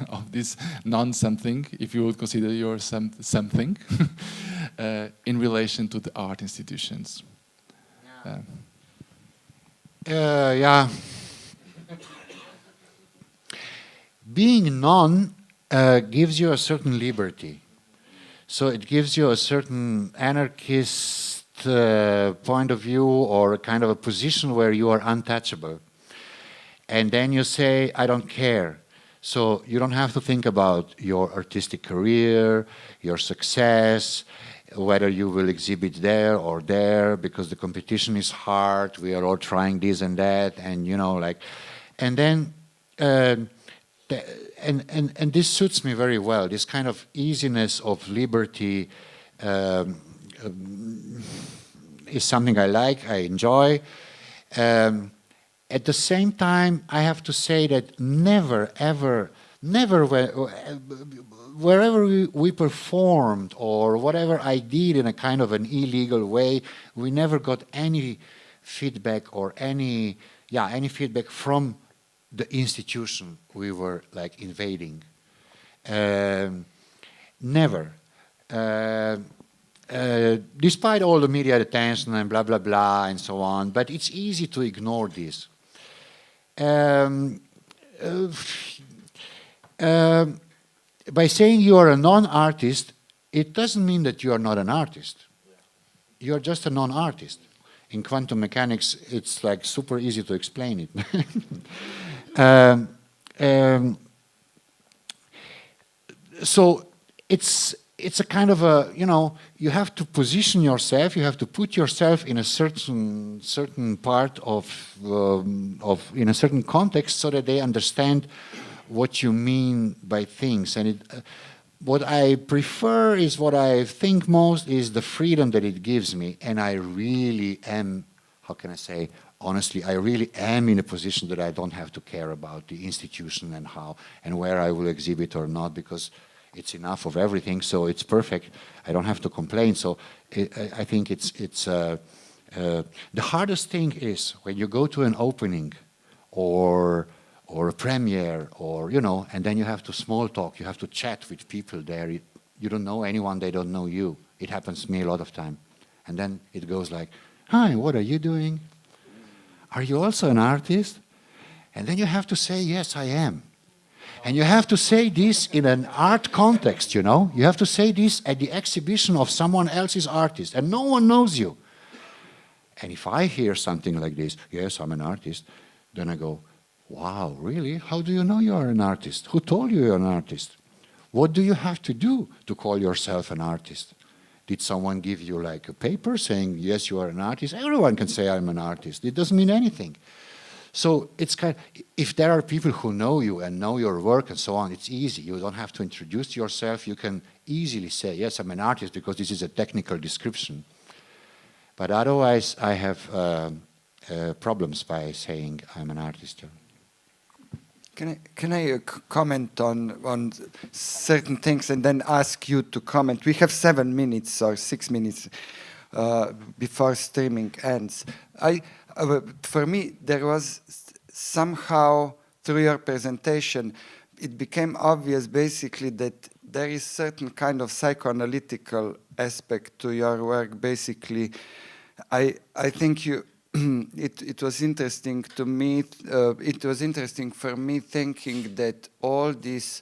of this non-something, if you would consider your something, in relation to the art institutions? Yeah. Being non gives you a certain liberty. So it gives you a certain anarchist point of view, or a kind of a position where you are untouchable. And then you say, I don't care. So you don't have to think about your artistic career, your success, whether you will exhibit there or there, because the competition is hard, we are all trying this and that, and you know, like, and then, and this suits me very well, this kind of easiness of liberty is something I like, I enjoy. At the same time, I have to say that never, ever, never, wherever we performed or whatever I did in a kind of an illegal way, we never got any feedback or any feedback from the institution we were like invading. Never. Despite all the media attention and blah, blah, blah, and so on, but it's easy to ignore this. By saying you are a non-artist, it doesn't mean that you are not an artist. You are just a non-artist. In quantum mechanics, it's like super easy to explain it. So it's a kind of a, you know, you have to position yourself, you have to put yourself in a certain part of in a certain context, so that they understand what you mean by things. And what I prefer is, what I think most is the freedom that it gives me. And I really am, how can I say, honestly, I really am in a position that I don't have to care about the institution and how and where I will exhibit or not, because it's enough of everything, so it's perfect. I don't have to complain. So I think it's the hardest thing is when you go to an opening or or a premiere, or, you know, and then you have to small talk, you have to chat with people there. You don't know anyone, they don't know you. It happens to me a lot of time. And then it goes like, hi, what are you doing? Are you also an artist? And then you have to say, yes, I am. And you have to say this in an art context, you know? You have to say this at the exhibition of someone else's artist, and no one knows you. And if I hear something like this, yes, I'm an artist, then I go, wow, really? How do you know you are an artist? Who told you you're an artist? What do you have to do to call yourself an artist? Did someone give you like a paper saying, yes, you are an artist? Everyone can say I'm an artist. It doesn't mean anything. So it's kind of, if there are people who know you and know your work and so on, it's easy. You don't have to introduce yourself. You can easily say, yes, I'm an artist, because this is a technical description. But otherwise, I have problems by saying I'm an artist. Can I comment on certain things and then ask you to comment? We have 7 minutes or 6 minutes before streaming ends. For me, there was somehow, through your presentation, it became obvious basically that there is certain kind of psychoanalytical aspect to your work. Basically, I think you. It was interesting to me. It was interesting for me thinking that all these,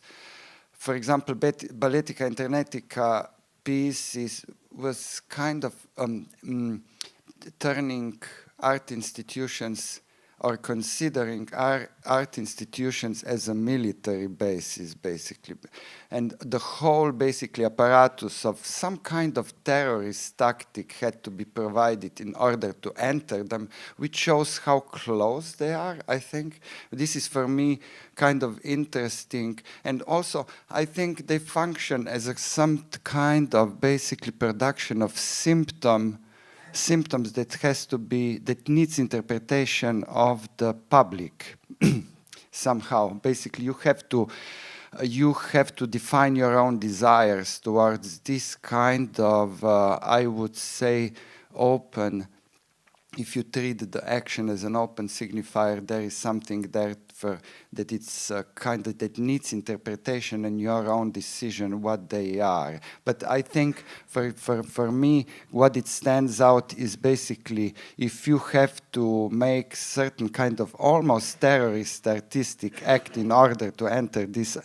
for example, Balletica Internetica pieces was kind of turning art institutions or considering art institutions as a military basis, basically. And the whole, basically, apparatus of some kind of terrorist tactic had to be provided in order to enter them, which shows how close they are, I think. This is, for me, kind of interesting. And also, I think they function as some kind of, basically, production of symptoms that needs interpretation of the public somehow. Basically, you have to define your own desires towards this kind of, I would say, open. If you treat the action as an open signifier, there is something there that it's kind of that needs interpretation and your own decision what they are. But I think for me, what it stands out is basically if you have to make certain kind of almost terrorist artistic act in order to enter these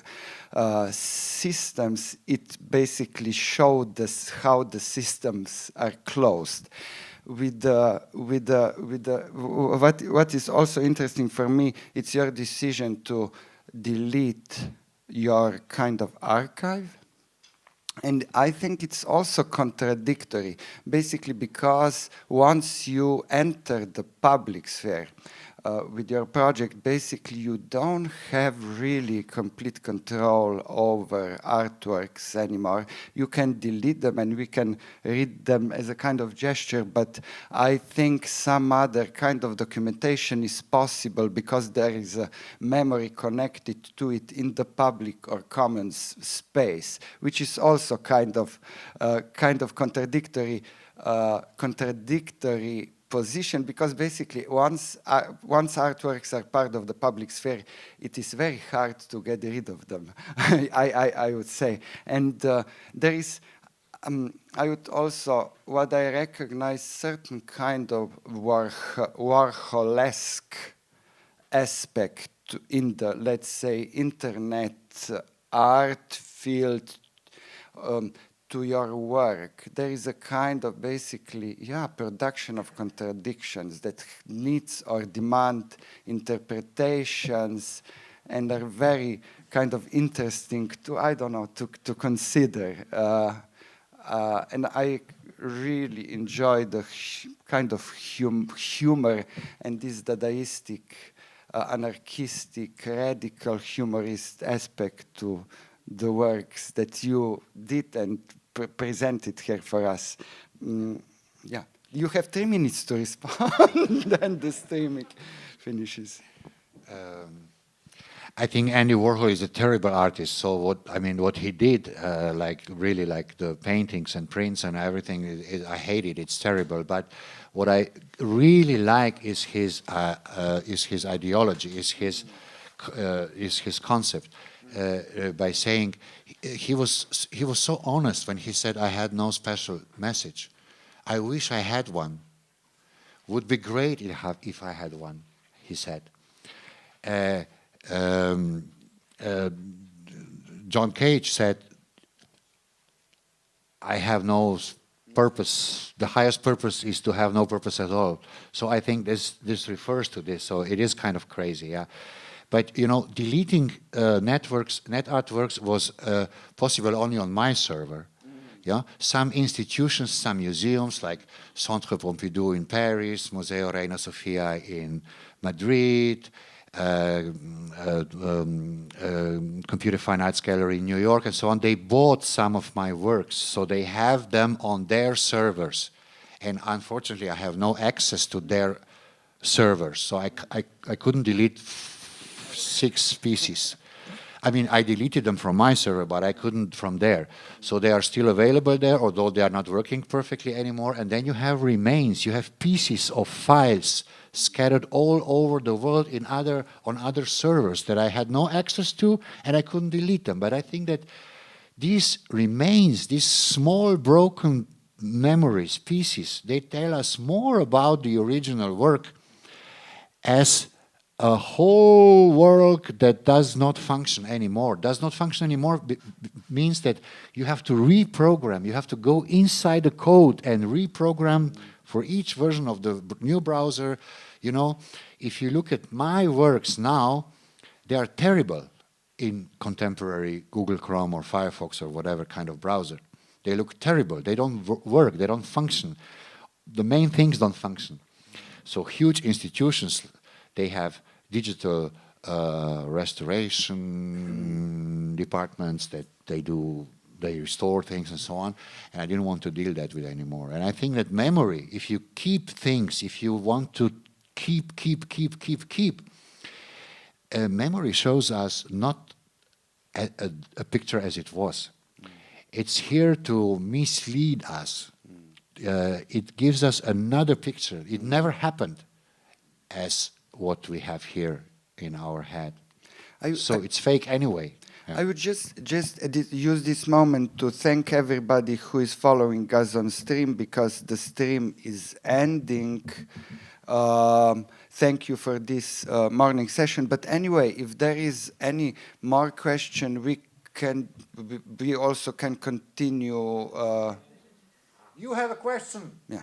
systems, it basically showed us how the systems are closed. What is also interesting for me, it's your decision to delete your kind of archive. And I think it's also contradictory, basically because once you enter the public sphere with your project, basically you don't have really complete control over artworks anymore. You can delete them and we can read them as a kind of gesture, but I think some other kind of documentation is possible because there is a memory connected to it in the public or commons space, which is also kind of contradictory position, because basically once artworks are part of the public sphere, it is very hard to get rid of them, I would say. And there is, I would also, what I recognize, certain kind of Warholesque aspect in the, let's say, internet art field to your work. There is a kind of basically, production of contradictions that needs or demand interpretations and are very kind of interesting to, I don't know, to consider. And I really enjoy the kind of humor and this Dadaistic, anarchistic, radical humorist aspect to the works that you did and presented here for us. You have 3 minutes to respond, then the streaming finishes. I think Andy Warhol is a terrible artist. So what he did, like the paintings and prints and everything, I hate it. It's terrible. But what I really like is his ideology, is his his concept by saying he was so honest when he said, I had no special message. I wish I had one. Would be great if I had one, he said. John Cage said, I have no purpose. The highest purpose is to have no purpose at all. So I think this refers to this. So it is kind of crazy, yeah. But you know, deleting net artworks was possible only on my server. Yeah, some institutions, some museums like Centre Pompidou in Paris, Museo Reina Sofia in Madrid, Computer Fine Arts Gallery in New York, and so on. They bought some of my works, so they have them on their servers. And unfortunately, I have no access to their servers, so I couldn't delete 6 pieces. I mean, I deleted them from my server, but I couldn't from there. So they are still available there, although they are not working perfectly anymore. And then you have remains, you have pieces of files scattered all over the world on other servers that I had no access to, and I couldn't delete them. But I think that these remains, these small broken memories, pieces, they tell us more about the original work as a whole work that does not function anymore. Does not function anymore means that you have to reprogram. You have to go inside the code and reprogram for each version of the new browser. You know, if you look at my works now, they are terrible in contemporary Google Chrome or Firefox or whatever kind of browser. They look terrible. They don't work. They don't function. The main things don't function. So huge institutions, they have digital restoration departments that they restore things and so on, and I didn't want to deal that with anymore. And I think that memory, if you keep things, if you want to keep, memory shows us not a picture as it was. It's here to mislead us. It gives us another picture. It never happened as what we have here in our head. So it's fake anyway. Yeah. I would just use this moment to thank everybody who is following us on stream, because the stream is ending. Thank you for this morning session. But anyway, if there is any more question, we also can continue. You have a question? Yeah.